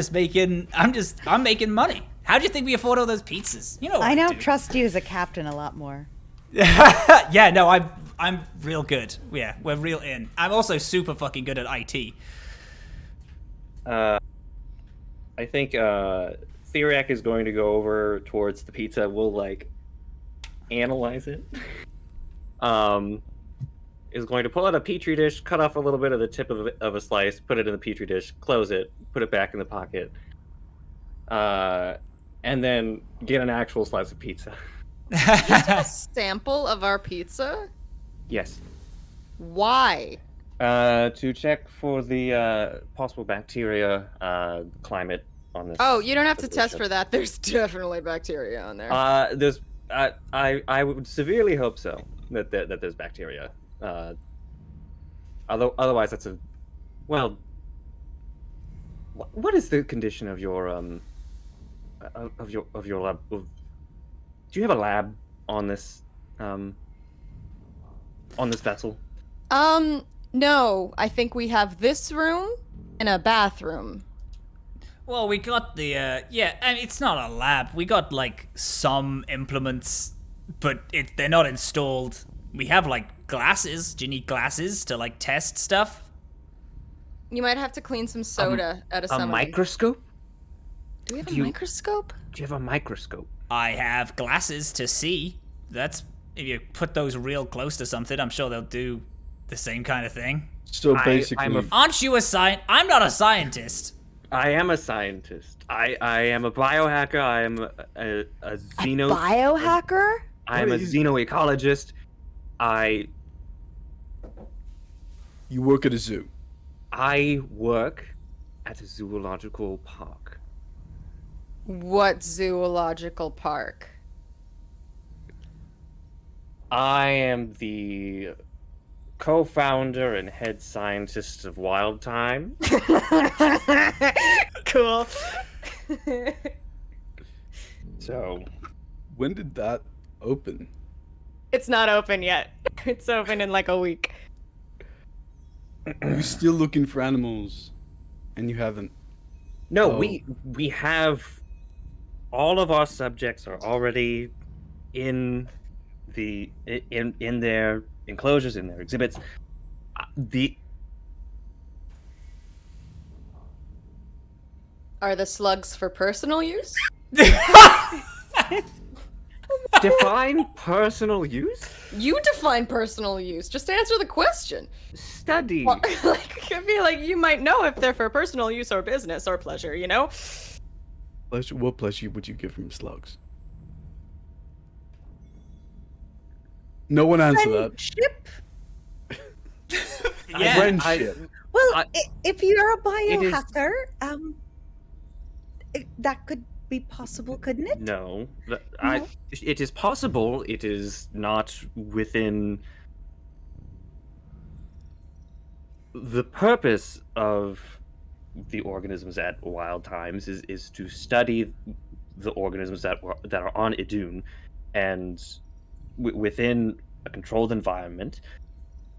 making money. How do you think we afford all those pizzas? You know what I now do. trust you as a captain a lot more. Yeah, no, I'm real good. Yeah, we're real in. I'm also super fucking good at IT. I think Theriac is going to go over towards the pizza. We'll like analyze it. Is going to pull out a petri dish, cut off a little bit of the tip of a slice, put it in the petri dish, close it, put it back in the pocket, and then get an actual slice of pizza. A sample of our pizza? Yes. Why? To check for the possible bacteria climate on this. Oh, you don't have to this test ship. for that. There's definitely bacteria on there. There's I would severely hope so that there's bacteria. Otherwise, that's a well. What is the condition of your lab? Do you have a lab on this vessel? No. I think we have this room and a bathroom. Well, we got the, yeah, and it's not a lab. We got, like, some implements, but they're not installed. We have, like, glasses. Do you need glasses to, like, test stuff? You might have to clean some soda out of some A of them. microscope? Do we have a microscope? Do you have a microscope? I have glasses to see. That's, if you put those real close to something, I'm sure they'll do the same kind of thing. So basically, Aren't you a I'm not a scientist. I am a scientist. I am a biohacker. I am a xeno. Biohacker? I am a xenoecologist. you work at a zoo. I work at a zoological park. What zoological park? I am the co-founder and head scientist of Wild Time. Cool. So, When did that open? It's not open yet. It's open in like a week. You're still looking for animals, and you haven't. no, Oh. we have all of our subjects are already in in their enclosures, in their exhibits. The Are the slugs for personal use? define personal use? You define personal use. Just answer the question. Study. Well, like, I feel like you might know if they're for personal use or business or pleasure, you know? Pleasure. What pleasure would you give from slugs? No one answer that. Friendship? Yeah. Friendship. Well, I- if you're a is- biohacker, that could be possible, couldn't it? No, No? it is possible. It is not within the purpose of the organisms at Wild Times is to study the organisms that are on Idun, and within a controlled environment,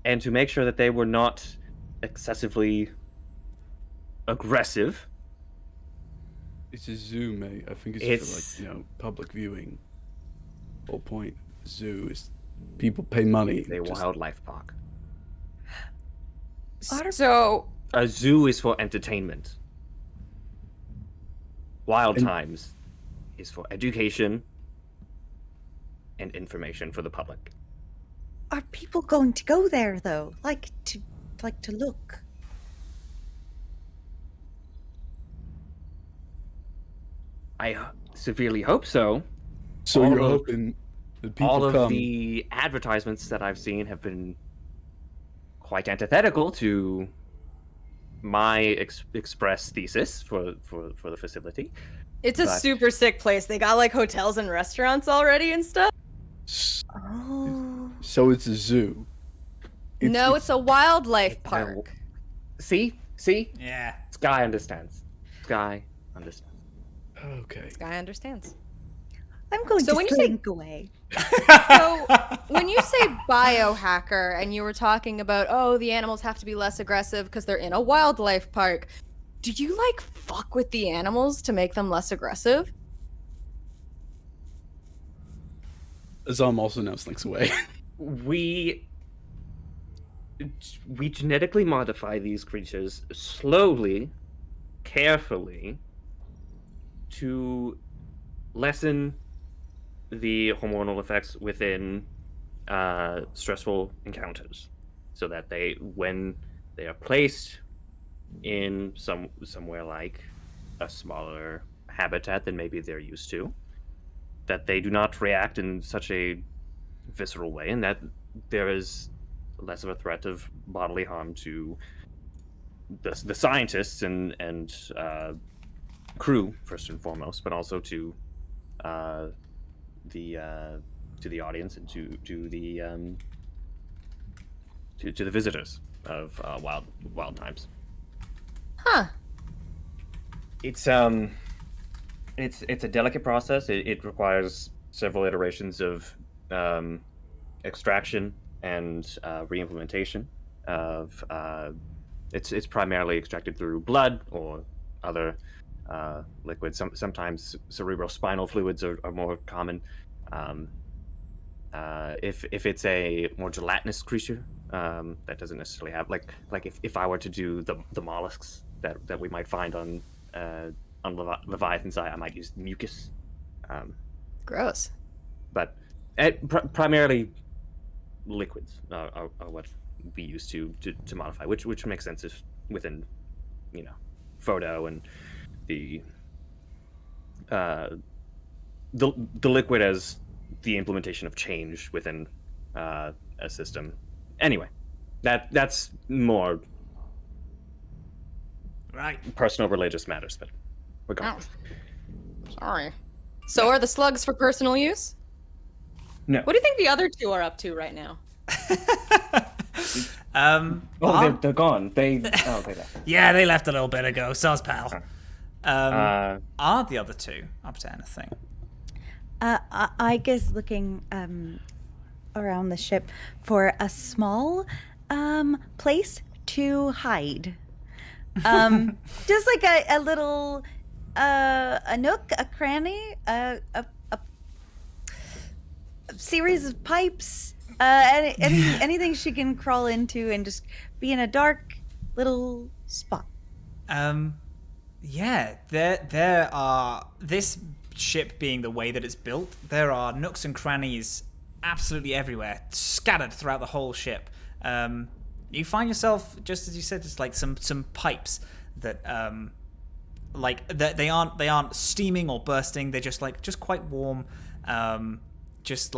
and to make sure that they were not excessively aggressive. It's a zoo, mate. I think it's It's- for public viewing. Whole point. Zoo is people pay money. A just- wildlife park. So, A zoo is for entertainment. Wild And- Times is for education and information for the public. Are people going to go there though? Like to look? I severely hope so. So all you're of- hoping that people All of come. the advertisements that I've seen have been quite antithetical to my express thesis for the facility. it's a But- super sick place. They got like hotels and restaurants already and stuff. Oh. So it's a zoo. No, it's a wildlife It's a- park. See, Yeah. Skye understands. Skye understands. Okay. Guy understands. I'm going So to when you say- slink away. So when you say biohacker and you were talking about, oh, the animals have to be less aggressive because they're in a wildlife park, do you like fuck with the animals to make them less aggressive? Azhaam also now slinks away. We genetically modify these creatures slowly, carefully, to lessen the hormonal effects within stressful encounters, so that when they are placed in somewhere like a smaller habitat than maybe they're used to, that they do not react in such a visceral way, and that there is less of a threat of bodily harm to the scientists and crew first and foremost, but also to the audience and to the visitors of Wild Times. Huh. It's a delicate process. It requires several iterations of extraction and re-implementation of it's primarily extracted through blood or other liquids. Sometimes cerebrospinal fluids are more common. If it's a more gelatinous creature, that doesn't necessarily have like if I were to do the mollusks that we might find on Leviathan's eye, I might use mucus. Gross. But primarily liquids are what we use to modify, which makes sense if within photo and the liquid as the implementation of change within a system. Anyway, that's more Right. personal religious matters, but regardless. Sorry. So are the slugs for personal use? No. What do you think the other two are up to right now? They're gone. They left. Yeah, they left a little bit ago. Soz pal. Uh, Are the other two up to anything? I guess looking around the ship for a small place to hide. Just like a little a nook, a cranny, a series of pipes, anything she can crawl into and just be in a dark little spot. Yeah, there are, this ship being the way that it's built, there are nooks and crannies absolutely everywhere, scattered throughout the whole ship. You find yourself, just as you said, just like some pipes that they aren't steaming or bursting. They're just quite warm, just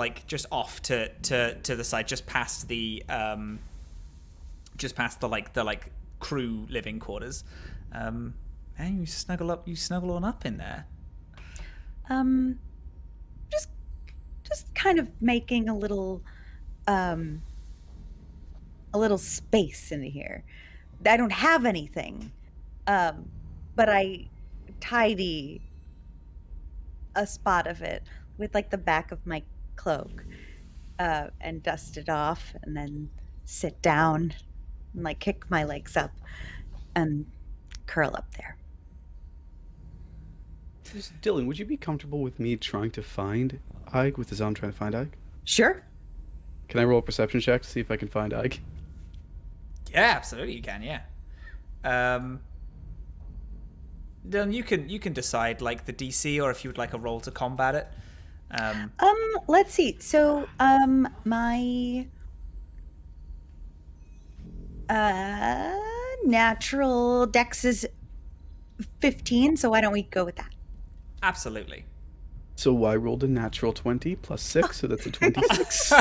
off to the side, just past the crew living quarters. And you snuggle on up in there. Just kind of making a little space in here. I don't have anything, but I tidy a spot of it with like the back of my cloak, and dust it off, and then sit down and like kick my legs up and curl up there. Dylan, would you be comfortable with me trying to find Ike, with Azhaam trying to find Ike? Sure. Can I roll a perception check to see if I can find Ike? Yeah, absolutely you can, yeah. Then you can decide like the DC, or if you would like a roll to combat it. Let's see. So, my natural dex is 15, so why don't we go with that? Absolutely. So I rolled a natural 20 plus 6, so that's a 26.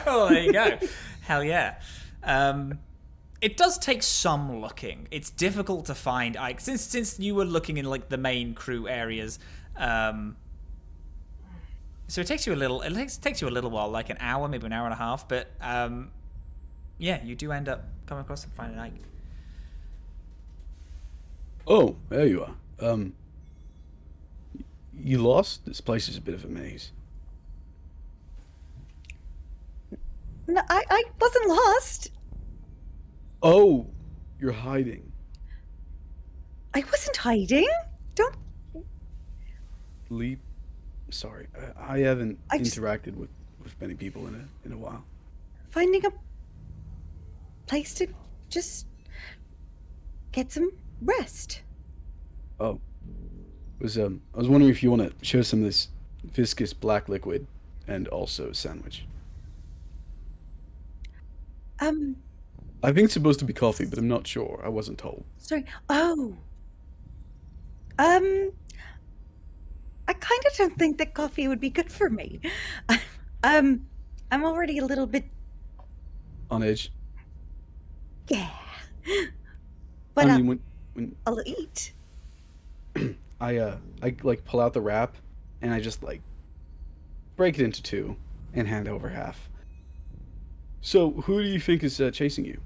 Oh, there you go. Hell yeah. It does take some looking. It's difficult to find Ike since you were looking in like the main crew areas. So it takes you a little. It takes you a little while, like an hour, maybe an hour and a half. But yeah, you do end up coming across and finding Ike. Oh, there you are. You lost? This place is a bit of a maze. No, I wasn't lost. Oh, you're hiding. I wasn't hiding. Don't. Lee, sorry, I haven't I just- interacted with many people in a while. Finding a place to just get some rest. Oh, I was wondering if you want to share some of this viscous black liquid and also a sandwich. I think it's supposed to be coffee, but I'm not sure. I wasn't told. Sorry. Oh. I kind of don't think that coffee would be good for me. I'm already a little bit, On edge. yeah. But I mean, when I'll eat. I like pull out the wrap and I just like break it into two and hand over half. So, who do you think is chasing you?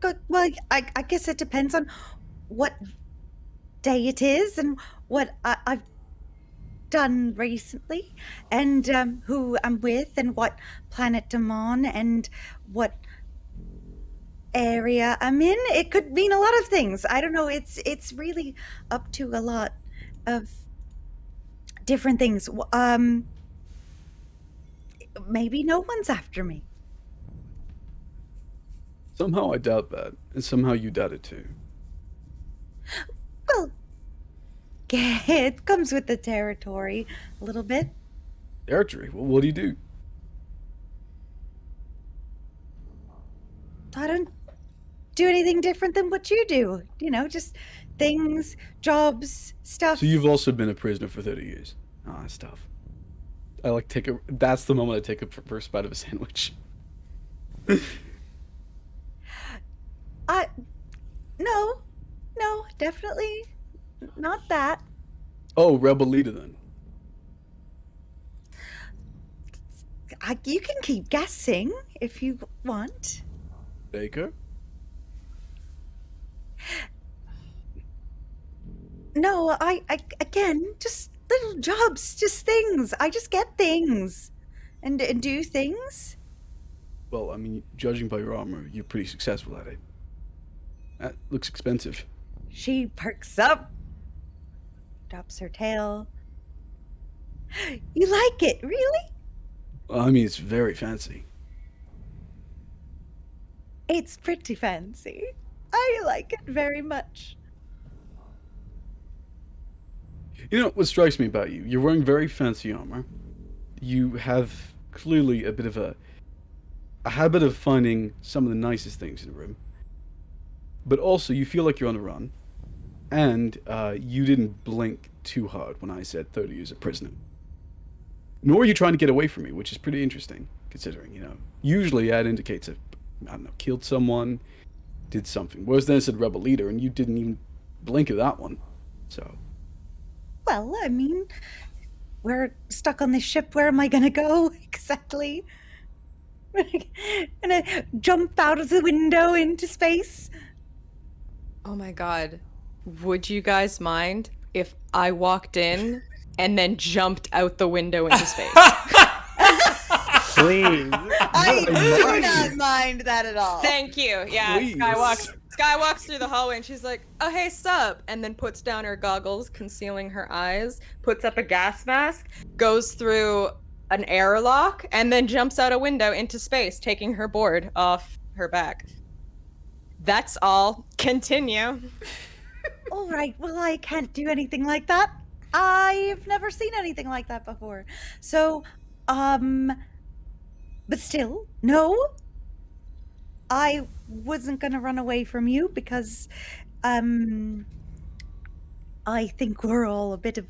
Good. Well, I guess it depends on what day it is and what I've done recently, and who I'm with, and what planet I'm on, and what area I'm in. It could mean a lot of things. I don't know. It's really up to a lot of different things. Maybe no one's after me. Somehow I doubt that, and somehow you doubt it too. Well, yeah, it comes with the territory a little bit. Territory? Well, what do you do? I don't do anything different than what you do. You know, just things, jobs, stuff. So you've also been a prisoner for 30 years. Ah, that's tough. I like take a. That's the moment I take a first bite of a sandwich. No, definitely not that. Oh, rebel leader then. You can keep guessing if you want. Baker? No, I again, just little jobs, just things. I just get things and do things. Well, I mean, judging by your armor, you're pretty successful at it. That looks expensive. She perks up, drops her tail. You like it, really? Well, I mean, it's very fancy. It's pretty fancy. I like it very much. You know, what strikes me about you, you're wearing very fancy armor. You have clearly a bit of a habit of finding some of the nicest things in the room. But also, you feel like you're on the run. And you didn't blink too hard when I said 30 years a prisoner. Nor are you trying to get away from me, which is pretty interesting, considering, you know. Usually that indicates I don't know, killed someone, did something. Whereas then it said rebel leader, and you didn't even blink at that one. So... Well, I mean, we're stuck on this ship. Where am I gonna go exactly? Gonna jump out of the window into space? Oh my god. Would you guys mind if I walked in and then jumped out the window into space? Please. I do not mind that at all. Thank you. Yeah, Please. Skye walks through the hallway and she's like, "Oh hey, sup," and then puts down her goggles, concealing her eyes, puts up a gas mask, goes through an airlock, and then jumps out a window into space, taking her board off her back. That's all. Continue. All right, well, I can't do anything like that. I've never seen anything like that before. So, but still, no. I wasn't gonna run away from you because, I think we're all a bit of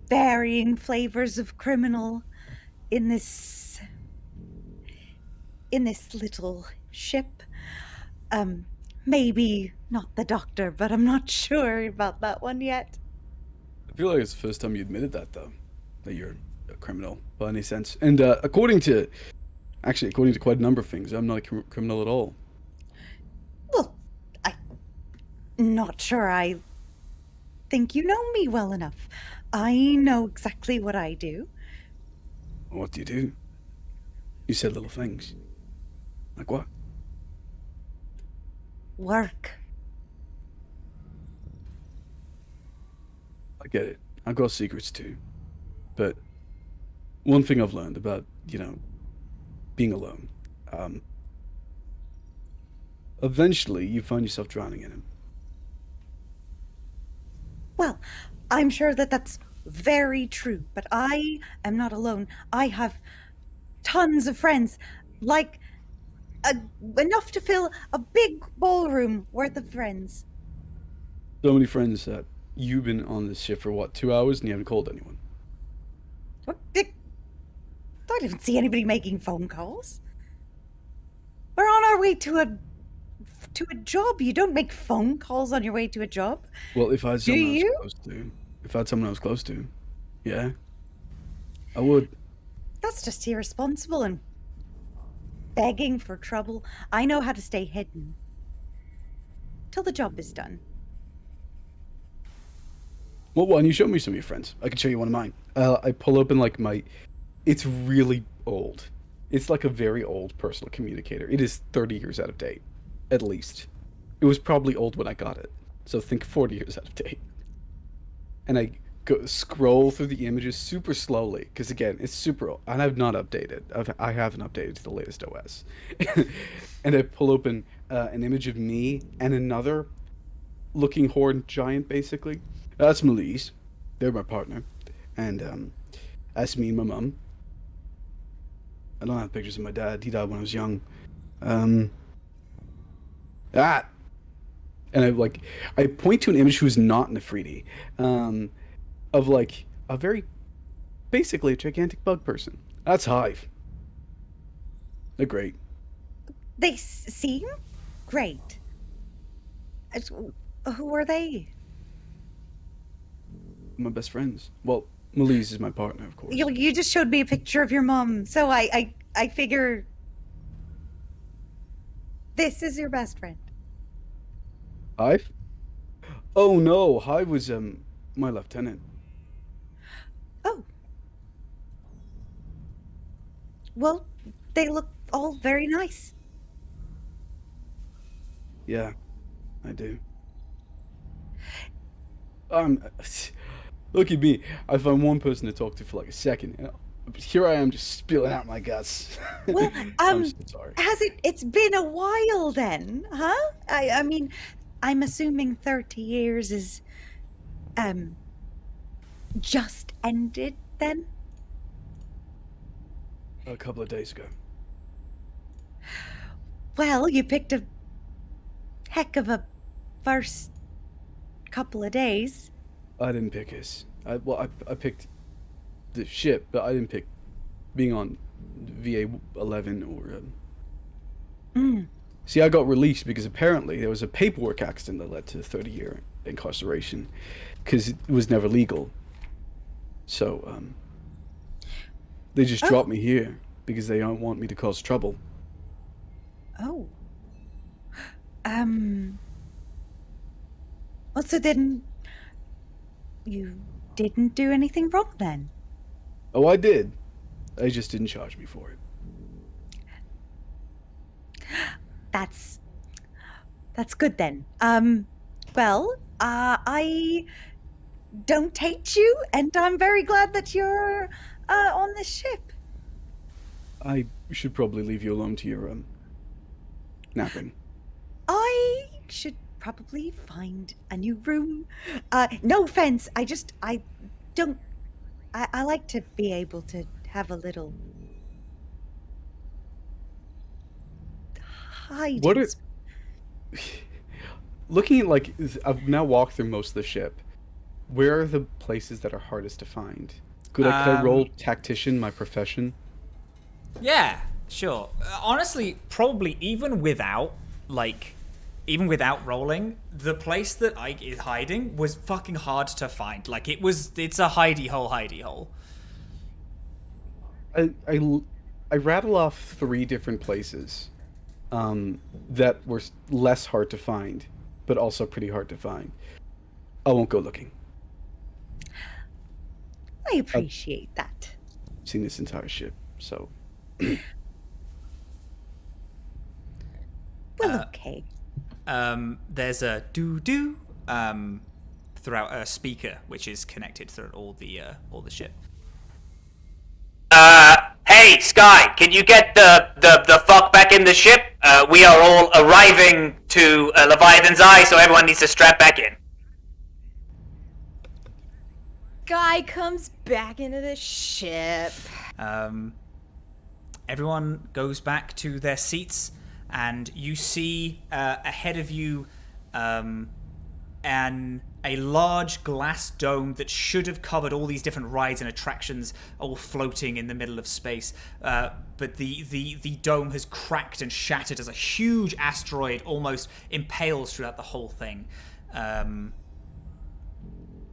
varying flavors of criminal in this little ship. Maybe not the doctor, but I'm not sure about that one yet. I feel like it's the first time you admitted that, though, that you're a criminal by any sense. And according to quite a number of things, I'm not a criminal at all. Well, I'm not sure I think you know me well enough. I know exactly what I do. What do you do? You said little things. Like what? Work. I get it. I've got secrets too. But one thing I've learned about, you know, being alone, eventually you find yourself drowning in him. Well, I'm sure that that's very true, but I am not alone. I have tons of friends, like enough to fill a big ballroom worth of friends. So many friends that you've been on this ship for what, 2 hours and you haven't called anyone? What? I didn't see anybody making phone calls. We're on our way to a job. You don't make phone calls on your way to a job. Well, if I had someone I you? was close to, yeah, I would. That's just irresponsible and begging for trouble. I know how to stay hidden till the job is done. Well, why don't you show me some of your friends? I can show you one of mine. I pull open like my... It's really old. It's like a very old personal communicator. It is 30 years out of date, at least. It was probably old when I got it, so think 40 years out of date. And I scroll through the images super slowly, because again, it's super old, and I've not updated. I haven't updated to the latest OS. And I pull open an image of me and another looking horned giant, basically. That's Melise. They're my partner. And that's me and my mum. I don't have pictures of my dad. He died when I was young. And I point to an image who's not in the 3D, of like a very, basically a gigantic bug person. That's Hive. They're great. They seem great. Who are they? My best friends. Well, Melise is my partner, of course. You just showed me a picture of your mom, so I figure this is your best friend. Hive? Oh no, Hive was my lieutenant. Oh. Well, they look all very nice. Yeah, I do. Um, look at me. I found one person to talk to for like a second. But here I am just spilling out my guts. Well, I'm so sorry. it's been a while then, huh? I mean, I'm assuming 30 years is just ended then? A couple of days ago. Well, you picked a heck of a first couple of days. I didn't pick his. I picked the ship, but I didn't pick being on VA-11 or. See, I got released because apparently there was a paperwork accident that led to 30-year incarceration, because it was never legal. So they just dropped me here because they don't want me to cause trouble. Oh. Well, so then you didn't do anything wrong then? Oh, I did. They just didn't charge me for it. That's good then. Well, I don't hate you, and I'm very glad that you're on this ship. I should probably leave you alone to your napping. I should probably find a new room. No offense, I don't. I like to be able to have a little hiding. What are looking at like I've now walked through most of the ship. Where are the places that are hardest to find? Could I roll tactician, my profession? Yeah, sure. Honestly, probably even without rolling, the place that Ike is hiding was fucking hard to find. Like it's a hidey hole. I rattle off 3 different places that were less hard to find, but also pretty hard to find. I won't go looking. I appreciate that. I've seen this entire ship, so. Well, okay. There's a doo-doo throughout a speaker which is connected throughout all the ship. Hey, Skye, can you get the fuck back in the ship? We are all arriving to Leviathan's Eye, so everyone needs to strap back in. Guy comes back into the ship. Everyone goes back to their seats, and you see ahead of you a large glass dome that should have covered all these different rides and attractions, all floating in the middle of space. But the dome has cracked and shattered as a huge asteroid almost impales throughout the whole thing.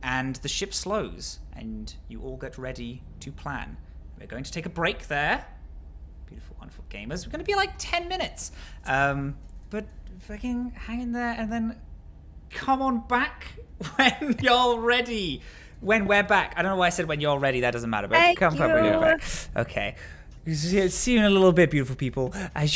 And the ship slows, and you all get ready to plan. We're going to take a break there. Beautiful, wonderful gamers. We're going to be like 10 minutes. But fucking hang in there, and then come on back when you're ready. When we're back. I don't know why I said when you're ready. That doesn't matter. But Thank come back when you're you. back. Okay. See you in a little bit, beautiful people. Bye.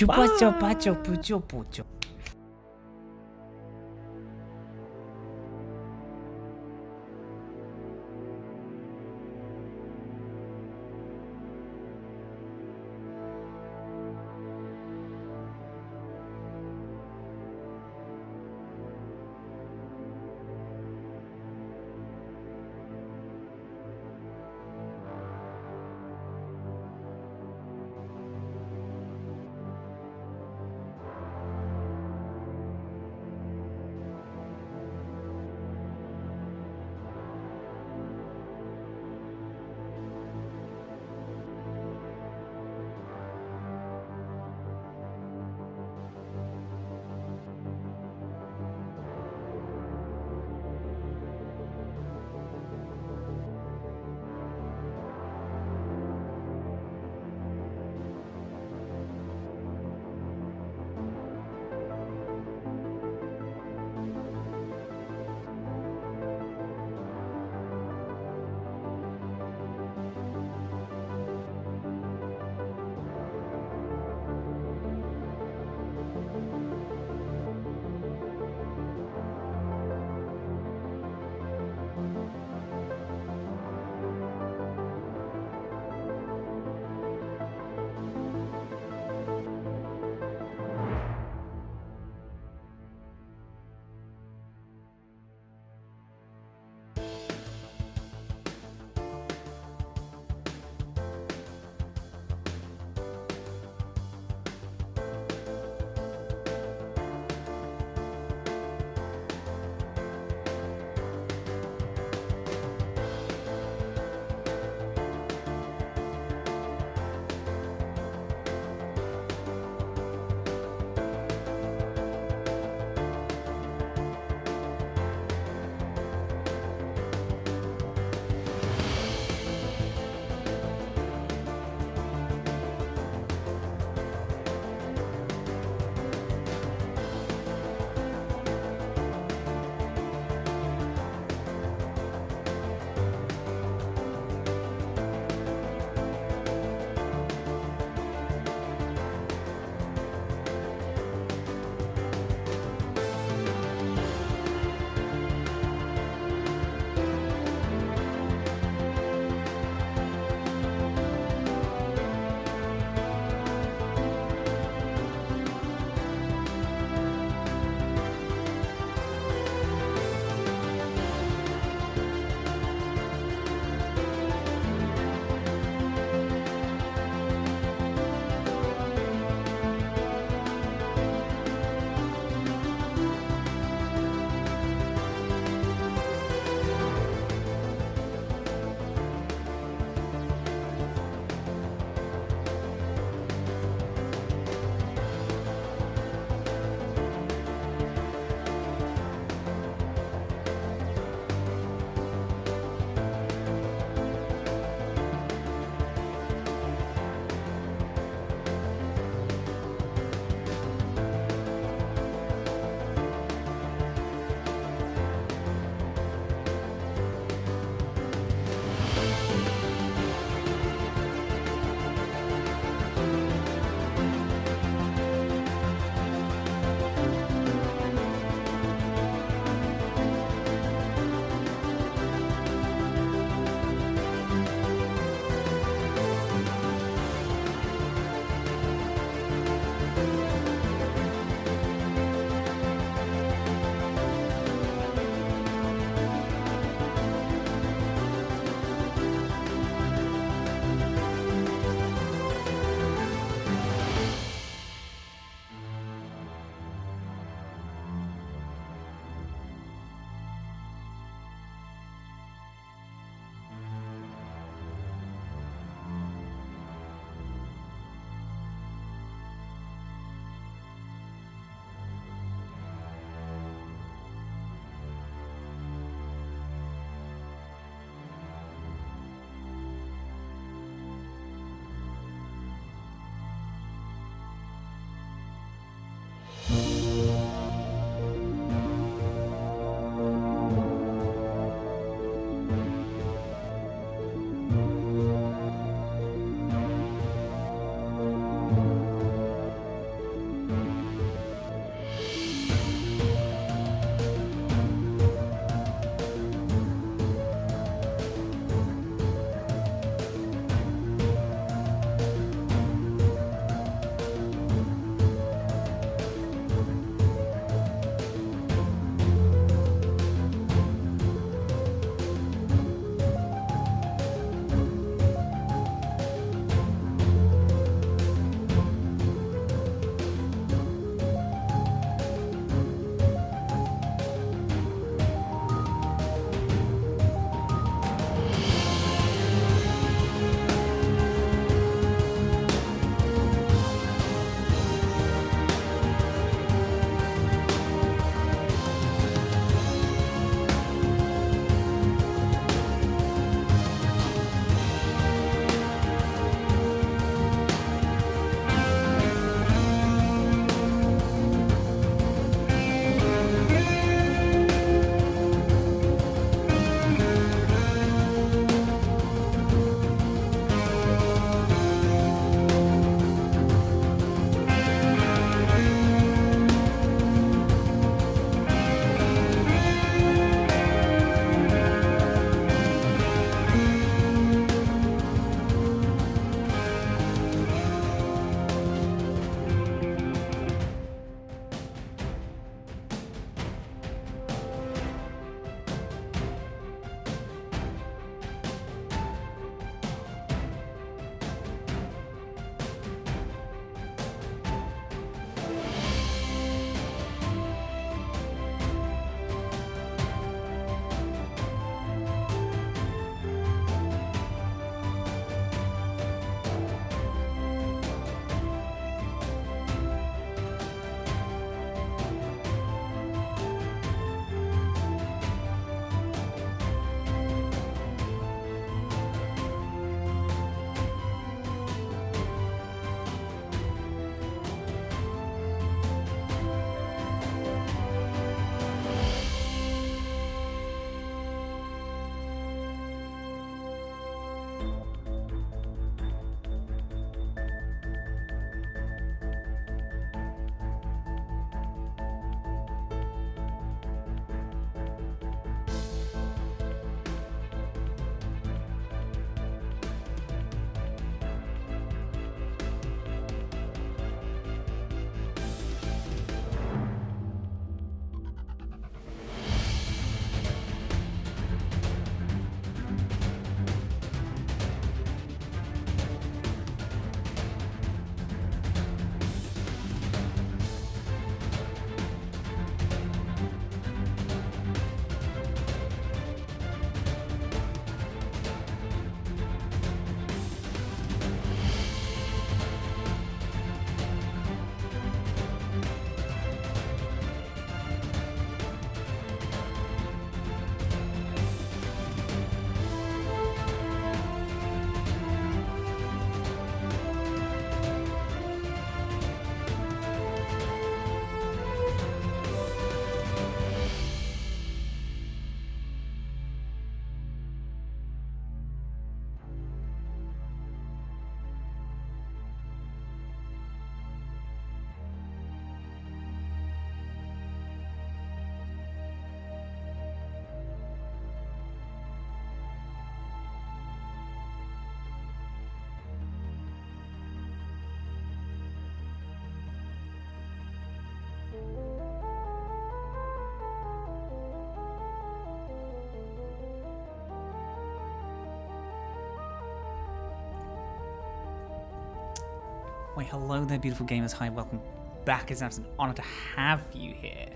Why, hello there, beautiful gamers. Hi, welcome back. It's an absolute honor to have you here.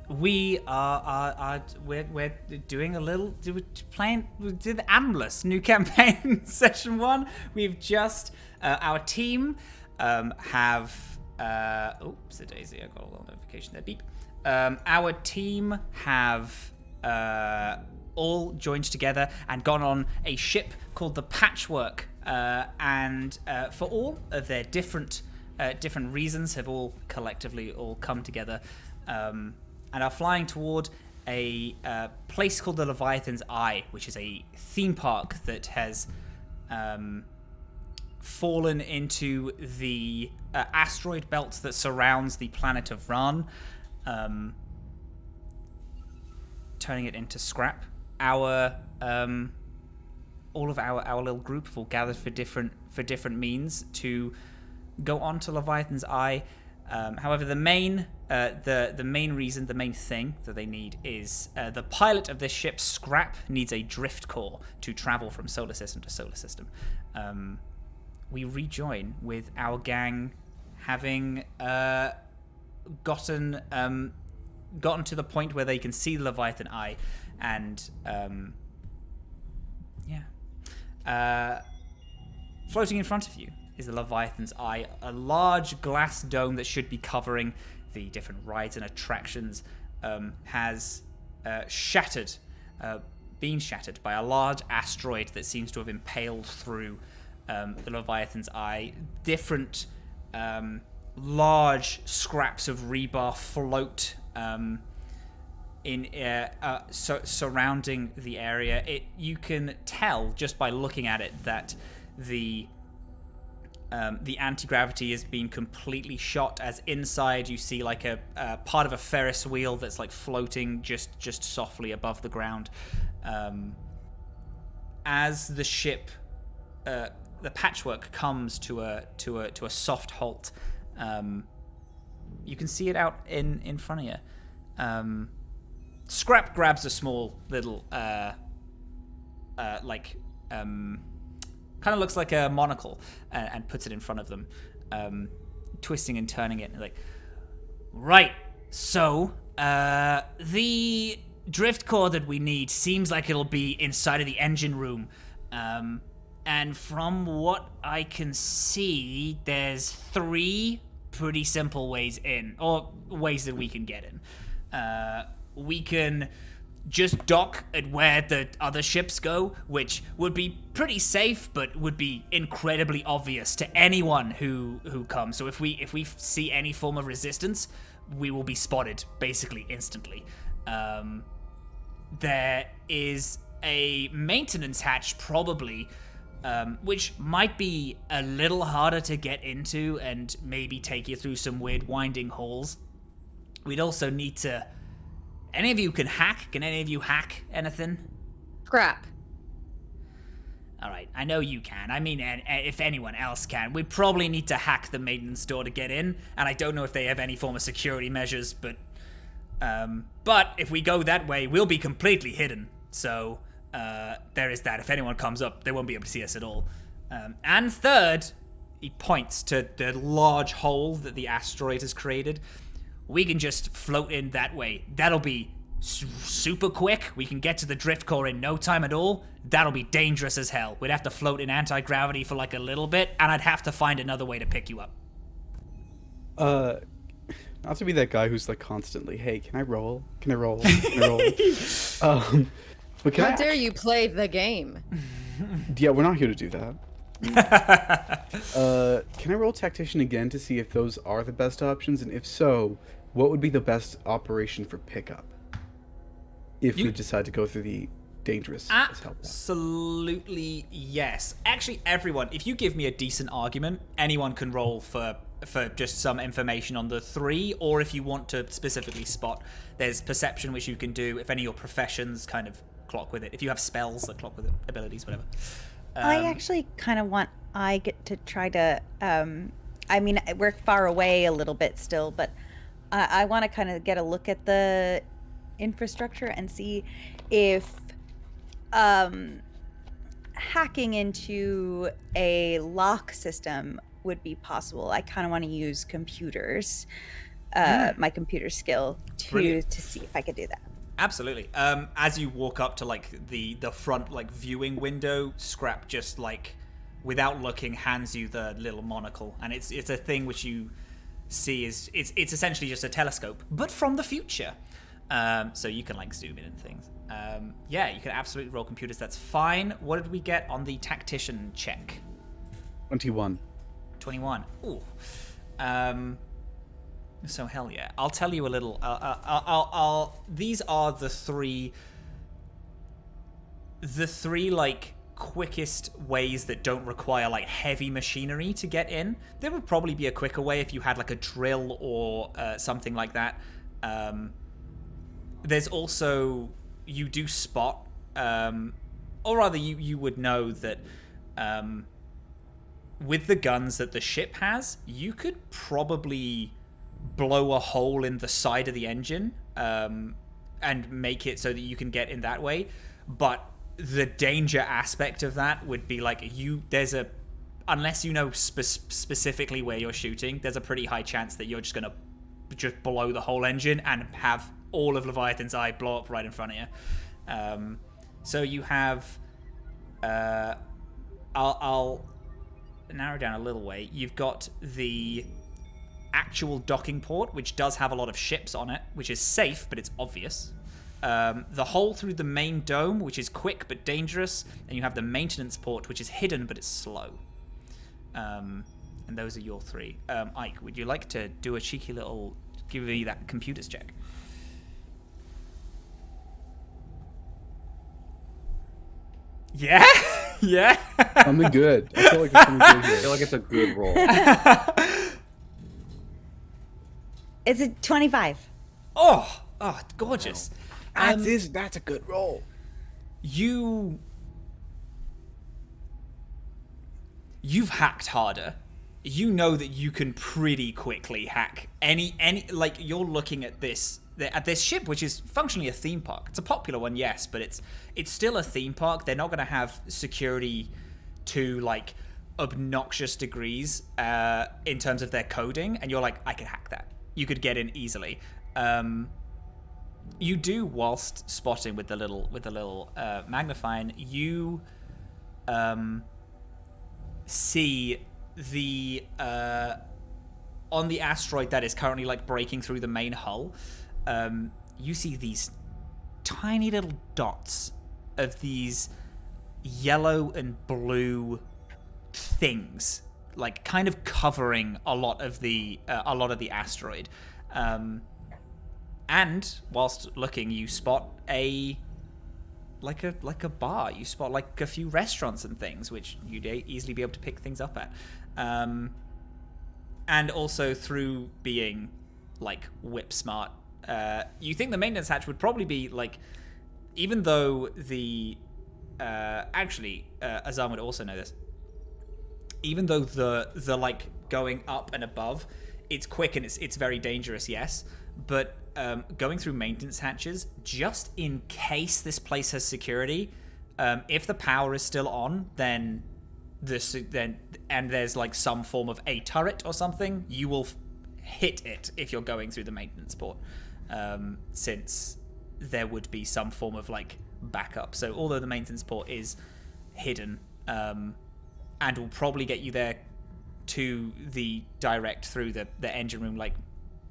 We we're doing a little playing. We did the Atomless new campaign session 1. We've just our team have oops, a daisy. I got a little notification there. Beep. Our team have all joined together and gone on a ship called the Patchwork, and for all of their different reasons, have all collectively come together. And are flying toward a place called the Leviathan's Eye, which is a theme park that has fallen into the asteroid belt that surrounds the planet of Ran, turning it into scrap. All of our little group have all gathered for different means to go on to Leviathan's Eye. However, the main reason, the main thing that they need is the pilot of this ship, Scrap, needs a drift core to travel from solar system to solar system. We rejoin with our gang having gotten to the point where they can see the Leviathan Eye, and floating in front of you is the Leviathan's Eye, a large glass dome that should be covering the different rides and attractions, has been shattered by a large asteroid that seems to have impaled through the Leviathan's Eye. Different large scraps of rebar float surrounding the area. You can tell just by looking at it that the anti-gravity has been completely shot, as inside you see like a part of a Ferris wheel that's like floating just softly above the ground. As the ship, the Patchwork, comes to a soft halt, you can see it out in front of you. Scrap grabs a small little kind of looks like a monocle, and puts it in front of them, twisting and turning it. Like, right, so the drift core that we need seems like it'll be inside of the engine room, and from what I can see, there's 3 pretty simple ways in, or ways that we can get in. We can just dock at where the other ships go, which would be pretty safe, but would be incredibly obvious to anyone who comes. So if we see any form of resistance, we will be spotted basically instantly. There is a maintenance hatch, probably, which might be a little harder to get into and maybe take you through some weird winding halls. We'd also need to... Any of you can hack? Can any of you hack anything? Scrap. All right, I know you can. I mean, if anyone else can. We'd probably need to hack the maintenance door to get in, and I don't know if they have any form of security measures, but if we go that way, we'll be completely hidden. So there is that. If anyone comes up, they won't be able to see us at all. And third, he points to the large hole that the asteroid has created. We can just float in that way. That'll be super quick. We can get to the drift core in no time at all. That'll be dangerous as hell. We'd have to float in anti-gravity for like a little bit, and I'd have to find another way to pick you up. Not to be that guy who's like constantly, hey, can I roll? Can I roll? Can I roll? But How dare you play the game? Yeah, we're not here to do that. Can I roll Tactician again to see if those are the best options, and if so, what would be the best operation for pickup if we decide to go through the dangerous as hell? Absolutely yes. Actually, everyone, if you give me a decent argument, anyone can roll for just some information on the 3, or if you want to specifically spot, there's perception, which you can do if any of your professions kind of clock with it. If you have spells that clock with it, abilities, whatever. I actually kind of want I get to try to, I mean, we're far away a little bit still, but I want to kind of get a look at the infrastructure and see if, hacking into a lock system would be possible. I kind of want to use computers, my computer skill to see if I could do that. Absolutely. As you walk up to like the front like viewing window, Scrap just like without looking hands you the little monocle, and it's a thing which you see is it's essentially just a telescope, but from the future. So you can like zoom in and things. Yeah, you can absolutely roll computers. That's fine. What did we get on the tactician check? 21. 21. Ooh. So hell yeah. I'll tell you a little. These are the three like quickest ways that don't require like heavy machinery to get in. There would probably be a quicker way if you had like a drill or something like that. There's also, you do spot, or rather you would know that with the guns that the ship has, you could probably blow a hole in the side of the engine and make it so that you can get in that way. But the danger aspect of that would be like unless you know specifically where you're shooting, there's a pretty high chance that you're just going to just blow the whole engine and have all of Leviathan's Eye blow up right in front of you. So you have I'll narrow down a little way. You've got the actual docking port, which does have a lot of ships on it, which is safe, but it's obvious. The hole through the main dome, which is quick but dangerous, and you have the maintenance port, which is hidden but it's slow. And those are your three. Ike, would you like to do a cheeky little, give me that computers check? Yeah? Yeah? Something good. I feel like it's something good I here. feel like it's a good roll. It's a 25. Oh, gorgeous. That's a good roll. You've hacked harder. You know that you can pretty quickly hack any like you're looking at this ship, which is functionally a theme park. It's a popular one, yes, but it's still a theme park. They're not going to have security to like obnoxious degrees in terms of their coding, and you're like, I can hack that. You could get in easily. You do, whilst spotting with the little magnifying, you see the on the asteroid that is currently like breaking through the main hull. You see these tiny little dots of these yellow and blue things, like kind of covering a lot of the asteroid. And whilst looking, you spot a bar. You spot like a few restaurants and things, which you'd easily be able to pick things up at. And also through being like whip smart, you think the maintenance hatch would probably be like, even though the Azhaam would also know this. Even though the like going up and above, it's quick and it's very dangerous, yes, but going through maintenance hatches, just in case this place has security, if the power is still on, then there's like some form of a turret or something, you will hit it if you're going through the maintenance port, since there would be some form of like backup. So although the maintenance port is hidden, and will probably get you there to the direct through the engine room, like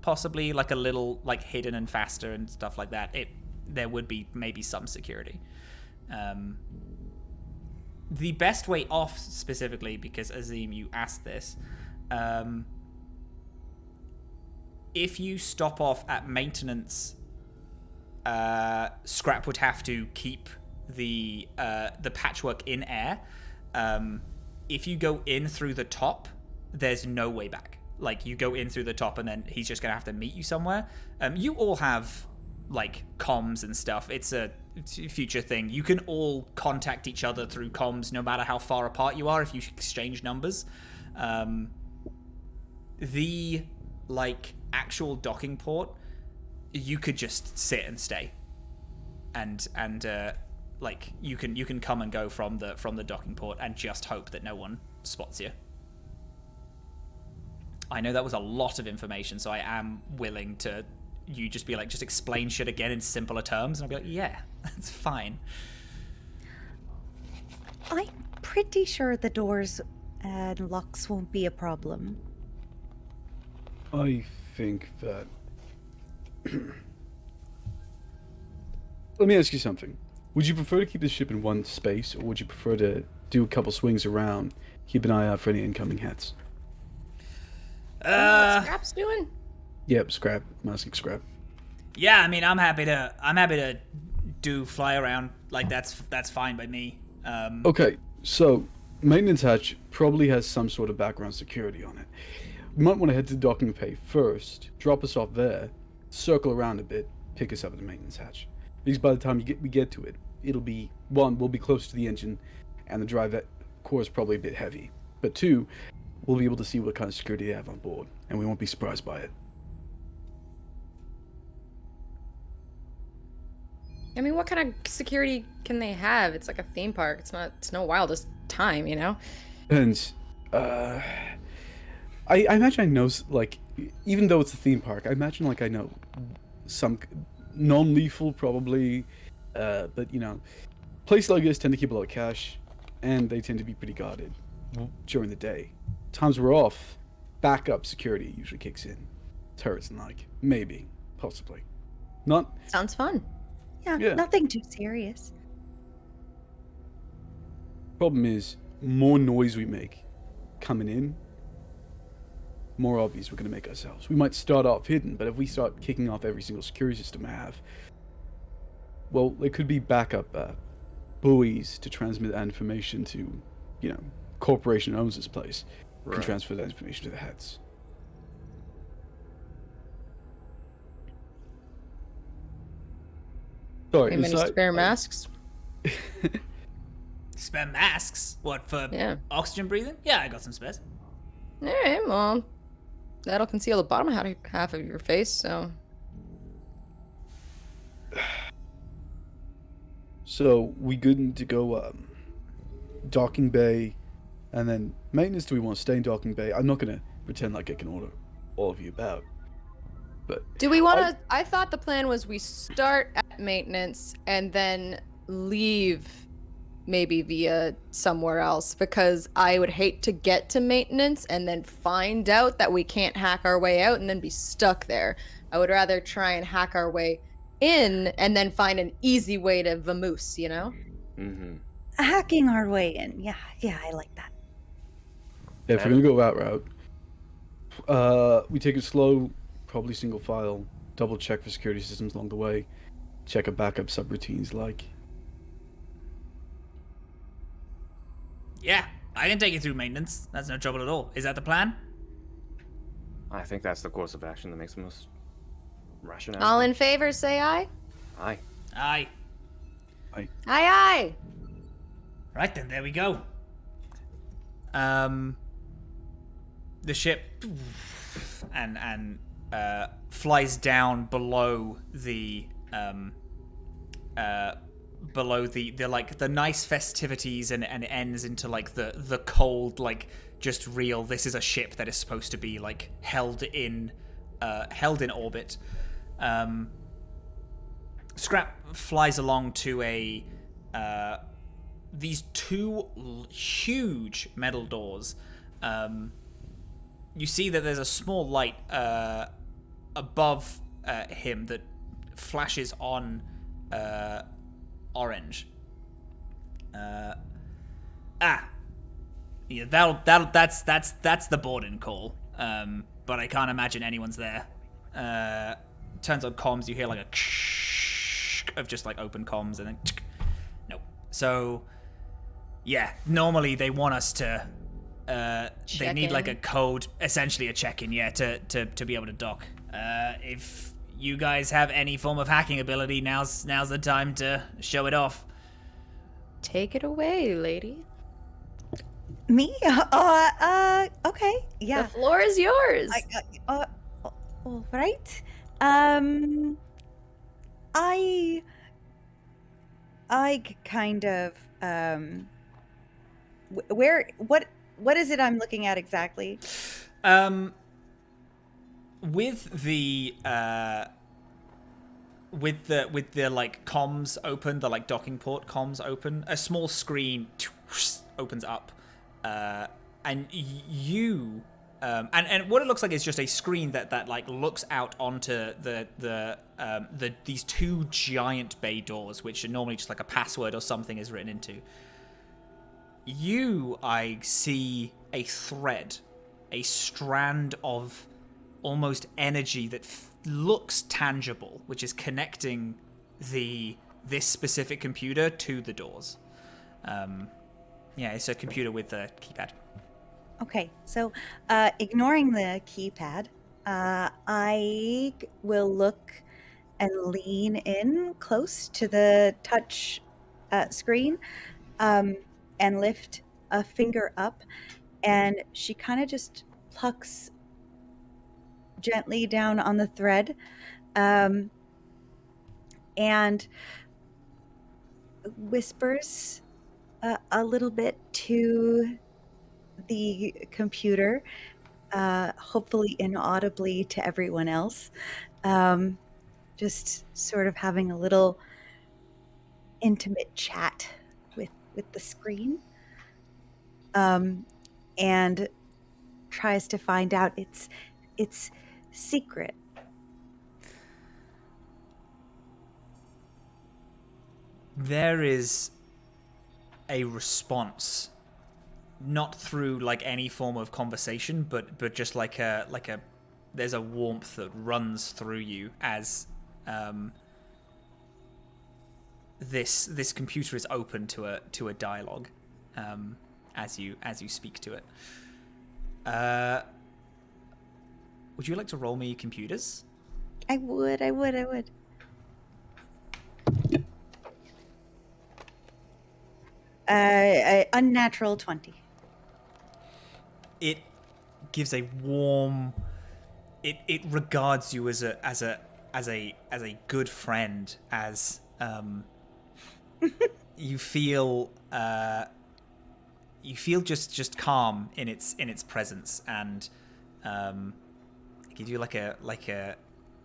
possibly like a little like hidden and faster and stuff like that, there would be maybe some security. The best way off, specifically because Azhaam, you asked this, if you stop off at maintenance, Scrap would have to keep the Patchwork in air. If you go in through the top, there's no way back. Like, you go in through the top and then he's just gonna have to meet you somewhere. You all have like comms and stuff. It's a future thing. You can all contact each other through comms no matter how far apart you are if you exchange numbers. The like actual docking port, you could just sit and stay and like you can come and go from the docking port and just hope that no one spots you. I know that was a lot of information, so I am willing to you just be like, just explain shit again in simpler terms, and I'll be like, yeah, that's fine. I'm pretty sure the doors and locks won't be a problem. I think that... Let me ask you something. Would you prefer to keep the ship in one space, or would you prefer to do a couple swings around, keep an eye out for any incoming hits? What's Scrap's doing? Yep, Scrap. I'm asking Scrap. Yeah, I mean, I'm happy to do fly around. Like that's fine by me. Okay, so maintenance hatch probably has some sort of background security on it. You might want to head to the docking bay first, drop us off there, circle around a bit, pick us up at the maintenance hatch. Because by the time we get to it, it'll be, one, we'll be close to the engine, and the drive core is probably a bit heavy. But two, we'll be able to see what kind of security they have on board, and we won't be surprised by it. I mean, what kind of security can they have? It's like a theme park. It's no wildest time, you know? And, I imagine I know, like, even though it's a theme park, I imagine, like, I know some non-lethal, probably, but, you know, places like this tend to keep a lot of cash, and they tend to be pretty guarded during the day. Times we're off, backup security usually kicks in. Turrets and like. Maybe. Possibly. Not... Sounds fun. Yeah, nothing too serious. Problem is, more noise we make coming in, more obvious we're going to make ourselves. We might start off hidden, but if we start kicking off every single security system I have, well, there could be backup buoys to transmit that information to, you know, corporation owns this place. Right. Can transfer that information to the heads. Sorry, Any spare masks? Spare masks? What, for oxygen breathing? Yeah, I got some spares. Alright, well, that'll conceal the bottom half of your face, so... So, we good to go, docking bay, and then maintenance, do we want to stay in docking bay? I'm not going to pretend like I can order all of you about. But do we want to... I thought the plan was we start at maintenance and then leave maybe via somewhere else, because I would hate to get to maintenance and then find out that we can't hack our way out and then be stuck there. I would rather try and hack our way in and then find an easy way to vamoose, you know? Mm-hmm. Hacking our way in. Yeah, I like that. Yeah, if we're going to go that route, we take it slow, probably single file, double check for security systems along the way, check a backup subroutines like. Yeah, I can take you through maintenance. That's no trouble at all. Is that the plan? I think that's the course of action that makes the most rationale. All in favor, say aye. Aye. Aye. Aye. Aye, aye. Right then, there we go. The ship and flies down below the like the nice festivities and ends into like the cold, like just real, this is a ship that is supposed to be like held in orbit. Scrap flies along to these two huge metal doors. You see that there's a small light above him that flashes on orange. Yeah, that's the boarding call. But I can't imagine anyone's there. Turns on comms, you hear like a of just like open comms, and then nope. So yeah, normally they want us to they need like a code, essentially a check-in, yeah, to be able to dock. If you guys have any form of hacking ability, now's the time to show it off. Take it away, lady. Me? Okay, yeah. The floor is yours. All right. Ike kind of what is it I'm looking at exactly? With the like comms open, the like docking port comms open, a small screen opens up, and you and what it looks like is just a screen that like looks out onto the these two giant bay doors, which are normally just like a password or something is written into. I see a thread, a strand of almost energy that looks tangible, which is connecting this specific computer to the doors. It's a computer with a keypad. Okay, so ignoring the keypad, I will look and lean in close to the touch screen and lift a finger up, and she kind of just plucks gently down on the thread and whispers a little bit to the computer, hopefully inaudibly to everyone else, just sort of having a little intimate chat with the screen, and tries to find out its secret. There is a response, not through like any form of conversation, but just like a there's a warmth that runs through you as this computer is open to a dialogue as you speak to it. Would you like to roll me computers? I would. Unnatural 20. It gives a warm. It regards you as a good friend, as you feel just calm in its presence, and it gives you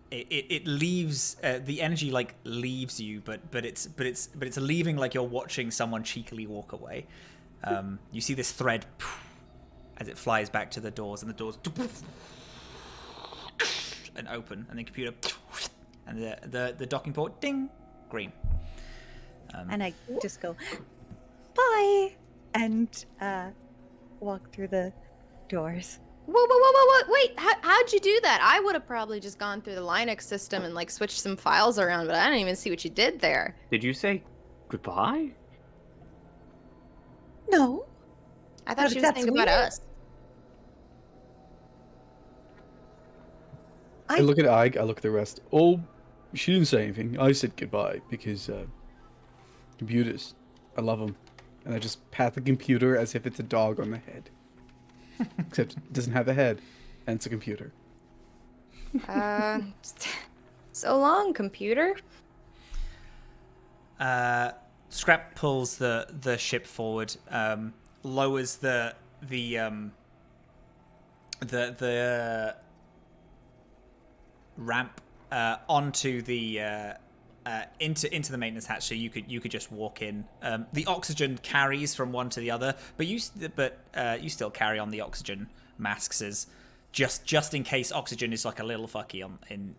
it leaves the energy like leaves you, but it's leaving like you're watching someone cheekily walk away. You see this thread as it flies back to the doors, and the doors and open, and the computer and the docking port ding green. And I just go bye and walk through the doors. Whoa! Wait, how'd you do that? I would have probably just gone through the Linux system and like switched some files around, but I didn't even see what you did there. Did you say goodbye? No. I thought she was thinking about us. I look at Ike, I look at the rest. Oh, she didn't say anything. I said goodbye because computers, I love them. And I just pat the computer as if it's a dog on the head. Except it doesn't have a head, and it's a computer. So long, computer. Scrap pulls the ship forward, lowers the ramp onto the into the maintenance hatch, so you could just walk in. The oxygen carries from one to the other, but you still carry on the oxygen masks as just in case oxygen is like a little fucky in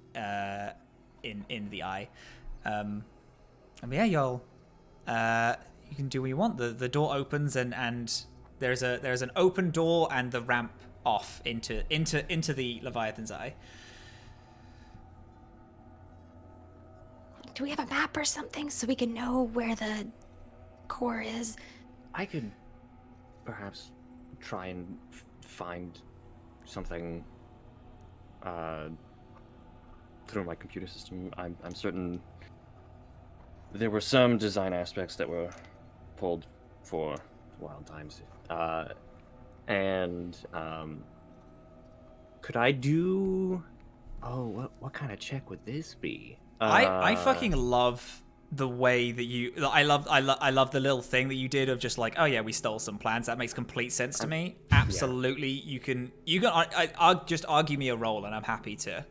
the eye. And yeah, y'all, you can do what you want. The door opens and there's an open door and the ramp off into the Leviathan's eye. Do we have a map or something so we can know where the core is? I could perhaps try and find something through my computer system. I'm certain there were some design aspects that were pulled for wild times. And could I do... Oh, what kind of check would this be? I fucking love the way that I love the little thing that you did of just like, oh yeah, we stole some plans. That makes complete sense to me. Absolutely, you can I'll just argue me a roll, and I'm happy to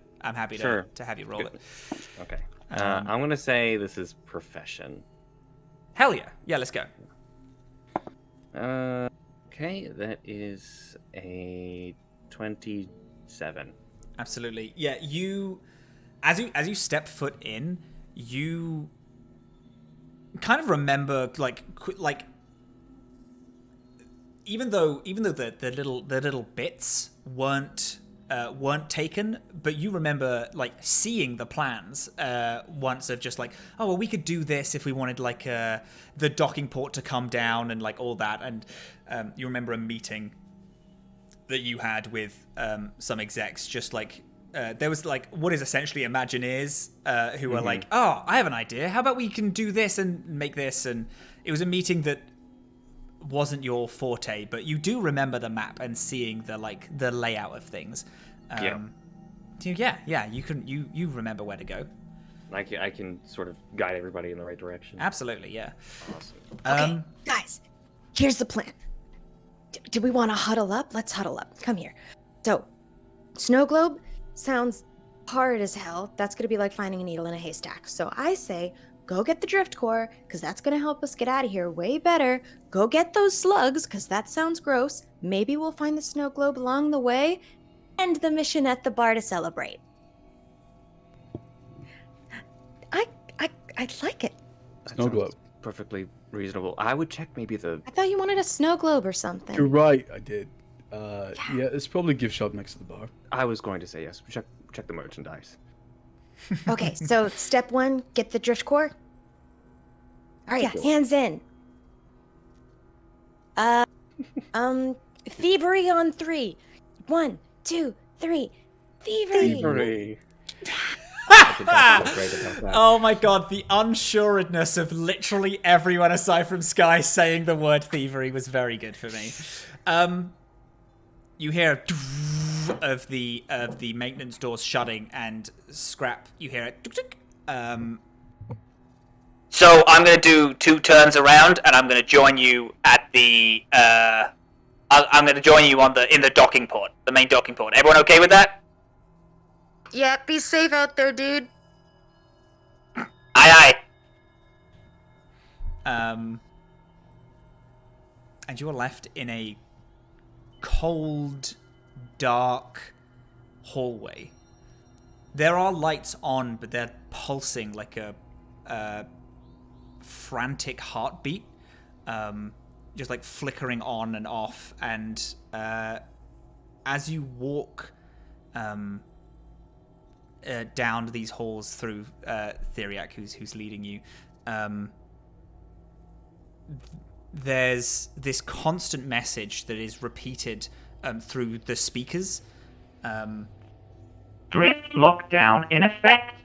Sure. to have you roll it. Okay. I'm gonna say this is profession. Hell yeah, let's go. Okay, that is a 27. Absolutely, yeah. You, as you step foot in, you kind of remember like even though the little bits weren't taken, but you remember like seeing the plans once of just like, oh well, we could do this if we wanted like the docking port to come down and like all that, and you remember a meeting that you had with some execs, just like there was like what is essentially Imagineers who were like, oh, I have an idea. How about we can do this and make this? And it was a meeting that wasn't your forte, but you do remember the map and seeing the layout of things. Yeah, you remember where to go. I can sort of guide everybody in the right direction. Absolutely, yeah. Awesome. Okay, guys, here's the plan. Do we want to huddle up? Let's huddle up. Come here. So, snow globe sounds hard as hell. That's going to be like finding a needle in a haystack. So I say, go get the drift core, because that's going to help us get out of here way better. Go get those slugs, because that sounds gross. Maybe we'll find the snow globe along the way. End the mission at the bar to celebrate. I like it. Snow globe. Perfectly reasonable. I would check maybe the... I thought you wanted a snow globe or something. You're right, I did. Yeah, it's probably a gift shop next to the bar. I was going to say yes. Check the merchandise. Okay, so step 1, get the drift core. All right, hands in. Thievery on 3. 1, 2, 3. Thievery. Oh my god, the unsureness of literally everyone aside from Skye saying the word thievery was very good for me. You hear of the maintenance doors shutting, and Scrap, you hear it. So I'm going to do 2 turns around, and I'm going to join you at the. I'm going to join you in the docking port, the main docking port. Everyone okay with that? Yeah, be safe out there, dude. Aye. And you are left in a cold, dark hallway. There are lights on, but they're pulsing like a frantic heartbeat, just like flickering on and off. And as you walk down these halls through Theriac, who's leading you, there's this constant message that is repeated through the speakers. Drift lockdown in effect.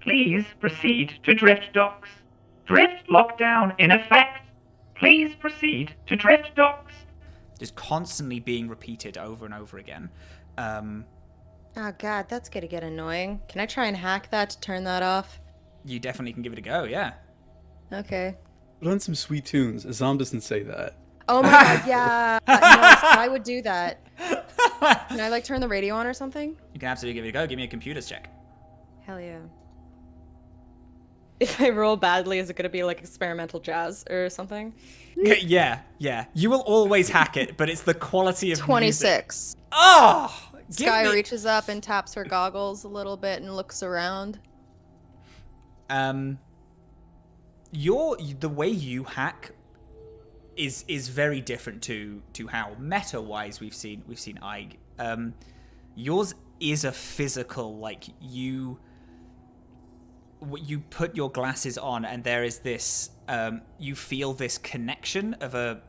Please proceed to drift docks. Drift lockdown in effect. Please proceed to drift docks. Just constantly being repeated over and over again. Oh god, that's gonna get annoying. Can I try and hack that to turn that off? You definitely can give it a go, yeah. Okay. Put on some sweet tunes. Azhaam doesn't say that. Oh my god, yeah. No, I would do that. Can I like turn the radio on or something? You can absolutely give it a go. Give me a computers check. Hell yeah. If I roll badly, is it gonna be like experimental jazz or something? Yeah. You will always hack it, but it's the quality of 26. Music. Oh! Skye reaches up and taps her goggles a little bit and looks around. The way you hack is very different to how meta-wise we've seen Ig. Yours is a physical, like you put your glasses on and there is this you feel this connection of a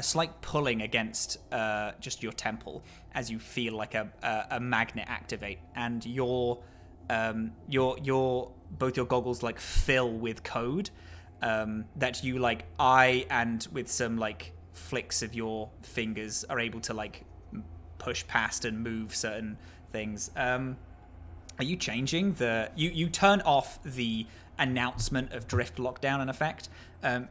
slight pulling against just your temple as you feel like a magnet activate, and your both your goggles like fill with code that you like eye, and with some like flicks of your fingers are able to like push past and move certain things. Are you changing the... You turn off the announcement of drift lockdown in effect.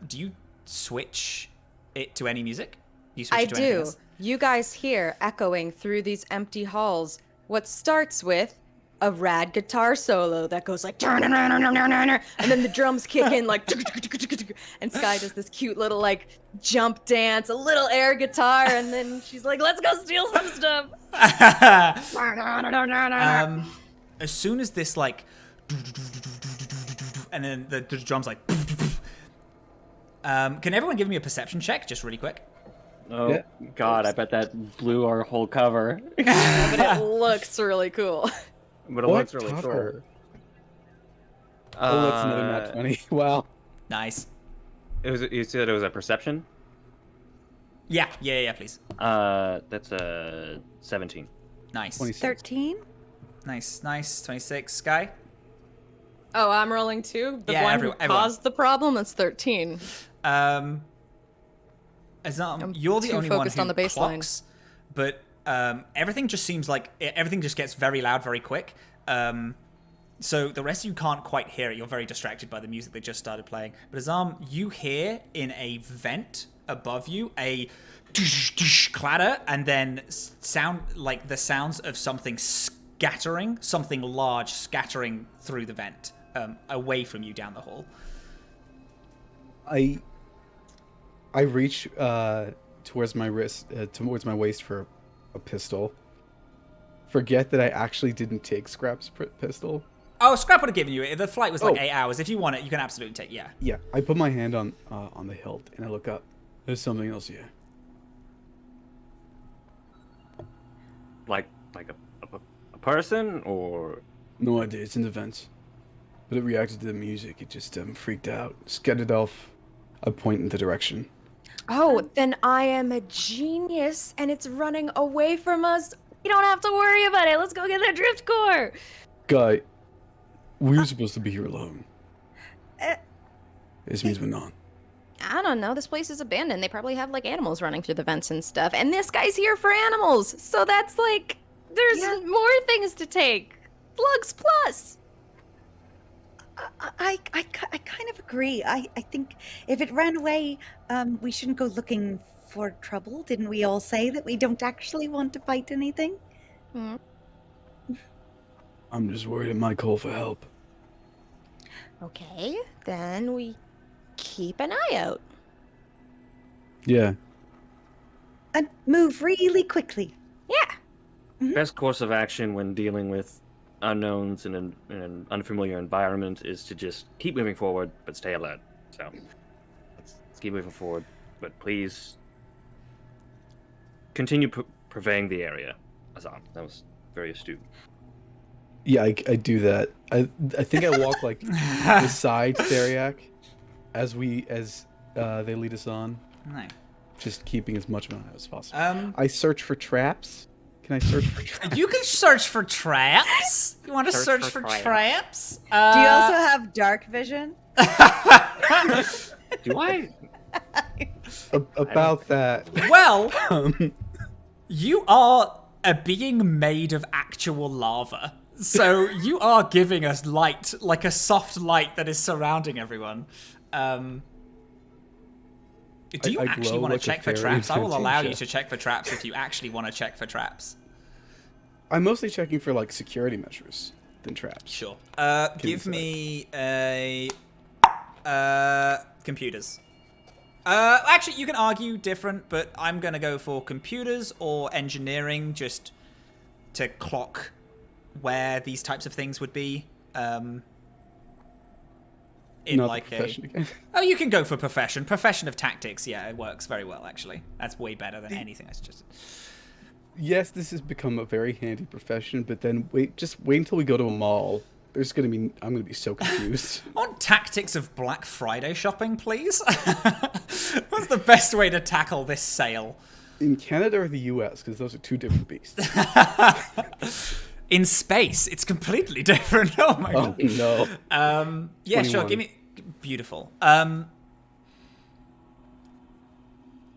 Do you switch it to any music? You switch I it to anything do. else? You guys hear echoing through these empty halls what starts with a rad guitar solo that goes like, and then the drums kick in like, and Skye does this cute little like jump dance, a little air guitar, and then she's like, let's go steal some stuff. As soon as this like, and then the drums like, can everyone give me a perception check just really quick? Oh Yeah. God, I bet that blew our whole cover. Yeah, but it looks really cool. But it What looks really cool. cover? Oh, that's another nat 20. Wow. Nice. You said it was a perception? Yeah, please. That's a 17. Nice. 26. 13? Nice. 26. Skye? Oh, I'm rolling too? The Yeah, one everyone- who caused the problem? That's 13. Azhaam, you're the too only one focused who on the baseline. clocks, but everything just seems like everything just gets very loud very quick. So the rest of you can't quite hear it. You're very distracted by the music they just started playing. But Azhaam, you hear in a vent above you a clatter, and then sound like the sounds of something scattering, something large scattering through the vent, away from you down the hall. I reach towards my wrist, towards my waist for a pistol. Forget that I actually didn't take Scrap's pistol. Oh, Scrap would have given you it. The flight was like Oh. 8 hours. If you want it, you can absolutely take. Yeah. Yeah, I put my hand on the hilt and I look up. There's something else here. Like a person, or No idea. It's in the vents, but it reacted to the music. It just freaked out, scared off. I point in the direction. Oh, then I am a genius and it's running away from us. You don't have to worry about it. Let's go get that drift core. Guy, we were supposed to be here alone. Uh, This means we're not. I don't know. This place is abandoned. They probably have like animals running through the vents and stuff. And this guy's here for animals. So that's like, there's more things to take. Slugs plus. I kind of agree. I think if it ran away, we shouldn't go looking for trouble. Didn't we all say that we don't actually want to fight anything? I'm just worried it might call for help. Okay, then we keep an eye out. Yeah. And move really quickly. Yeah. best course of action when dealing with unknowns in an unfamiliar environment is to just keep moving forward, but stay alert. So let's keep moving forward, but please continue purveying the area. Azhaam, that was very astute. Yeah, I do that. I think I walk like beside Theriac as they lead us on, No. just keeping as much of an eye as possible. I search for traps. Can I search for traps? You can search for traps. You want to search for traps? Do you also have dark vision? Do I? About that. Well, you are a being made of actual lava. So you are giving us light, like a soft light that is surrounding everyone. Do you I actually glow want to like a check for fairy traps? I will allow you Fantasia. to check for traps if you actually want to check for traps. I'm mostly checking for like security measures than traps. Sure. Give Give me me a computers. Actually, you can argue different, but I'm gonna go for computers or engineering just to clock where these types of things would be. In Not like the profession again. Oh, you can go for profession. Profession of tactics. Yeah, it works very well actually. That's way better than anything I suggested. Yes, this has become a very handy profession, but then just wait until we go to a mall. I'm gonna be so confused. On tactics of Black Friday shopping, please. What's the best way to tackle this sale? In Canada or the US, because those are two different beasts. In space, it's completely different. Oh my Oh god. no. Yeah, sure. 21. Give me beautiful.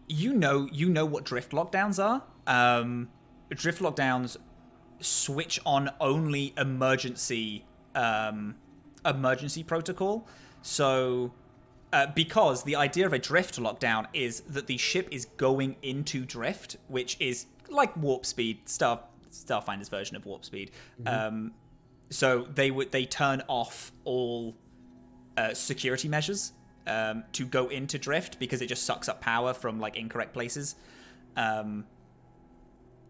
You know what drift lockdowns are. Drift lockdowns switch on only emergency protocol. So because the idea of a drift lockdown is that the ship is going into drift, which is like warp speed, Starfinder's version of warp speed. So they turn off all security measures to go into drift because it just sucks up power from like incorrect places.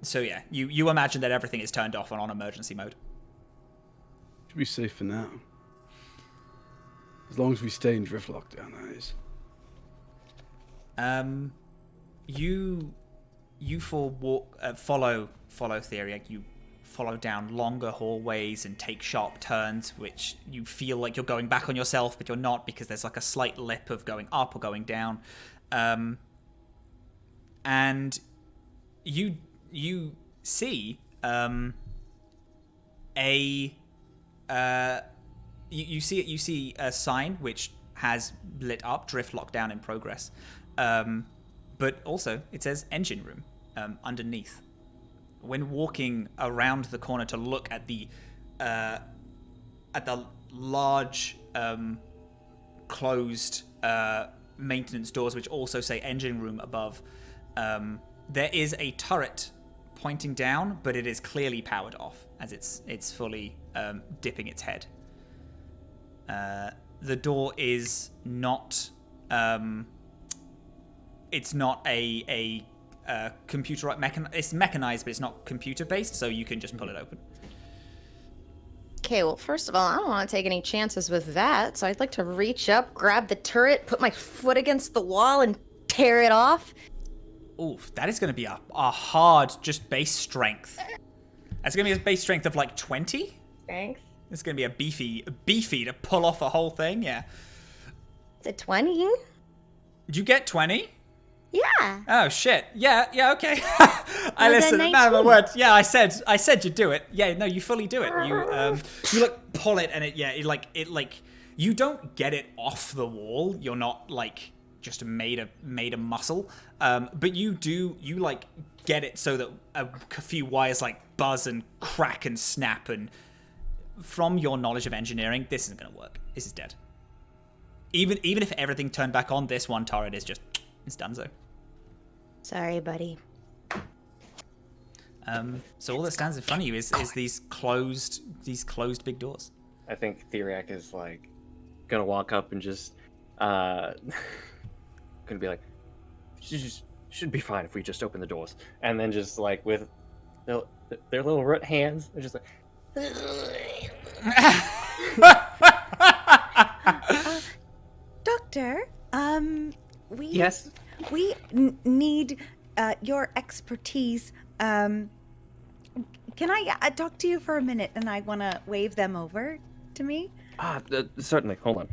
So yeah, you imagine that everything is turned off and on emergency mode. Should be safe for now. As long as we stay in drift lockdown, that is. You follow Theriac. You follow down longer hallways and take sharp turns, which you feel like you're going back on yourself, but you're not because there's like a slight lip of going up or going down. And you see you see a sign which has lit up drift lockdown in progress, but also it says engine room underneath. When walking around the corner to look at the large closed maintenance doors, which also say engine room above, there is a turret pointing down, but it is clearly powered off as it's fully dipping its head. The door is not it's not a computer it's mechanized, but it's not computer based, so you can just pull it open. Okay, well, first of all, I don't want to take any chances with that, so I'd like to reach up, grab the turret, put my foot against the wall, and tear it off. Oof, that is going to be a hard, just base strength. That's going to be a base strength of like 20? Strength? It's going to be a beefy to pull off a whole thing, yeah. It's a 20? Did you get 20? Yeah. Oh shit. Yeah, okay. I Well, listen. then Man of my 19. word. Yeah, I said you do it. Yeah, no, you fully do it. You like pull it and it like you don't get it off the wall. You're not like just made of muscle. But you like get it so that a few wires like buzz and crack and snap, and from your knowledge of engineering, this isn't going to work. This is dead. Even if everything turned back on, this one turret is just it's donezo. Sorry, buddy. So all that stands in front of you is these closed big doors. I think Theriac is like gonna walk up and just gonna be like, should be fine if we just open the doors, and then just like with their little root hands, they're just like. Doctor, we Yes. we need your expertise. Can I talk to you for a minute? And I want to wave them over to me. Certainly. Hold on.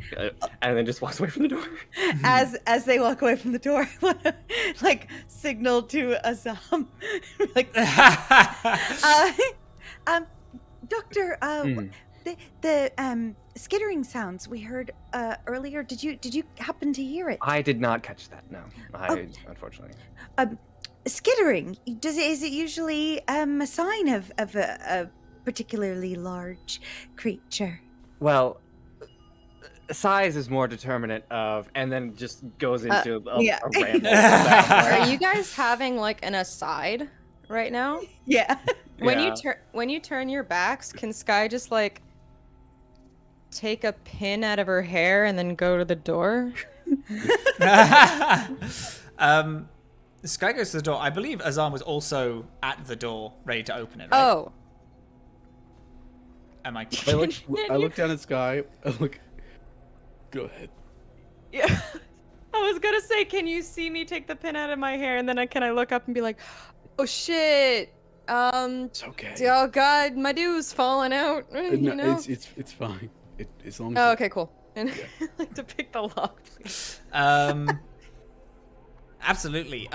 And then just walks away from the door. As they walk away from the door, I want to like signal to Azhaam, like, Doctor, the skittering sounds we heard earlier. Did you happen to hear it? I did not catch that. No, unfortunately. Skittering. Is it usually a sign of a particularly large creature? Well, size is more determinate of, and then just goes into a ramble. Are you guys having like an aside right now? Yeah. When you turn your backs, can Skye just like take a pin out of her hair and then go to the door? Skye goes to the door. I believe Azhaam was also at the door, ready to open it. Right? Oh. Am I? I look down at Skye. Go ahead. Yeah. I was gonna say, can you see me take the pin out of my hair, and then can I look up and be like, oh shit. It's okay. Oh god, my dude's falling out. You know? It's fine. As long as. Oh, okay, cool. And I'd like to pick the lock, please. Absolutely.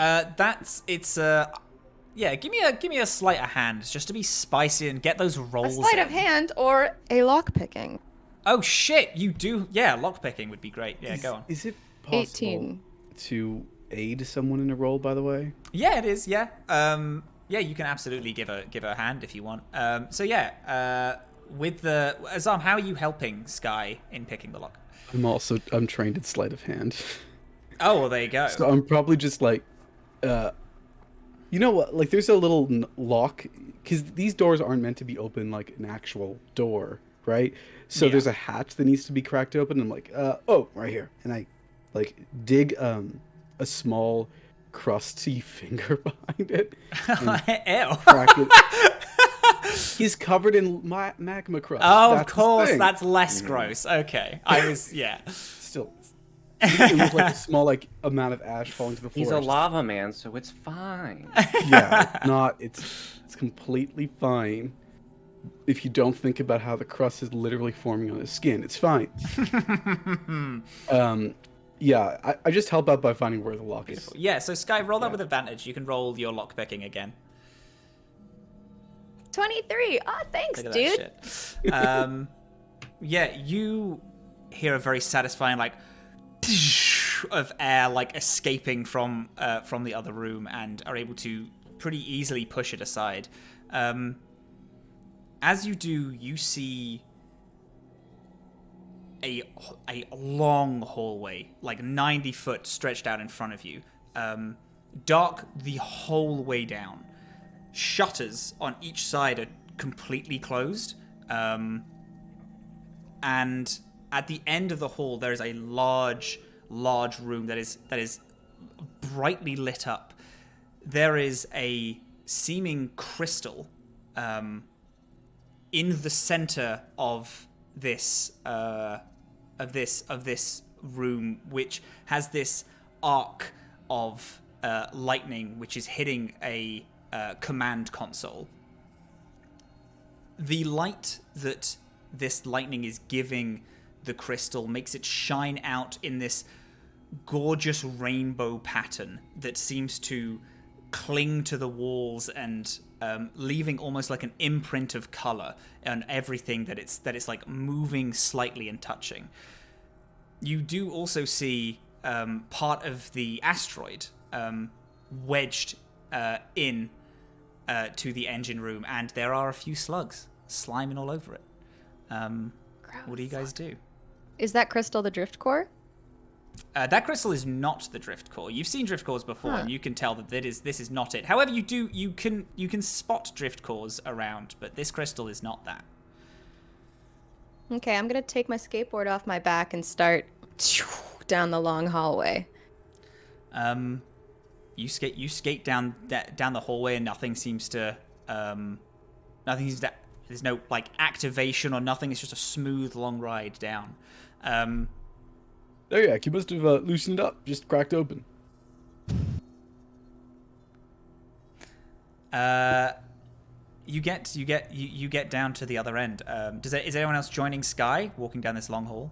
Yeah. Give me a sleight of hand, just to be spicy and get those rolls. A sleight in. of hand or a lock picking. Oh shit, you do. Yeah, lock picking would be great. Yeah, go on. Is it possible 18 to aid someone in a roll? By the way. Yeah, it is. Yeah. Yeah, you can absolutely give her a hand if you want. With the Azhaam, how are you helping Skye in picking the lock? I'm trained in sleight of hand. Oh, well, there you go. So I'm probably just like, you know what? Like, there's a little lock, because these doors aren't meant to be open like an actual door, right? So Yeah. there's a hatch that needs to be cracked open. I'm like, oh, right here, and I like dig a small crusty finger behind it and Ew. crack it. He's covered in magma crust. Oh, That's of his course, thing. that's less gross. Okay, I was Still. It was like a small amount of ash falling to the floor. He's a Just- lava man, so it's fine. Yeah, it's not. It's completely fine. If you don't think about how the crust is literally forming on his skin, it's fine. Yeah, I just help out by finding where the lock is. Yeah, so Skye, roll that with advantage. You can roll your lock picking again. 23. Oh, thanks, Look at dude. that shit. Yeah, you hear a very satisfying of air escaping from the other room and are able to pretty easily push it aside. As you do, you see a long hallway, 90 foot stretched out in front of you. Dark the whole way down. Shutters on each side are completely closed. And at the end of the hall, there is a large room that is brightly lit up. There is a seeming crystal in the center of this room, which has this arc of lightning, which is hitting a command console. The light that this lightning is giving the crystal makes it shine out in this gorgeous rainbow pattern that seems to cling to the walls and leaving almost like an imprint of color on everything that it's moving slightly and touching. You do also see part of the asteroid wedged in to the engine room, and there are a few slugs sliming all over it. What do you guys do? Is that crystal the drift core? That crystal is not the drift core. You've seen drift cores before, and you can tell that this is not it. However, you can spot drift cores around, but this crystal is not that. Okay, I'm gonna take my skateboard off my back and start down the long hallway. You skate down the hallway, and nothing seems to there's no activation or nothing. It's just a smooth long ride down. Theriac, you must have loosened up, just cracked open. You get down to the other end. Is anyone else joining Skye walking down this long hall?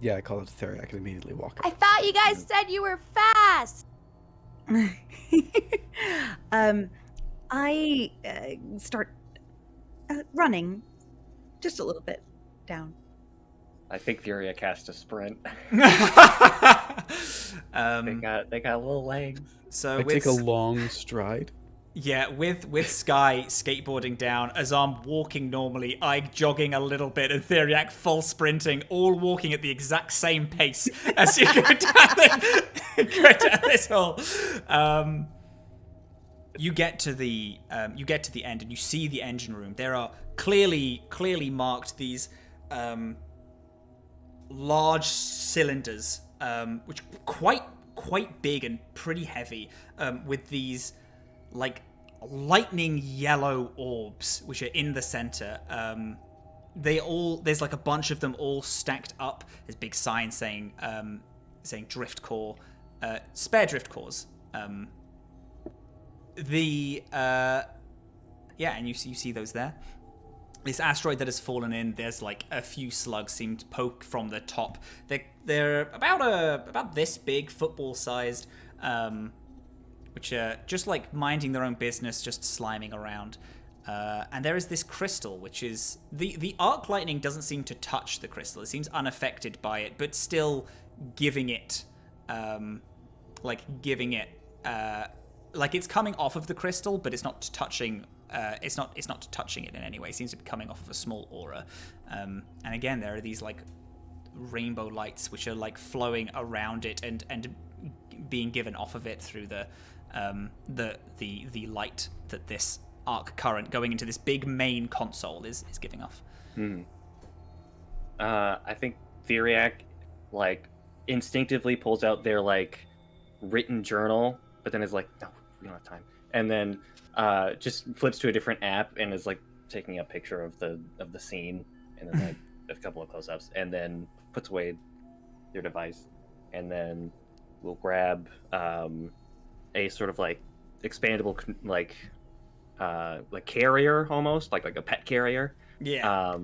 Yeah, I call it to Theriac and immediately walk up. I thought you guys said you were fast. I start running just a little bit down. I think Theriac has to sprint. They got little legs. So I take a long stride. Yeah, with Skye skateboarding down, Azhaam walking normally, Ike jogging a little bit, and Theriac full sprinting, all walking at the exact same pace as you go down this hall. You get to the end, and you see the engine room. There are clearly marked these large cylinders, which are quite big and pretty heavy, with these lightning yellow orbs which are in the center. There's a bunch of them all stacked up. There's big signs saying drift core, spare drift cores. And you see those there. This asteroid that has fallen in, there's a few slugs seem to poke from the top. They're about this big, football sized, which are just minding their own business, just sliming around. And there is this crystal, which is the arc lightning doesn't seem to touch the crystal. It seems unaffected by it, but still giving it like it's coming off of the crystal, but it's not touching. It's not touching it in any way. It seems to be coming off of a small aura. And again, there are these like rainbow lights which are like flowing around it and being given off of it through the light that this arc current going into this big main console is giving off. I think Theriac like instinctively pulls out their like written journal, but then is like, no, we don't have time, and then just flips to a different app and is like taking a picture of the scene, and then like a couple of close-ups, and then puts away their device, and then we'll grab a sort of like expandable like carrier, almost like a pet carrier. Yeah.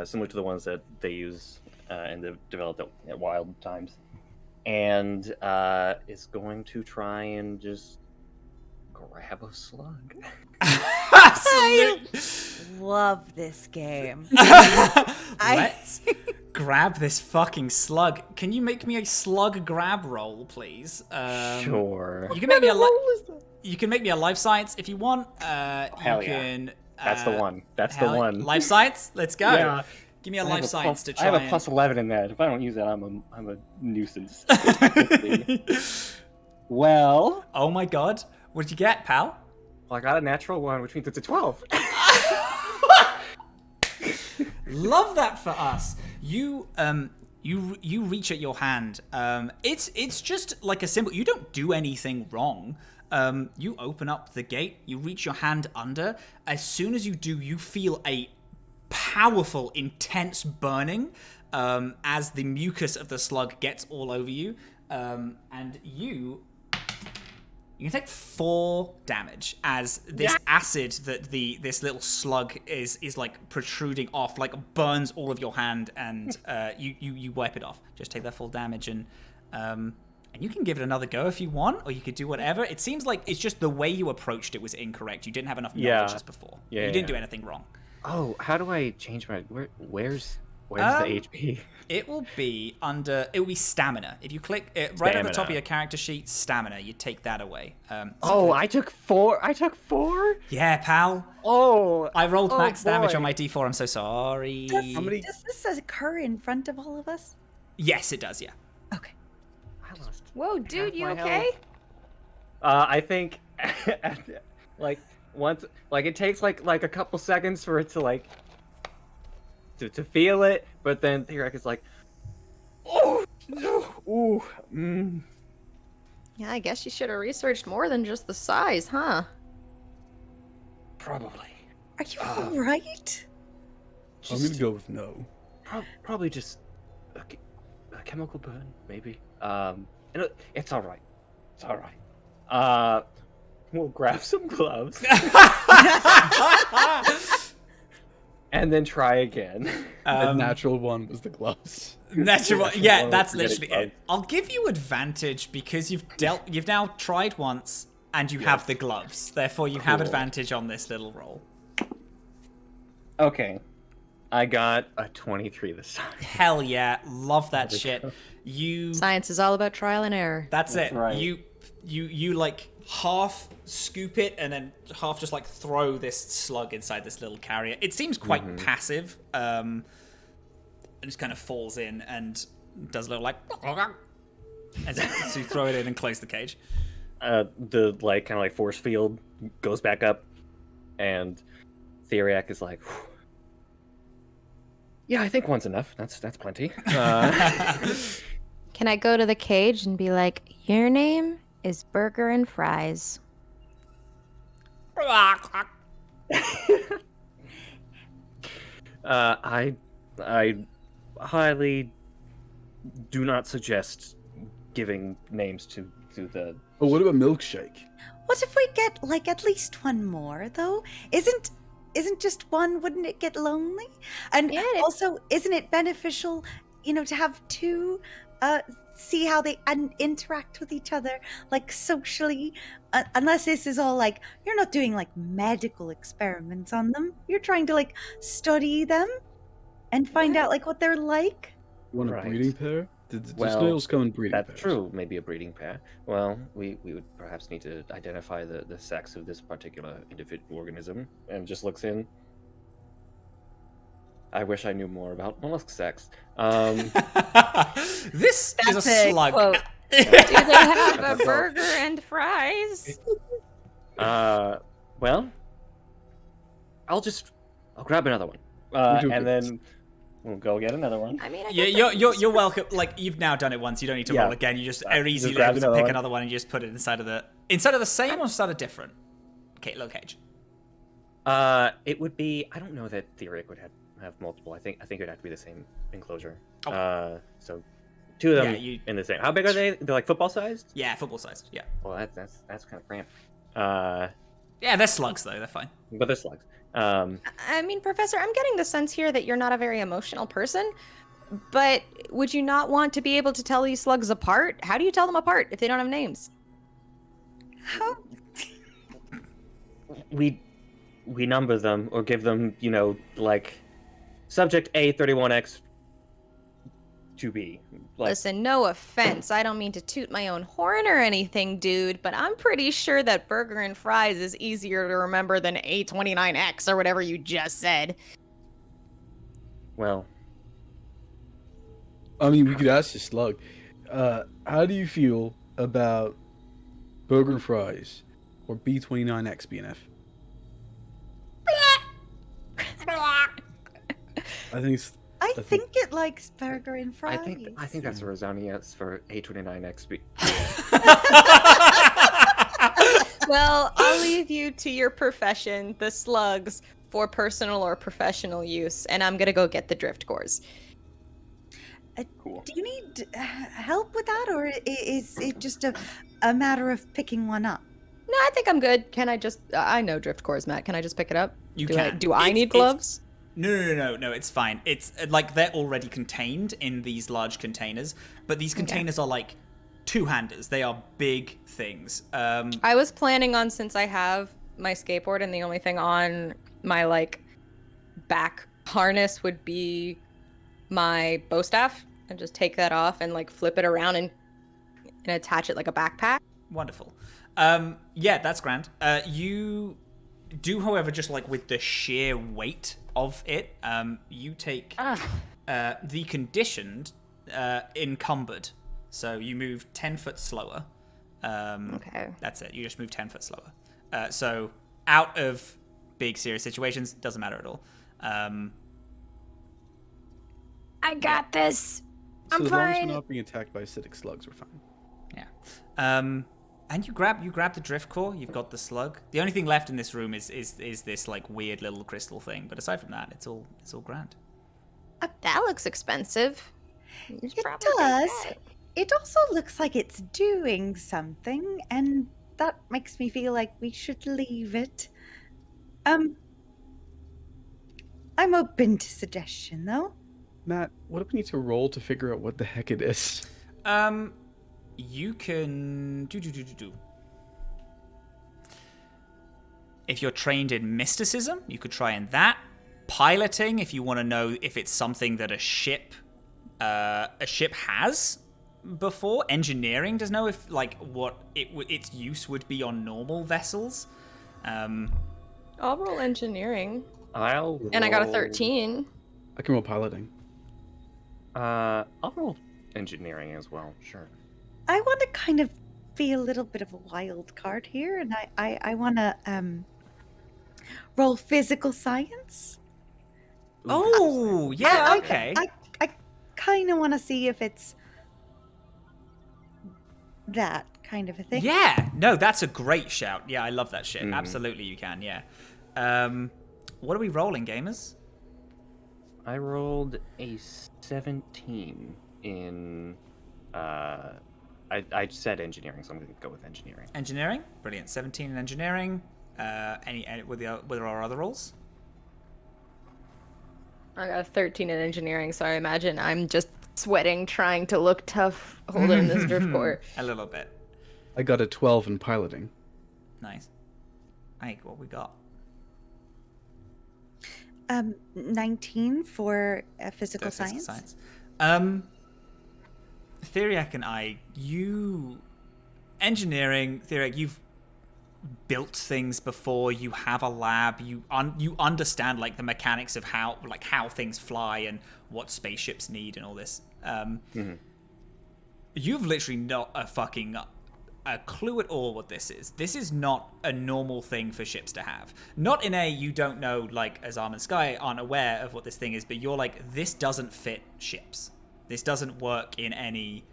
Similar to the ones that they use and they've developed at Wild Times, and is going to try and just grab a slug. I love this game. Let's grab this fucking slug. Can you make me a slug grab roll, please? Sure. You can make me you can make me a life science if you want. Hell you can. That's the one. That's the one. Life science. Let's go. Yeah. Give me a life science to I try. have a plus 11 in that. If I don't use that, I'm a nuisance. Well. Oh my god. What did you get, pal? Well, I got a natural 1, which means it's a 12. Love that for us. You reach at your hand. It's just like a simple. You don't do anything wrong. You open up the gate. You reach your hand under. As soon as you do, you feel a powerful, intense burning as the mucus of the slug gets all over you, and you can take 4 damage as this acid that this little slug is like protruding off, like burns all of your hand, and you wipe it off. Just take that full damage, and you can give it another go if you want, or you could do whatever. It seems like it's just the way you approached it was incorrect. You didn't have enough knowledge as before. Yeah, you didn't do anything wrong. Oh, how do I change my... Where's the HP? It will be stamina. If you click it right at the top of your character sheet, stamina, you take that away. I took 4. I took 4? Yeah, pal. Oh. I rolled max damage on my D4. I'm so sorry. Does this occur in front of all of us? Yes, it does, yeah. Okay. I lost. Whoa, dude, you my okay? I think, like, once, like, it takes, like a couple seconds for it to, like, to feel it, but then Theriac is like, oh, ooh, Yeah, I guess you should have researched more than just the size, huh? probably. Are you all right? I'm gonna go with no. Probably just a chemical burn, maybe. It's all right. It's all right. We'll grab some gloves and then try again. The natural one was the gloves. Natural, yeah, that's Forget literally it. it. I'll give you advantage because you've now tried once and you have the gloves. Therefore, you have advantage on this little roll. Okay. I got a 23 this time. Hell yeah, love that shit. Science is all about trial and error. That's it. right. You like half scoop it and then half just like throw this slug inside this little carrier. It seems quite passive. It just kind of falls in and does a little like as you throw it in and close the cage. The like kind of like force field goes back up, and Theriac is like, whew. Yeah, I think one's enough. That's plenty. Can I go to the cage and be like, your name is Burger and Fries? I highly do not suggest giving names to the. Oh, what about milkshake? What if we get like at least one more though? Isn't just one, wouldn't it get lonely? And Yeah, it- also, isn't it beneficial, to have two, see how they interact with each other, like socially? Unless this is all like, you're not doing like medical experiments on them. You're trying to like study them and find out like what they're like. You want a Right. breeding pair? The Well, snails come in breeding That's pairs. true. Maybe a breeding pair. Well, we would perhaps need to identify the sex of this particular individual organism. And just looks in. I wish I knew more about mollusk sex. This is a That's a slug. quote. Do they have a That's all. burger and fries? Well, I'll grab another one. do And this. then we'll go get another one. I mean, I Yeah, guess you're welcome. Like you've now done it once, you don't need to Yeah. roll again. You just Just are easily grab able to another pick one. another one and you just put it inside of the same or inside of different. Okay, little cage. It would be. I don't know that Theriac would have multiple. I think it would have to be the same enclosure. Oh. So 2 of them Yeah, you- in the same. How big are they? They're like football sized. Yeah, football sized. Yeah. Well, that's kind of cramped. Yeah, they're slugs though. They're fine. But they're slugs. I mean, Professor, I'm getting the sense here that you're not a very emotional person. But would you not want to be able to tell these slugs apart? How do you tell them apart if they don't have names? How? we number them or give them, like subject A31X 2B. Like, Listen, no offense. I don't mean to toot my own horn or anything, dude, but I'm pretty sure that burger and fries is easier to remember than A29X or whatever you just said. well, I mean, we could ask the slug. How do you feel about burger and fries or B29X BNF? I think it's. I think- think it likes burger and I fries. think that's a resounding yes for A29X. Well, I'll leave you to your profession, the slugs, for personal or professional use, and I'm gonna go get the drift cores. Cool. Do you need help with that, or is it just a matter of picking one up? No, I think I'm good. Can I just... I know drift cores, Matt. Can I just pick it up? You Do can. do I It's- need it's- gloves? No, it's fine. It's like they're already contained in these large containers, but these containers are like two-handers. They are big things. I was planning on, since I have my skateboard and the only thing on my, like, back harness would be my bow staff, and just take that off and, like, flip it around and attach it like a backpack. Wonderful. Yeah, that's grand. You do, however, just like with the sheer weight of it, you take the conditioned encumbered. So you move 10 foot slower. Okay. That's it. You just move 10 foot slower. So out of big serious situations, doesn't matter at all. I got this. So I'm as long as fine. we're not being attacked by acidic slugs, we're fine. Yeah. And you grab the drift core. You've got the slug. The only thing left in this room is this like weird little crystal thing. But aside from that, it's all grand. That looks expensive. You should It probably take does. that. It also looks like it's doing something, and that makes me feel like we should leave it. I'm open to suggestion, though. Matt, what do we need to roll to figure out what the heck it is? You can do. If you're trained in mysticism, you could try in that. Piloting, if you want to know if it's something that a ship has before. Engineering to know if like what its use would be on normal vessels. I'll roll engineering. And I got a 13. I can roll piloting. I'll roll engineering as well. Sure. I want to kind of be a little bit of a wild card here, and I want to roll physical science. Oh, yeah, okay. I kind of want to see if it's that kind of a thing. Yeah, no, that's a great shout. Yeah, I love that shit. Mm. Absolutely, you can. Yeah. What are we rolling, gamers? I rolled a 17 in. I said engineering, so I'm going to go with engineering. Engineering, brilliant. 17 in engineering. Any with our other rolls? I got a 13 in engineering, so I imagine I'm just sweating, trying to look tough holding this drift core. A little bit. I got a 12 in piloting. Nice. Ike, what we got? 19 for physical science. Theriac and engineering, Theriac, you've built things before. You have a lab. You understand like the mechanics of how things fly and what spaceships need and all this. You've literally not a clue at all what this is. This is not a normal thing for ships to have. Not in a you don't know, like Azhaam and Skye aren't aware of what this thing is, but you're like, this doesn't fit ships. This doesn't work in any...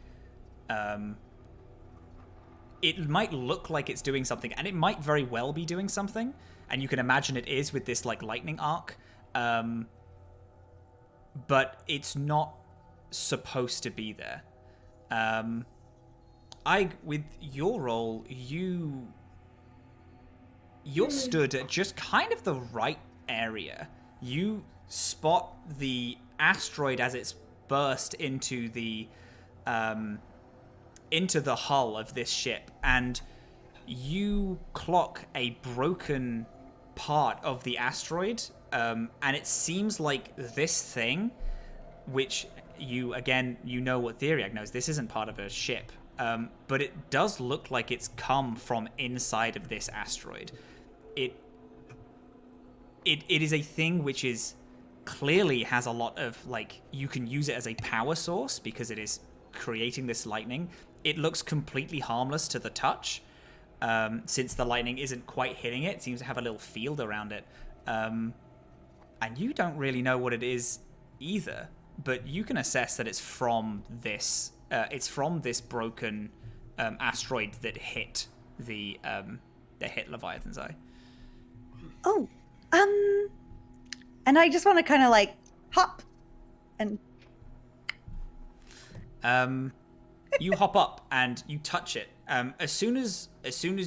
it might look like it's doing something, and it might very well be doing something, and you can imagine it is with this like lightning arc, but it's not supposed to be there. With your role, you're stood at just kind of the right area. You spot the asteroid as it's burst into the hull of this ship, and you clock a broken part of the asteroid, and it seems like this thing, which you know what Theriac knows, this isn't part of a ship, but it does look like it's come from inside of this asteroid. It is a thing which is clearly has a lot of, like, you can use it as a power source because it is creating this lightning. It looks completely harmless to the touch, since the lightning isn't quite hitting it. It seems to have a little field around it. And you don't really know what it is either, but you can assess that it's from this broken asteroid that hit Leviathan's eye. Oh, and I just want to kind of like hop and you hop up and you touch it. As soon as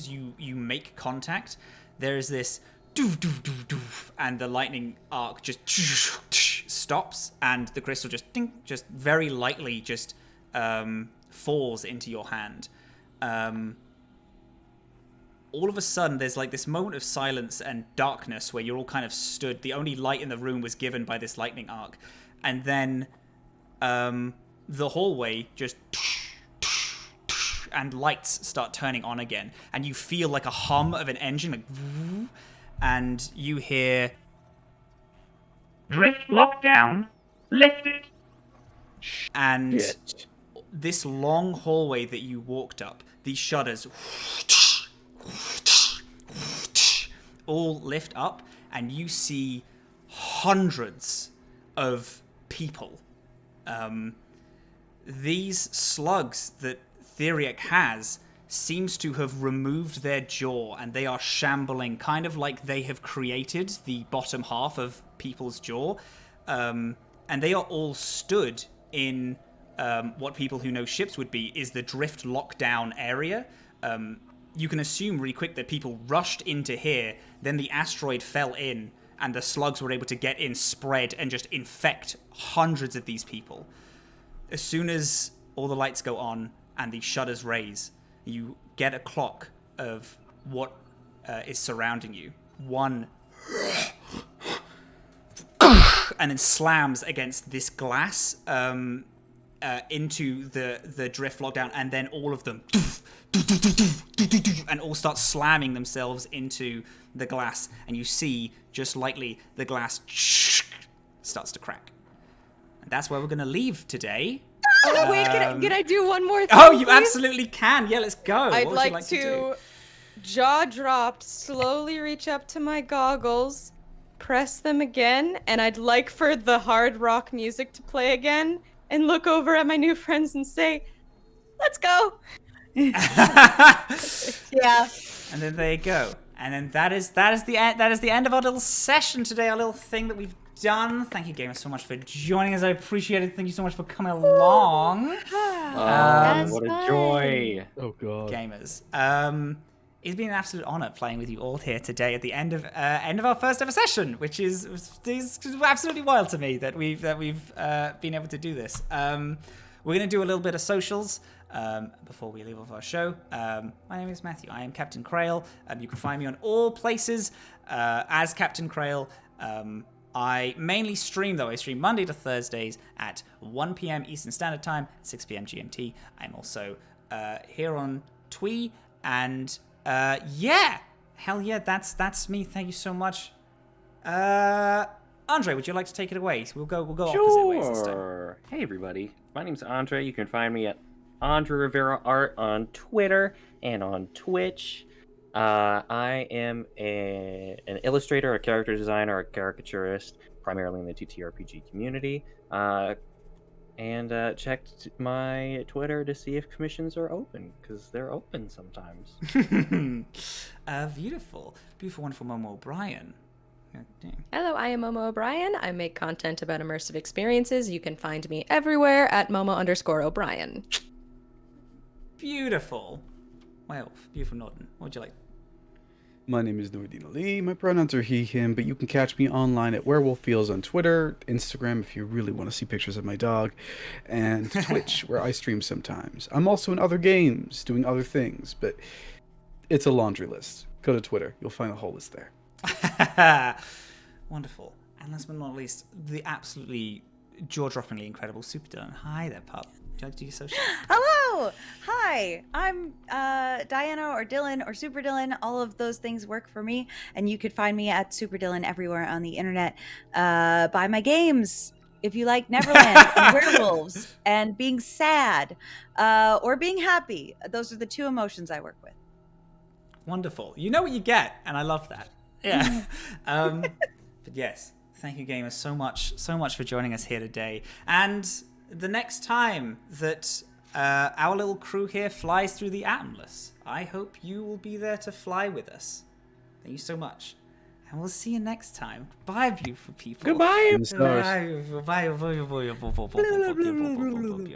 you make contact, there is this doof doof doof doof, and the lightning arc just stops, and the crystal just very lightly just falls into your hand. All of a sudden, there's like this moment of silence and darkness where you're all kind of stood. The only light in the room was given by this lightning arc, and then the hallway just and lights start turning on again, and you feel like a hum of an engine, like, and you hear Drift lockdown lifted. And this long hallway that you walked up, these shutters all lift up, and you see hundreds of people. These slugs that Theriac has seems to have removed their jaw, and they are shambling, kind of like they have created the bottom half of people's jaw. And they are all stood in what people who know ships would be is the drift lockdown area. You can assume really quick that people rushed into here, then the asteroid fell in, and the slugs were able to get in, spread, and just infect hundreds of these people. As soon as all the lights go on and the shutters raise, you get a clock of what is surrounding you. One and then slams against this glass into the drift lockdown, and then all of them and all start slamming themselves into the glass, and you see just lightly the glass starts to crack. And that's where we're gonna leave today. Oh wait, can I do one more thing? Oh, you please? absolutely can. Yeah, let's go. I'd What would like, you like to, do? jaw dropped, slowly reach up to my goggles, press them again, and I'd like for the hard rock music to play again, and look over at my new friends and say, "Let's go." yeah. And then there you go. And then that is the end of our little session today. Our little thing that we've done. Thank you, gamers, so much for joining us. I appreciate it. Thank you so much for coming along. What a joy! Oh god. Gamers. It's been an absolute honor playing with you all here today at the end of our first ever session, which is absolutely wild to me that we've been able to do this. We're going to do a little bit of socials before we leave off our show. My name is Matthew. I am Captain Krail. You can find me on all places as Captain Krail. I mainly stream, though. I stream Monday to Thursdays at 1 p.m. Eastern Standard Time, 6 p.m. GMT. I'm also here on Twee, and yeah, hell yeah, that's me. Thank you so much. Andre, would you like to take it away? So we'll go opposite ways this time. Sure. Hey everybody, my name's Andre. You can find me at Andre Rivera Art on Twitter and on Twitch. I am an illustrator, a character designer, a caricaturist, primarily in the TTRPG community. And checked my Twitter to see if commissions are open, because they're open sometimes. Beautiful, wonderful Momo O'Brien. God damn. Hello, I am Momo O'Brien. I make content about immersive experiences. You can find me everywhere at Momo_O'Brien. Beautiful. Well, beautiful Norton. What would you like? My name is Noordine Ali. My pronouns are he, him, but you can catch me online at Werewolf Feels on Twitter, Instagram if you really want to see pictures of my dog, and Twitch, where I stream sometimes. I'm also in other games, doing other things, but it's a laundry list. Go to Twitter. You'll find a whole list there. Wonderful. And last but not least, the absolutely jaw-droppingly incredible Super Dylan. Hi there, pup. Would you like to do your social? Hello! Hi! I'm Diana or Dylan or Super Dylan. All of those things work for me. And you could find me at Super Dylan everywhere on the internet. Buy my games if you like Neverland and werewolves and being sad or being happy. Those are the two emotions I work with. Wonderful. You know what you get, and I love that. Yeah. But yes, thank you, gamers, so much for joining us here today. And the next time that our little crew here flies through the Atomless, I hope you will be there to fly with us. Thank you so much. And we'll see you next time. Bye, beautiful people. Goodbye. And stars. Bye. Bye.